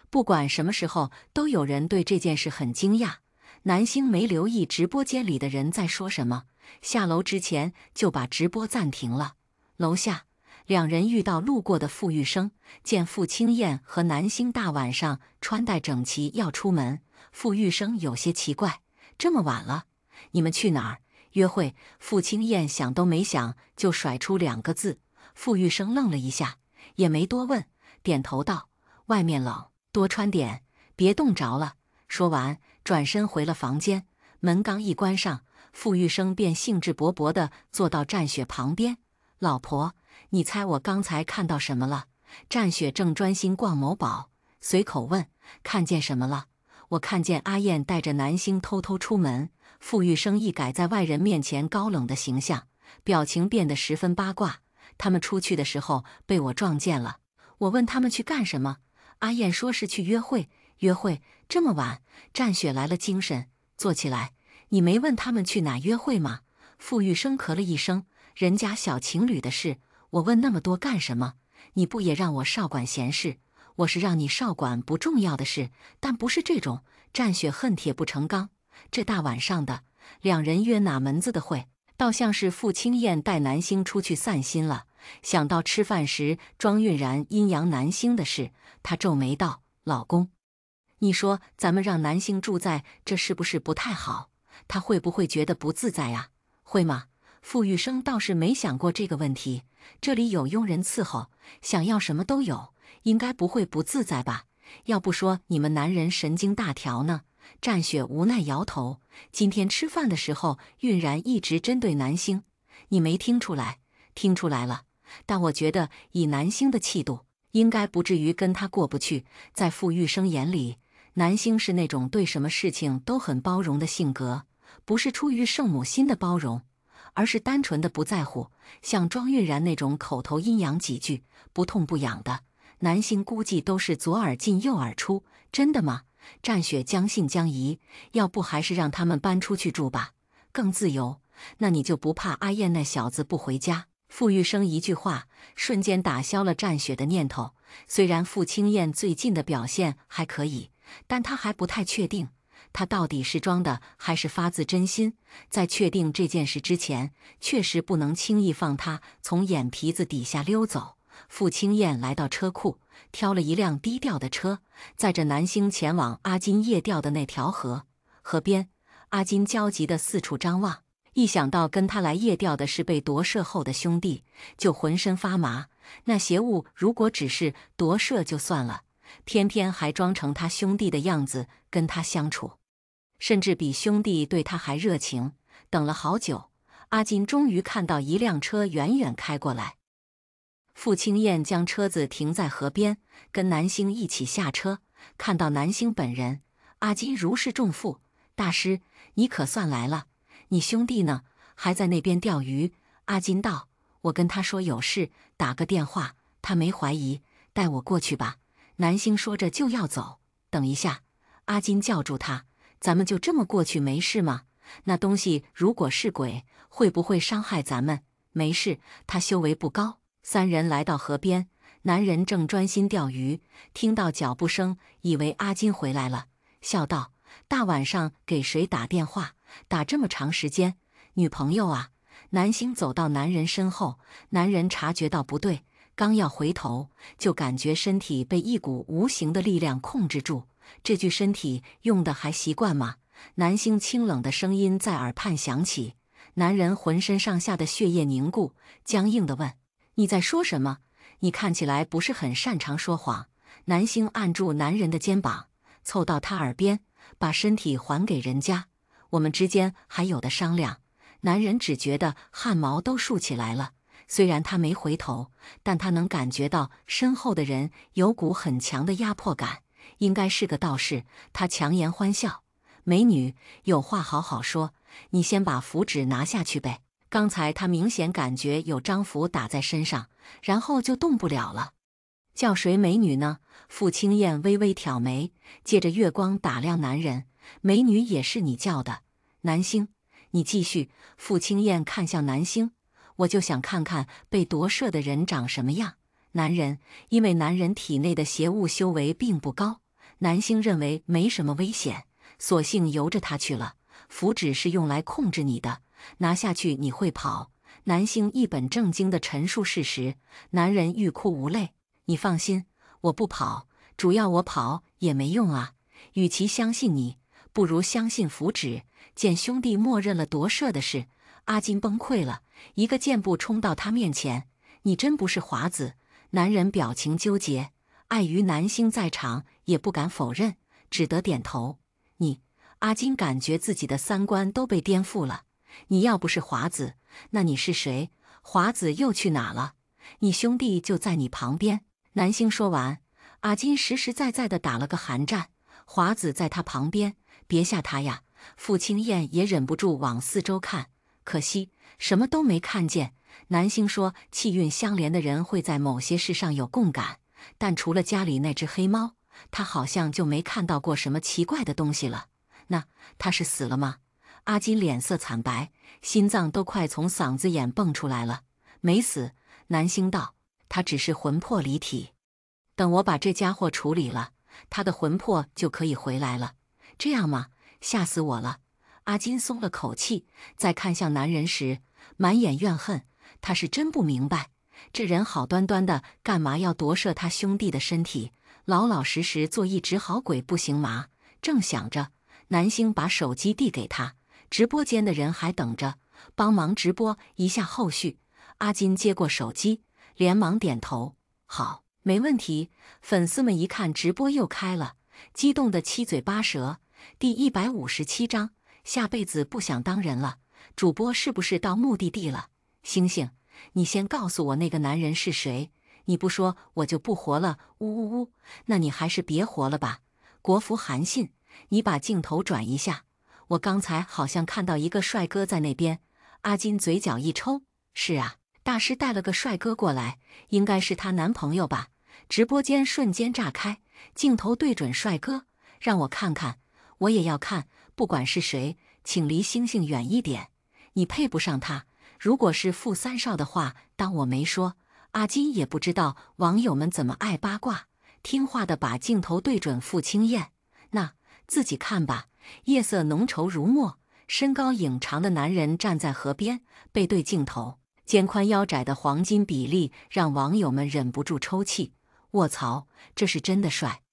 Speaker 1: 不管什么时候，都有人对这件事很惊讶。南星没留意直播间里的人在说什么，下楼之前就把直播暂停了。楼下，两人遇到路过的傅玉生，见傅青燕和南星大晚上穿戴整齐要出门，傅玉生有些奇怪：“这么晚了，你们去哪儿？约会？”傅青燕想都没想就甩出2个字。傅玉生愣了一下，也没多问，点头道：“外面冷，多穿点，别冻着了。”说完，转身回了房间。门刚一关上，傅玉生便兴致勃勃地坐到战雪旁边。“老婆，你猜我刚才看到什么了？”战雪正专心逛某宝，随口问：“看见什么了？”“我看见阿燕带着南星偷偷出门。”傅玉生一改在外人面前高冷的形象，表情变得十分八卦。他们出去的时候被我撞见了，我问他们去干什么，阿燕说是去约会。约会？这么晚？战雪来了精神，坐起来。你没问他们去哪约会吗？傅玉生咳了一声，人家小情侣的事，我问那么多干什么？你不也让我少管闲事？我是让你少管不重要的事，但不是这种。战雪恨铁不成钢，这大晚上的，两人约哪门子的会？倒像是傅青燕带南星出去散心了。想到吃饭时庄韵然阴阳南星的事，他皱眉道：“老公，你说咱们让南星住在这是不是不太好？他会不会觉得不自在啊？”“会吗？”傅玉生倒是没想过这个问题，这里有佣人伺候，想要什么都有，应该不会不自在吧？要不说你们男人神经大条呢？战雪无奈摇头。今天吃饭的时候，韵然一直针对南星，你没听出来？听出来了，但我觉得以南星的气度，应该不至于跟他过不去。在傅玉生眼里，南星是那种对什么事情都很包容的性格，不是出于圣母心的包容，而是单纯的不在乎。像庄韵然那种口头阴阳几句不痛不痒的，南星估计都是左耳进右耳出。真的吗？战雪将信将疑，要不还是让他们搬出去住吧，更自由。那你就不怕阿燕那小子不回家？傅玉生一句话，瞬间打消了战雪的念头。虽然傅青燕最近的表现还可以，但他还不太确定，他到底是装的还是发自真心。在确定这件事之前，确实不能轻易放他从眼皮子底下溜走。傅青燕来到车库，挑了一辆低调的车，载着南星前往阿金夜钓的那条河。河边，阿金焦急地四处张望，一想到跟他来夜钓的是被夺舍后的兄弟，就浑身发麻。那邪物如果只是夺舍就算了，偏偏还装成他兄弟的样子跟他相处，甚至比兄弟对他还热情。等了好久，阿金终于看到一辆车远远开过来。傅青燕将车子停在河边，跟南星一起下车。看到南星本人，阿金如释重负：“大师，你可算来了。你兄弟呢？还在那边钓鱼？”阿金道：“我跟他说有事，打个电话，他没怀疑，带我过去吧。”南星说着就要走。等一下，阿金叫住他：“咱们就这么过去没事吗？那东西如果是鬼，会不会伤害咱们？”没事，他修为不高。三人来到河边，男人正专心钓鱼，听到脚步声，以为阿金回来了，笑道：“大晚上给谁打电话？打这么长时间？女朋友啊？”南星走到男人身后，男人察觉到不对，刚要回头，就感觉身体被一股无形的力量控制住。这具身体用的还习惯吗？南星清冷的声音在耳畔响起。男人浑身上下的血液凝固，僵硬地问：“你在说什么？你看起来不是很擅长说谎。”南星按住男人的肩膀，凑到他耳边：“把身体还给人家，我们之间还有的商量。”男人只觉得汗毛都竖起来了，虽然他没回头，但他能感觉到身后的人有股很强的压迫感，应该是个道士。他强颜欢笑：“美女，有话好好说，你先把符纸拿下去呗。”刚才他明显感觉有张符打在身上，然后就动不了了。叫谁美女呢？傅青燕微微挑眉，借着月光打量男人：“美女也是你叫的？”南星，你继续。傅青燕看向南星：“我就想看看被夺舍的人长什么样。”男人，因为男人体内的邪物修为并不高，南星认为没什么危险，索性由着他去了。符纸是用来控制你的，拿下去你会跑。南星一本正经地陈述事实。男人欲哭无泪：“你放心，我不跑，主要我跑也没用啊。与其相信你，不如相信符纸。”见兄弟默认了夺舍的事，阿金崩溃了，一个箭步冲到他面前：“你真不是华子？”男人表情纠结，碍于南星在场，也不敢否认，只得点头：“你。”阿金感觉自己的三观都被颠覆了。你要不是华子，那你是谁？华子又去哪了？你兄弟就在你旁边。南星说完，阿金实实在在地打了个寒战。华子在他旁边，别吓他呀。傅青燕也忍不住往四周看，可惜什么都没看见。南星说，气运相连的人会在某些事上有共感，但除了家里那只黑猫，他好像就没看到过什么奇怪的东西了。那他是死了吗？阿金脸色惨白，心脏都快从嗓子眼蹦出来了。没死，南星道，他只是魂魄离体。等我把这家伙处理了，他的魂魄就可以回来了。这样吗？吓死我了。阿金松了口气，再看向男人时，满眼怨恨。他是真不明白，这人好端端的，干嘛要夺舍他兄弟的身体？老老实实做一只好鬼不行吗？正想着，南星把手机递给他，直播间的人还等着。帮忙直播一下后续。阿金接过手机，连忙点头：“好，没问题。”粉丝们一看直播又开了，激动得七嘴八舌。第157章，下辈子不想当人了。主播是不是到目的地了？星星，你先告诉我那个男人是谁？你不说我就不活了！呜呜呜，那你还是别活了吧。国服韩信，你把镜头转一下，我刚才好像看到一个帅哥在那边。阿金嘴角一抽，是啊，大师带了个帅哥过来，应该是她男朋友吧。直播间瞬间炸开，镜头对准帅哥，让我看看，我也要看，不管是谁，请离星星远一点，你配不上他。如果是傅三少的话，当我没说。阿金也不知道网友们怎么爱八卦，听话的把镜头对准傅青燕。那自己看吧。夜色浓稠如墨，身高影长的男人站在河边，背对镜头，肩宽腰窄的黄金比例让网友们忍不住抽泣。卧槽，这是真的帅！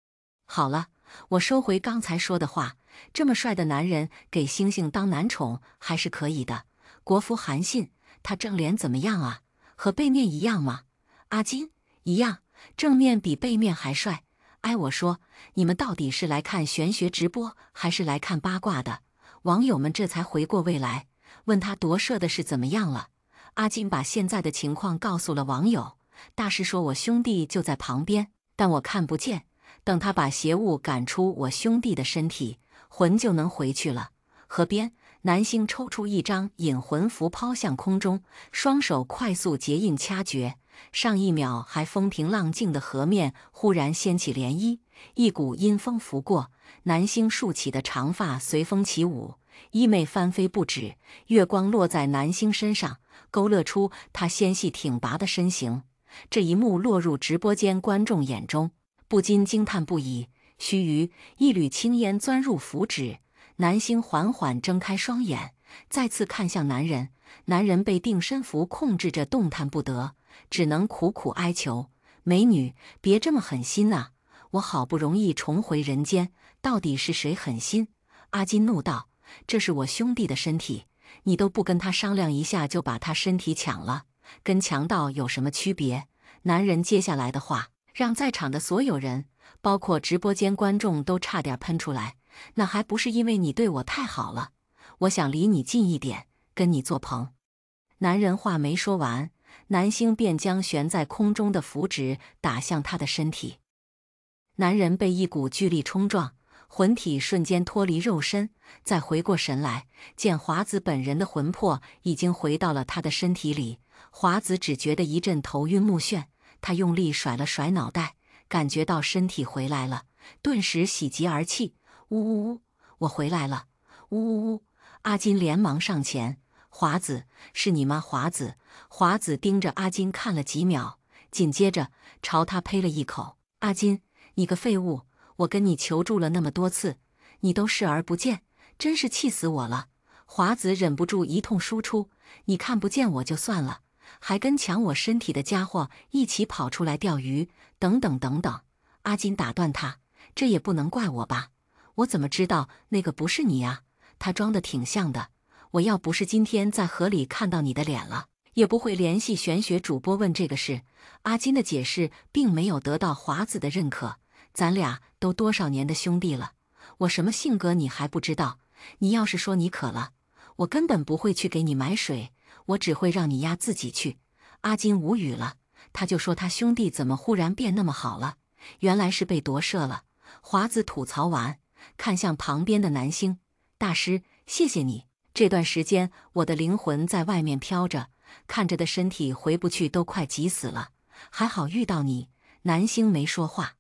Speaker 1: 好了，我收回刚才说的话，这么帅的男人给星星当男宠还是可以的。国服韩信，他正脸怎么样啊？和背面一样吗？阿金，一样，正面比背面还帅。哎，我说，你们到底是来看玄学直播，还是来看八卦的？网友们这才回过味来，问他夺舍的事怎么样了。阿金把现在的情况告诉了网友。大师说我兄弟就在旁边，但我看不见。等他把邪物赶出我兄弟的身体，魂就能回去了。河边，南星抽出一张引魂符抛向空中，双手快速结印掐诀。上一秒还风平浪静的河面忽然掀起涟漪，一股阴风拂过，南星竖起的长发随风起舞，衣袂翻飞不止。月光落在南星身上，勾勒出她纤细挺拔的身形。这一幕落入直播间观众眼中，不禁惊叹不已。须臾，一缕青烟钻入符纸，南星缓缓睁开双眼，再次看向男人。男人被定身符控制着动弹不得，只能苦苦哀求：“美女，别这么狠心啊！我好不容易重回人间，到底是谁狠心？”阿金怒道：“这是我兄弟的身体，你都不跟他商量一下就把他身体抢了，跟强盗有什么区别？”男人接下来的话让在场的所有人，包括直播间观众都差点喷出来。那还不是因为你对我太好了，我想离你近一点，跟你做朋。男人话没说完，南星便将悬在空中的符纸打向他的身体。男人被一股巨力冲撞，魂体瞬间脱离肉身，再回过神来，见华子本人的魂魄已经回到了他的身体里。华子只觉得一阵头晕目眩，他用力甩了甩脑袋，感觉到身体回来了，顿时喜极而泣：“呜呜呜，我回来了！呜呜呜！”阿金连忙上前：“华子，是你吗？”华子。华子盯着阿金看了几秒，紧接着朝他呸了一口：“阿金，你个废物！我跟你求助了那么多次，你都视而不见，真是气死我了！”华子忍不住一通输出：“你看不见我就算了，还跟抢我身体的家伙一起跑出来钓鱼，等等等等。”阿金打断他：“这也不能怪我吧？我怎么知道那个不是你啊？他装得挺像的。我要不是今天在河里看到你的脸了，也不会联系玄学主播问这个事。”阿金的解释并没有得到华子的认可：“咱俩都多少年的兄弟了，我什么性格你还不知道？你要是说你渴了，我根本不会去给你买水，我只会让你丫自己去。”阿金无语了，他就说他兄弟怎么忽然变那么好了，原来是被夺舍了。华子吐槽完，看向旁边的南星：“大师，谢谢你。这段时间我的灵魂在外面飘着，看着的身体回不去都快急死了，还好遇到你。”南星没说话，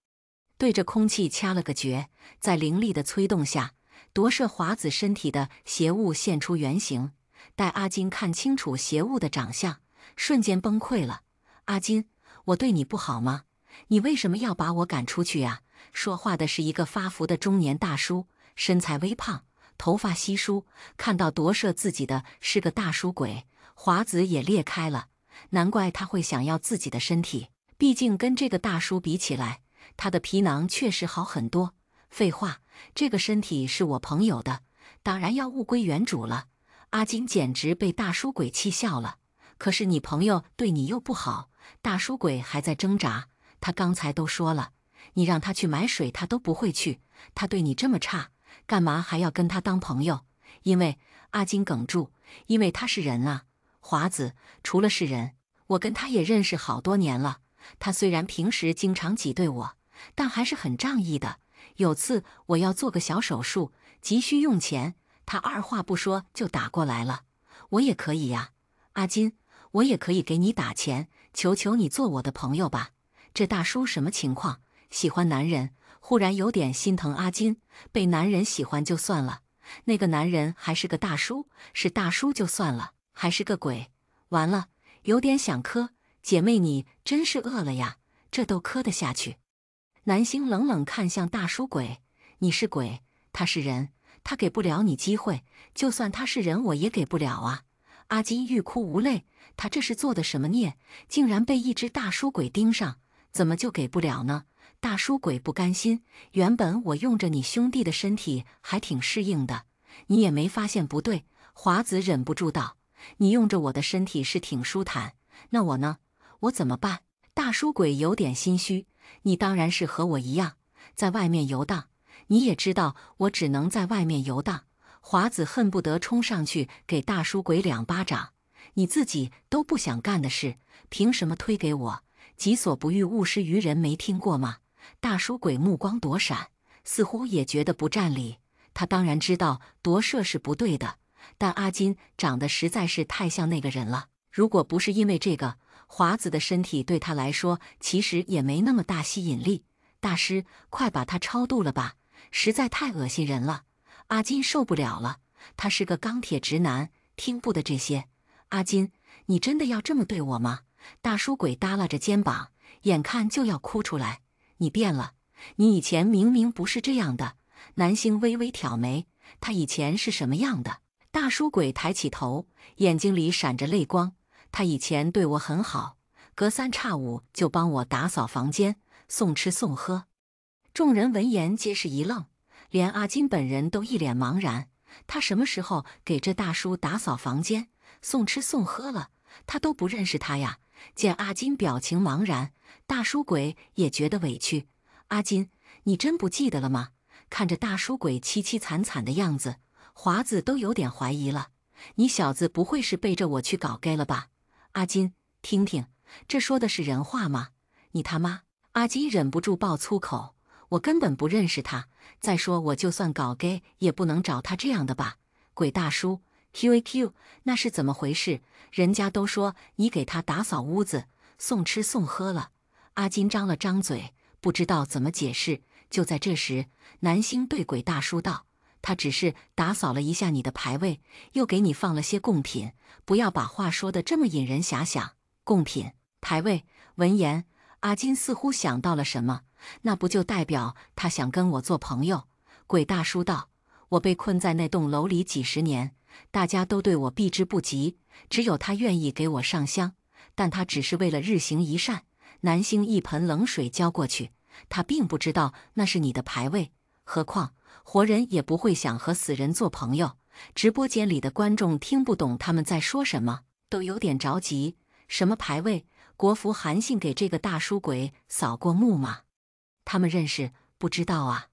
Speaker 1: 对着空气掐了个诀，在灵力的催动下，夺舍华子身体的邪物现出原形。待阿金看清楚邪物的长相，瞬间崩溃了：“阿金，我对你不好吗？你为什么要把我赶出去呀？”说话的是一个发福的中年大叔，身材微胖，头发稀疏。看到夺舍自己的是个大叔鬼，华子也裂开了。难怪他会想要自己的身体，毕竟跟这个大叔比起来，他的皮囊确实好很多。废话，这个身体是我朋友的，当然要物归原主了。阿金简直被大书鬼气笑了。可是你朋友对你又不好，大书鬼还在挣扎。他刚才都说了，你让他去买水，他都不会去。他对你这么差，干嘛还要跟他当朋友？因为阿金哽住，因为他是人啊，华子，除了是人，我跟他也认识好多年了。他虽然平时经常挤兑我，但还是很仗义的。有次我要做个小手术，急需用钱，他二话不说就打过来了。我也可以呀，阿金，我也可以给你打钱，求求你做我的朋友吧。这大叔什么情况？喜欢男人？忽然有点心疼阿金，被男人喜欢就算了，那个男人还是个大叔，是大叔就算了，还是个鬼。完了，有点想磕。姐妹你真是饿了呀，这都磕得下去。南星冷冷看向大叔鬼，你是鬼，他是人，他给不了你机会，就算他是人我也给不了啊。阿金欲哭无泪，他这是做的什么孽，竟然被一只大叔鬼盯上，怎么就给不了呢？大叔鬼不甘心，原本我用着你兄弟的身体还挺适应的，你也没发现不对。华子忍不住道，你用着我的身体是挺舒坦，那我呢？我怎么办？大叔鬼有点心虚，你当然是和我一样，在外面游荡，你也知道我只能在外面游荡。华子恨不得冲上去给大叔鬼2巴掌，你自己都不想干的事，凭什么推给我？己所不欲，勿施于人，没听过吗？大叔鬼目光躲闪，似乎也觉得不占理。他当然知道夺舍是不对的，但阿金长得实在是太像那个人了。如果不是因为这个，华子的身体对他来说其实也没那么大吸引力。大师，快把他超度了吧，实在太恶心人了。阿金受不了了，他是个钢铁直男，听不得这些。阿金，你真的要这么对我吗？大叔鬼耷拉着肩膀，眼看就要哭出来。你变了，你以前明明不是这样的。南星微微挑眉，他以前是什么样的？大叔鬼抬起头，眼睛里闪着泪光。他以前对我很好，隔3差5就帮我打扫房间，送吃送喝。众人闻言皆是一愣，连阿金本人都一脸茫然。他什么时候给这大叔打扫房间、送吃送喝了？他都不认识他呀。见阿金表情茫然，大叔鬼也觉得委屈。阿金，你真不记得了吗？看着大叔鬼凄凄惨惨的样子，华子都有点怀疑了。你小子不会是背着我去搞 gay 了吧？阿金，听听，这说的是人话吗？你他妈！阿金忍不住爆粗口，我根本不认识他。再说我就算搞 gay 也不能找他这样的吧？鬼大叔 QAQ， 那是怎么回事？人家都说你给他打扫屋子、送吃送喝了。阿金张了张嘴，不知道怎么解释。就在这时，南星对鬼大叔道，他只是打扫了一下你的牌位，又给你放了些贡品，不要把话说得这么引人遐想。贡品、牌位。闻言，阿金似乎想到了什么，那不就代表他想跟我做朋友？鬼大叔道，我被困在那栋楼里几10年，大家都对我避之不及，只有他愿意给我上香，但他只是为了日行一善。南星一盆冷水浇过去，他并不知道那是你的牌位，何况活人也不会想和死人做朋友。直播间里的观众听不懂他们在说什么，都有点着急。什么牌位？国服韩信给这个大叔鬼扫过墓吗？他们认识？不知道啊。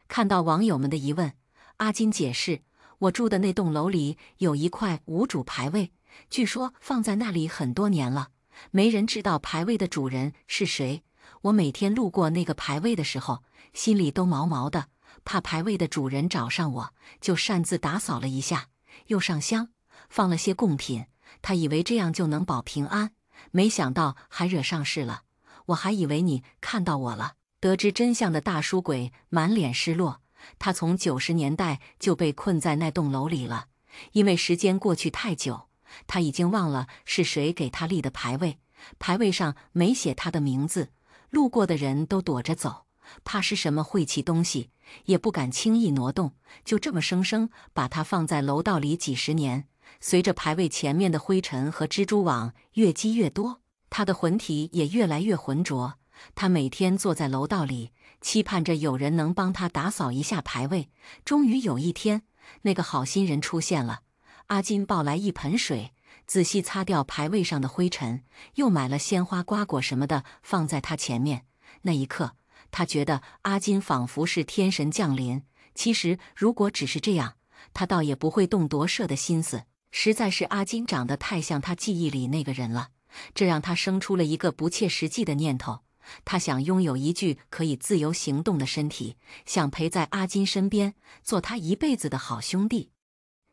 Speaker 1: 看到网友们的疑问，阿金解释，我住的那栋楼里有一块无主牌位，据说放在那里很多年了，没人知道牌位的主人是谁。我每天路过那个牌位的时候，心里都毛毛的，怕牌位的主人找上我，就擅自打扫了一下，又上香，放了些贡品。他以为这样就能保平安，没想到还惹上事了。我还以为你看到我了。得知真相的大叔鬼满脸失落，他从90年代就被困在那栋楼里了，因为时间过去太久，他已经忘了是谁给他立的牌位，牌位上没写他的名字，路过的人都躲着走，怕是什么晦气东西，也不敢轻易挪动，就这么生生把他放在楼道里几10年。随着牌位前面的灰尘和蜘蛛网越积越多，他的魂体也越来越浑浊。他每天坐在楼道里，期盼着有人能帮他打扫一下牌位。终于有一天，那个好心人出现了。阿金抱来一盆水，仔细擦掉牌位上的灰尘，又买了鲜花、瓜果什么的放在他前面。那一刻，他觉得阿金仿佛是天神降临。其实，如果只是这样，他倒也不会动夺舍的心思。实在是阿金长得太像他记忆里那个人了，这让他生出了一个不切实际的念头。他想拥有一具可以自由行动的身体，想陪在阿金身边，做他一辈子的好兄弟。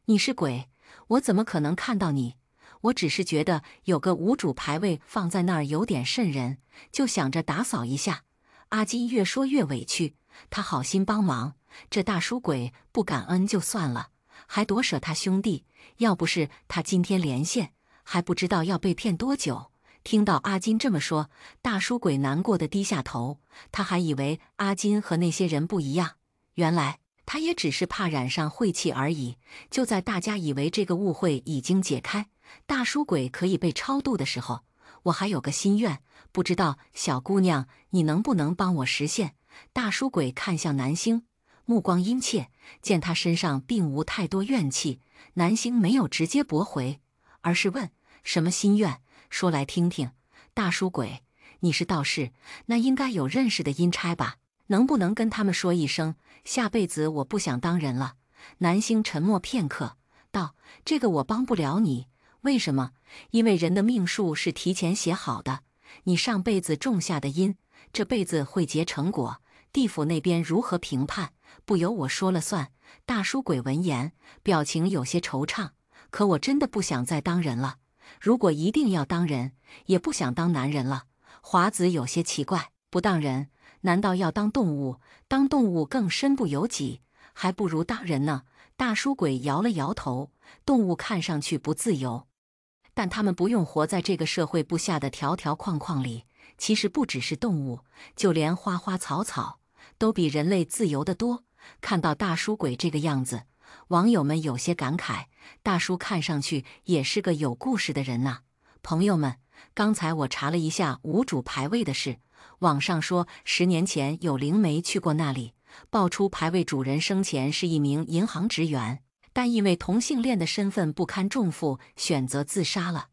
Speaker 1: 你是鬼，我怎么可能看到你？我只是觉得有个无主牌位放在那儿有点瘆人，就想着打扫一下。阿金越说越委屈，他好心帮忙，这大叔鬼不感恩就算了，还夺舍他兄弟。要不是他今天连线，还不知道要被骗多久。听到阿金这么说，大叔鬼难过的低下头，他还以为阿金和那些人不一样，原来他也只是怕染上晦气而已。就在大家以为这个误会已经解开，大叔鬼可以被超度的时候，我还有个心愿，不知道小姑娘你能不能帮我实现？大叔鬼看向南星，目光阴切，见他身上并无太多怨气，南星没有直接驳回，而是问：什么心愿？说来听听。大叔鬼，你是道士，那应该有认识的阴差吧？能不能跟他们说一声，下辈子我不想当人了？南星沉默片刻，道：这个我帮不了你。为什么？因为人的命数是提前写好的，你上辈子种下的因，这辈子会结成果。地府那边如何评判，不由我说了算。大叔鬼闻言，表情有些惆怅。可我真的不想再当人了。如果一定要当人，也不想当男人了。华子有些奇怪，不当人，难道要当动物？当动物更身不由己，还不如当人呢。大叔鬼摇了摇头，动物看上去不自由，但他们不用活在这个社会布下的条条框框里。其实不只是动物，就连花花草草都比人类自由得多。看到大叔鬼这个样子，网友们有些感慨，大叔看上去也是个有故事的人呐。朋友们，刚才我查了一下无主牌位的事，网上说10年前有灵媒去过那里，爆出牌位主人生前是一名银行职员，但因为同性恋的身份不堪重负，选择自杀了。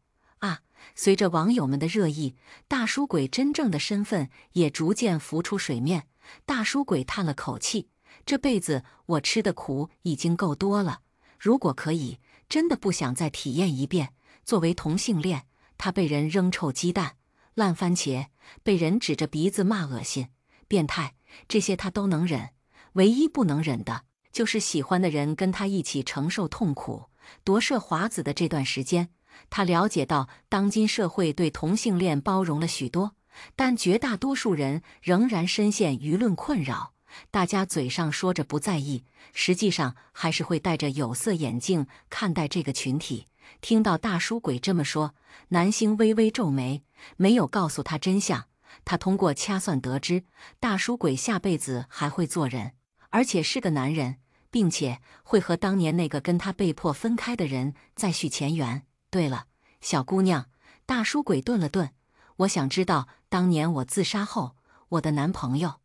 Speaker 1: 随着网友们的热议，大叔鬼真正的身份也逐渐浮出水面。大叔鬼叹了口气，这辈子我吃的苦已经够多了，如果可以，真的不想再体验一遍。作为同性恋，他被人扔臭鸡蛋、烂番茄，被人指着鼻子骂恶心、变态，这些他都能忍，唯一不能忍的就是喜欢的人跟他一起承受痛苦。夺舍华子的这段时间，他了解到当今社会对同性恋包容了许多，但绝大多数人仍然深陷舆论困扰。大家嘴上说着不在意，实际上还是会戴着有色眼镜看待这个群体。听到大叔鬼这么说，南星微微皱眉，没有告诉他真相。他通过掐算得知，大叔鬼下辈子还会做人，而且是个男人，并且会和当年那个跟他被迫分开的人再续前缘。对了，小姑娘，大叔鬼顿了顿，我想知道当年我自杀后，我的男朋友，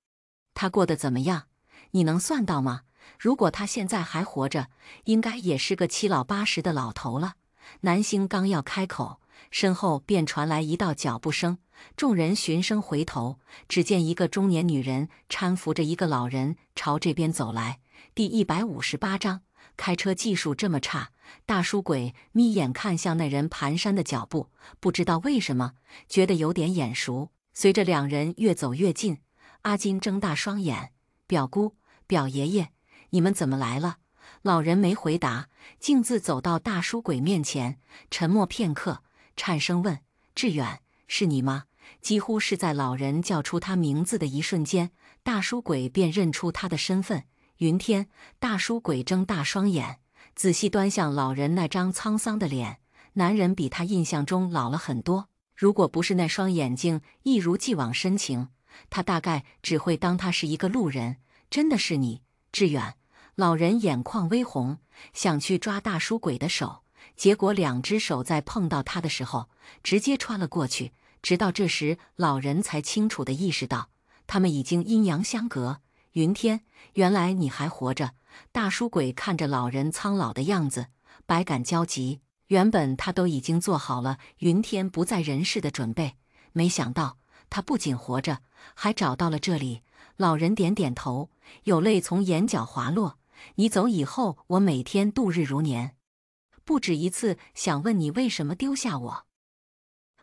Speaker 1: 他过得怎么样？你能算到吗？如果他现在还活着，应该也是个七老八十的老头了。南星刚要开口，身后便传来一道脚步声，众人循声回头，只见一个中年女人搀扶着一个老人朝这边走来。第158章，开车技术这么差。大叔鬼眯眼看向那人蹒跚的脚步，不知道为什么觉得有点眼熟。随着两人越走越近，阿金睁大双眼：表姑、表爷爷，你们怎么来了？老人没回答，径自走到大叔鬼面前，沉默片刻，颤声问：志远，是你吗？几乎是在老人叫出他名字的一瞬间，大叔鬼便认出他的身份。云天。大叔鬼睁大双眼，仔细端详老人那张沧桑的脸，男人比他印象中老了很多。如果不是那双眼睛一如既往深情，他大概只会当他是一个路人。真的是你，志远。老人眼眶微红，想去抓大叔鬼的手，结果两只手在碰到他的时候，直接穿了过去。直到这时，老人才清楚地意识到，他们已经阴阳相隔。云天，原来你还活着。大叔鬼看着老人苍老的样子，百感交集。原本他都已经做好了云天不在人世的准备，没想到他不仅活着，还找到了这里。老人点点头，有泪从眼角滑落。你走以后，我每天度日如年，不止一次想问你为什么丢下我，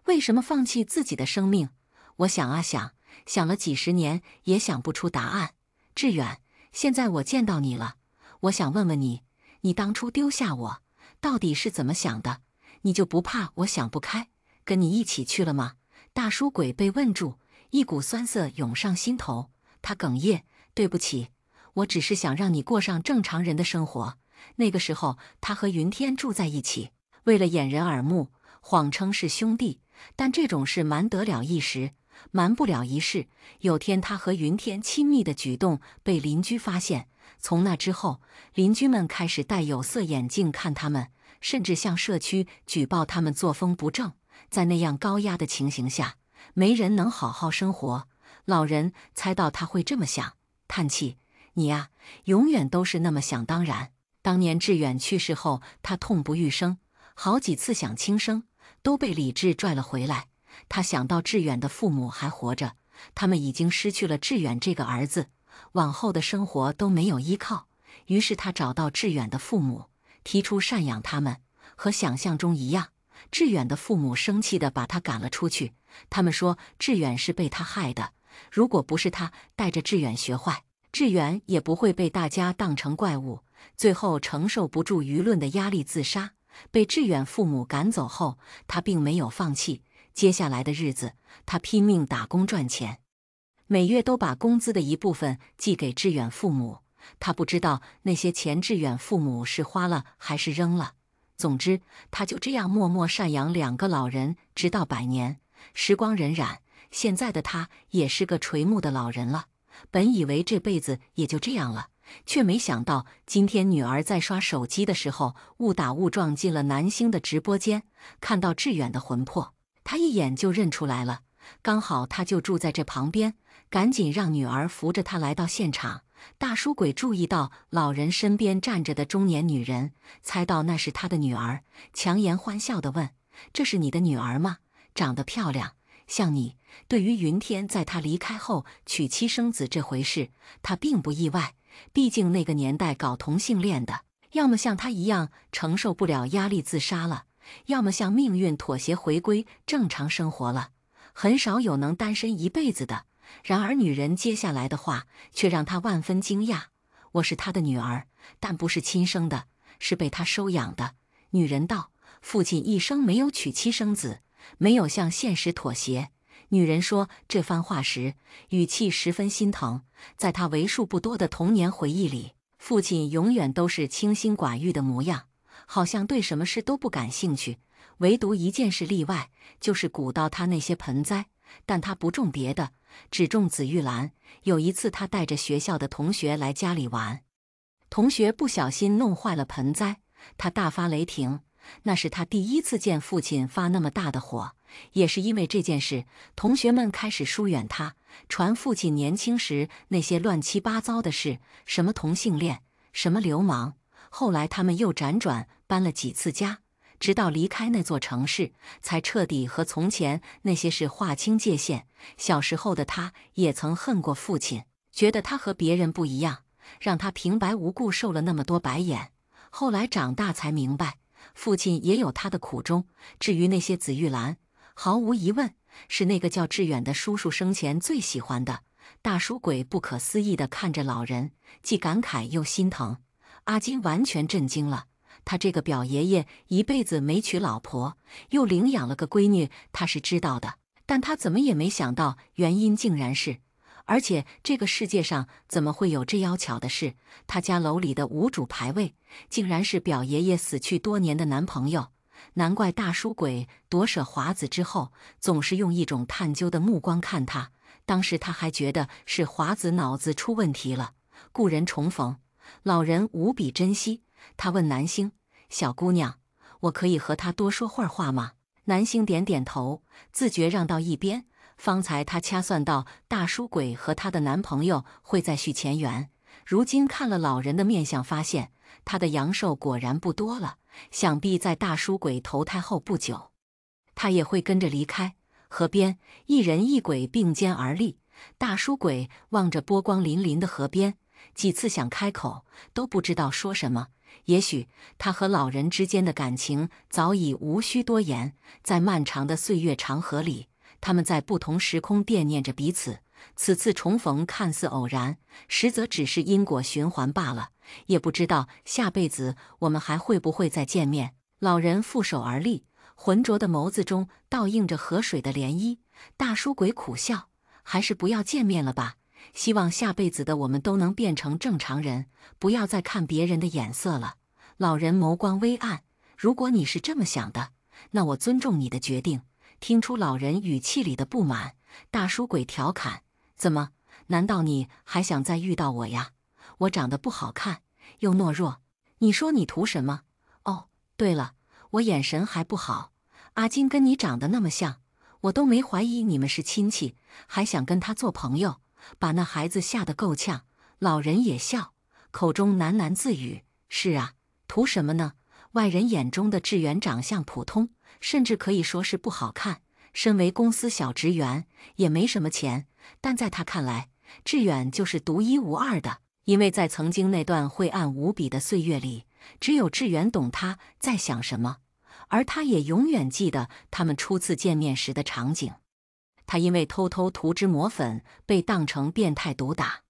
Speaker 1: 为什么放弃自己的生命。我想啊想，想了几十年也想不出答案。志远，现在我见到你了，我想问问你，你当初丢下我，到底是怎么想的？你就不怕我想不开，跟你一起去了吗？大叔鬼被问住，一股酸涩涌上心头，他哽咽：对不起，我只是想让你过上正常人的生活。那个时候，他和云天住在一起，为了掩人耳目，谎称是兄弟，但这种事瞒得了一时，瞒不了一世。有天，他和云天亲密的举动被邻居发现，从那之后，邻居们开始戴有色眼镜看他们，甚至向社区举报他们作风不正。在那样高压的情形下，没人能好好生活。老人猜到他会这么想，叹气：你呀，永远都是那么想当然。当年志远去世后，他痛不欲生，好几次想轻生，都被理智拽了回来。他想到志远的父母还活着，他们已经失去了志远这个儿子，往后的生活都没有依靠。于是他找到志远的父母，提出赡养他们。和想象中一样，志远的父母生气地把他赶了出去。他们说志远是被他害的，如果不是他带着志远学坏，志远也不会被大家当成怪物，最后承受不住舆论的压力自杀。被志远父母赶走后，他并没有放弃。接下来的日子，他拼命打工赚钱，每月都把工资的一部分寄给志远父母。他不知道那些钱志远父母是花了还是扔了。总之，他就这样默默赡养2个老人，直到100年。时光荏苒，现在的他也是个垂暮的老人了。本以为这辈子也就这样了，却没想到今天女儿在刷手机的时候，误打误撞进了南星的直播间，看到志远的魂魄，他一眼就认出来了。刚好他就住在这旁边，赶紧让女儿扶着他来到现场。大叔鬼注意到老人身边站着的中年女人，猜到那是他的女儿，强颜欢笑地问：这是你的女儿吗？长得漂亮，像你。对于云天在他离开后娶妻生子这回事，他并不意外，毕竟那个年代搞同性恋的，要么像他一样承受不了压力自杀了，要么向命运妥协回归正常生活了，很少有能单身一辈子的。然而女人接下来的话却让他万分惊讶：我是他的女儿，但不是亲生的，是被他收养的。女人道：父亲一生没有娶妻生子，没有向现实妥协。女人说这番话时，语气十分心疼。在她为数不多的童年回忆里，父亲永远都是清心寡欲的模样，好像对什么事都不感兴趣，唯独一件事例外，就是鼓捣他那些盆栽。但他不种别的，只种紫玉兰。有一次，他带着学校的同学来家里玩，同学不小心弄坏了盆栽，他大发雷霆。那是他第一次见父亲发那么大的火。也是因为这件事，同学们开始疏远他，传父亲年轻时那些乱七八糟的事，什么同性恋，什么流氓。后来他们又辗转搬了几次家，直到离开那座城市，才彻底和从前那些事划清界限。小时候的他也曾恨过父亲，觉得他和别人不一样，让他平白无故受了那么多白眼。后来长大才明白，父亲也有他的苦衷。至于那些紫玉兰，毫无疑问是那个叫志远的叔叔生前最喜欢的。大叔鬼不可思议地看着老人，既感慨又心疼。阿金完全震惊了，他这个表爷爷一辈子没娶老婆，又领养了个闺女，他是知道的，但他怎么也没想到原因竟然是……而且这个世界上怎么会有这妖巧的事？他家楼里的无主牌位，竟然是表爷爷死去多年的男朋友。难怪大叔鬼夺舍华子之后，总是用一种探究的目光看他。当时他还觉得是华子脑子出问题了。故人重逢，老人无比珍惜。他问南星：小姑娘，我可以和他多说会儿话吗？南星点点头，自觉让到一边。方才他掐算到大叔鬼和她的男朋友会再续前缘，如今看了老人的面相，发现他的阳寿果然不多了。想必在大书鬼投胎后不久，他也会跟着离开。河边，一人一鬼并肩而立，大书鬼望着波光粼粼的河边，几次想开口，都不知道说什么。也许他和老人之间的感情早已无需多言，在漫长的岁月长河里，他们在不同时空惦念着彼此。此次重逢看似偶然，实则只是因果循环罢了。也不知道下辈子我们还会不会再见面。老人负手而立，浑浊的眸子中倒映着河水的涟漪。大书鬼苦笑，还是不要见面了吧。希望下辈子的我们都能变成正常人，不要再看别人的眼色了。老人眸光微暗，如果你是这么想的，那我尊重你的决定。听出老人语气里的不满，大书鬼调侃：怎么？难道你还想再遇到我呀？我长得不好看，又懦弱，你说你图什么？哦，对了，我眼神还不好。阿金跟你长得那么像，我都没怀疑你们是亲戚，还想跟他做朋友，把那孩子吓得够呛。老人也笑，口中喃喃自语：是啊，图什么呢？外人眼中的志远长相普通，甚至可以说是不好看。身为公司小职员，也没什么钱，但在他看来，志远就是独一无二的。因为在曾经那段晦暗无比的岁月里，只有志远懂他在想什么，而他也永远记得他们初次见面时的场景。他因为偷偷涂脂抹粉，被当成变态毒打。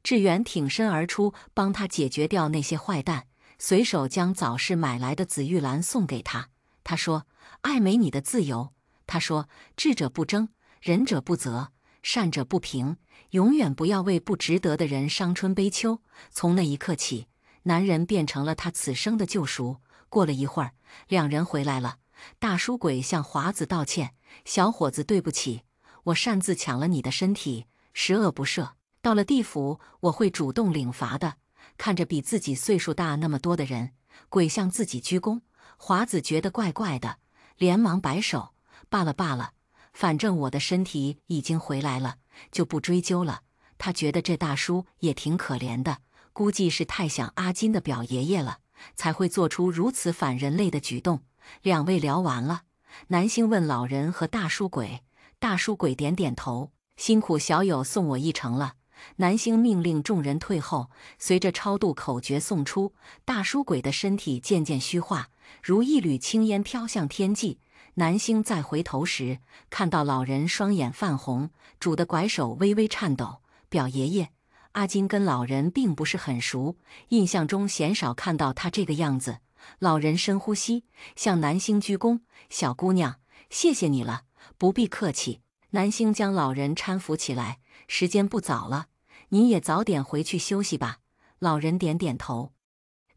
Speaker 1: 志远挺身而出，帮他解决掉那些坏蛋，随手将早市买来的紫玉兰送给他。他说：爱美你的自由。他说：智者不争，仁者不责，善者不平，永远不要为不值得的人伤春悲秋。从那一刻起，男人变成了他此生的救赎。过了一会儿，两人回来了。大书鬼向华子道歉：小伙子，对不起，我擅自抢了你的身体，十恶不赦。到了地府，我会主动领罚的。看着比自己岁数大那么多的人，鬼向自己鞠躬。华子觉得怪怪的，连忙摆手：罢了罢了，反正我的身体已经回来了，就不追究了。他觉得这大叔也挺可怜的，估计是太想阿金的表爷爷了，才会做出如此反人类的举动。两位聊完了，南星问老人和大书鬼，大书鬼点点头：辛苦小友送我一程了。南星命令众人退后，随着超度口诀诵出，大书鬼的身体渐渐虚化，如一缕青烟飘向天际。南星再回头时，看到老人双眼泛红，拄的拐手微微颤抖。表爷爷，阿金跟老人并不是很熟，印象中鲜少看到他这个样子。老人深呼吸，向南星鞠躬：小姑娘，谢谢你了，不必客气。南星将老人搀扶起来：时间不早了，你也早点回去休息吧。老人点点头，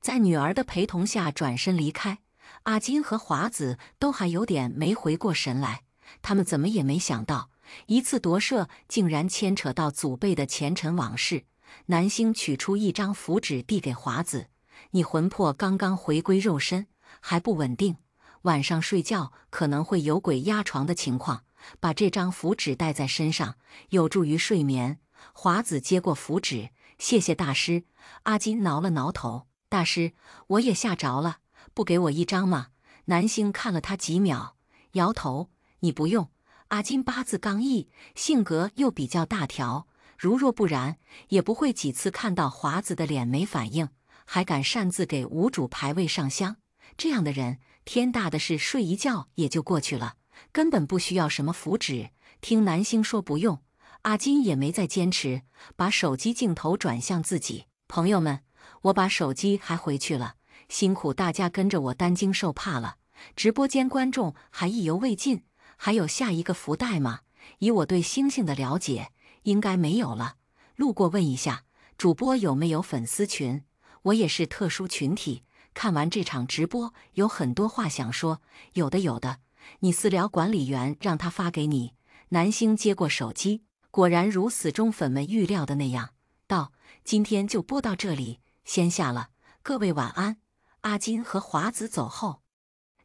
Speaker 1: 在女儿的陪同下转身离开。阿金和华子都还有点没回过神来，他们怎么也没想到，一次夺舍竟然牵扯到祖辈的前尘往事。南星取出一张符纸递给华子：你魂魄刚刚回归肉身，还不稳定，晚上睡觉可能会有鬼压床的情况，把这张符纸带在身上，有助于睡眠。华子接过符纸：谢谢大师。阿金挠了挠头：大师，我也吓着了，不给我一张吗？南星看了他几秒，摇头：你不用。阿金八字刚毅，性格又比较大条，如若不然，也不会几次看到华子的脸没反应，还敢擅自给无主牌位上香。这样的人，天大的事睡一觉也就过去了，根本不需要什么符纸。听南星说不用，阿金也没再坚持，把手机镜头转向自己：朋友们，我把手机还回去了，辛苦大家跟着我担惊受怕了。直播间观众还意犹未尽，还有下一个福袋吗？以我对星星的了解，应该没有了。路过问一下，主播有没有粉丝群？我也是特殊群体，看完这场直播，有很多话想说。有的有的，你私聊管理员让他发给你。南星接过手机，果然如死忠粉们预料的那样，道：今天就播到这里，先下了，各位晚安。阿金和华子走后，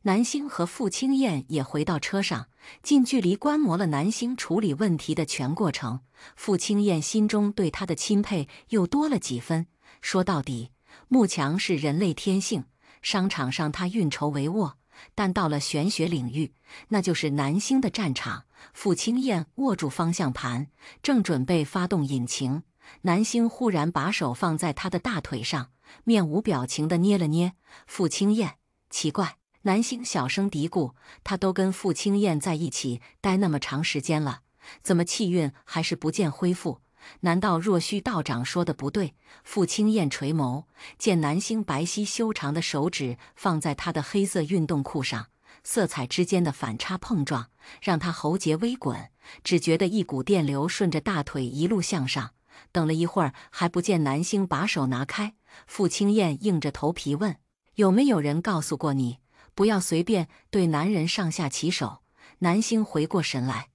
Speaker 1: 南星和傅青燕也回到车上，近距离观摩了南星处理问题的全过程。傅青燕心中对他的钦佩又多了几分。说到底，慕强是人类天性，商场上他运筹帷幄，但到了玄学领域，那就是南星的战场。傅青燕握住方向盘，正准备发动引擎，南星忽然把手放在他的大腿上，面无表情地捏了捏。傅青燕，奇怪，南星小声嘀咕，他都跟傅青燕在一起待那么长时间了，怎么气运还是不见恢复？难道若虚道长说的不对？傅青燕垂眸，见南星白皙修长的手指放在他的黑色运动裤上，色彩之间的反差碰撞，让他喉结微滚，只觉得一股电流顺着大腿一路向上。等了一会儿，还不见南星把手拿开，傅青燕硬着头皮问：“有没有人告诉过你，不要随便对男人上下其手？”南星回过神来：“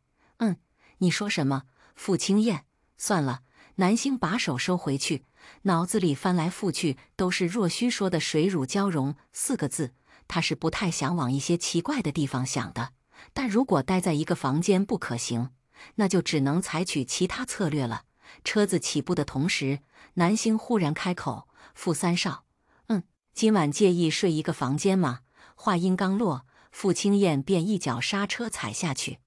Speaker 1: 你说什么？”傅青燕。算了，南星把手收回去，脑子里翻来覆去都是若虚说的水乳交融4个字，他是不太想往一些奇怪的地方想的。但如果待在一个房间不可行，那就只能采取其他策略了。车子起步的同时，南星忽然开口：“傅三少，今晚介意睡一个房间吗？”话音刚落，傅青燕便一脚刹车踩下去。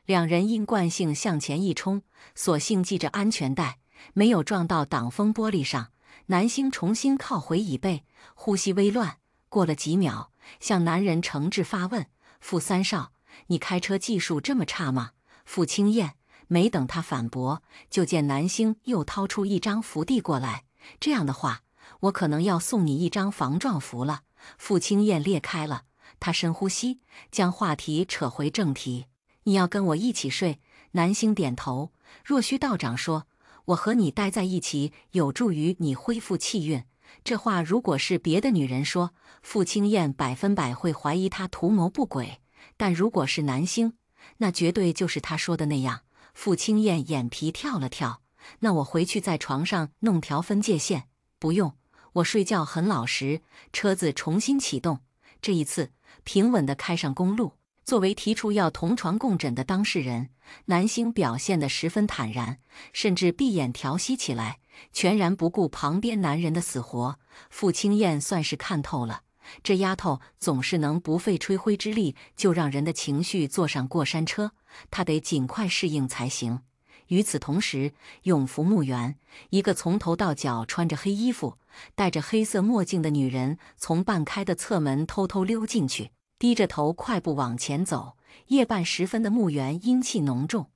Speaker 1: 两人因惯性向前一冲，所幸系着安全带，没有撞到挡风玻璃上。南星重新靠回椅背，呼吸微乱。过了几秒，向男人诚挚发问：“傅三少，你开车技术这么差吗？”傅青燕没等他反驳，就见南星又掏出一张福地过来。这样的话，我可能要送你一张防撞符了。傅青燕裂开了，他深呼吸，将话题扯回正题。你要跟我一起睡？南星点头。若虚道长说，我和你待在一起有助于你恢复气运。这话如果是别的女人说，傅青燕100%会怀疑她图谋不轨，但如果是南星，那绝对就是他说的那样。傅青燕眼皮跳了跳，那我回去在床上弄条分界线。不用，我睡觉很老实。车子重新启动，这一次平稳地开上公路。作为提出要同床共枕的当事人，南星表现得十分坦然，甚至闭眼调息起来，全然不顾旁边男人的死活。傅青燕算是看透了，这丫头总是能不费吹灰之力就让人的情绪坐上过山车，她得尽快适应才行。与此同时，永福墓园，一个从头到脚穿着黑衣服、戴着黑色墨镜的女人从半开的侧门偷偷溜进去，低着头快步往前走。夜半时分的墓园阴气浓重，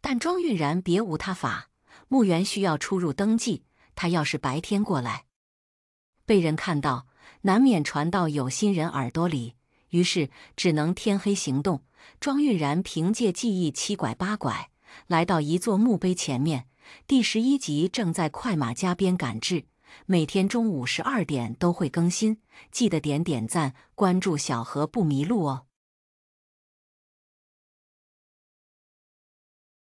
Speaker 1: 但庄韵然别无他法，墓园需要出入登记，他要是白天过来，被人看到，难免传到有心人耳朵里，于是只能天黑行动。庄韵然凭借记忆七拐八拐，来到一座墓碑前面。第11集正在快马加鞭赶制，每天中午12点都会更新，记得点赞关注小河不迷路哦。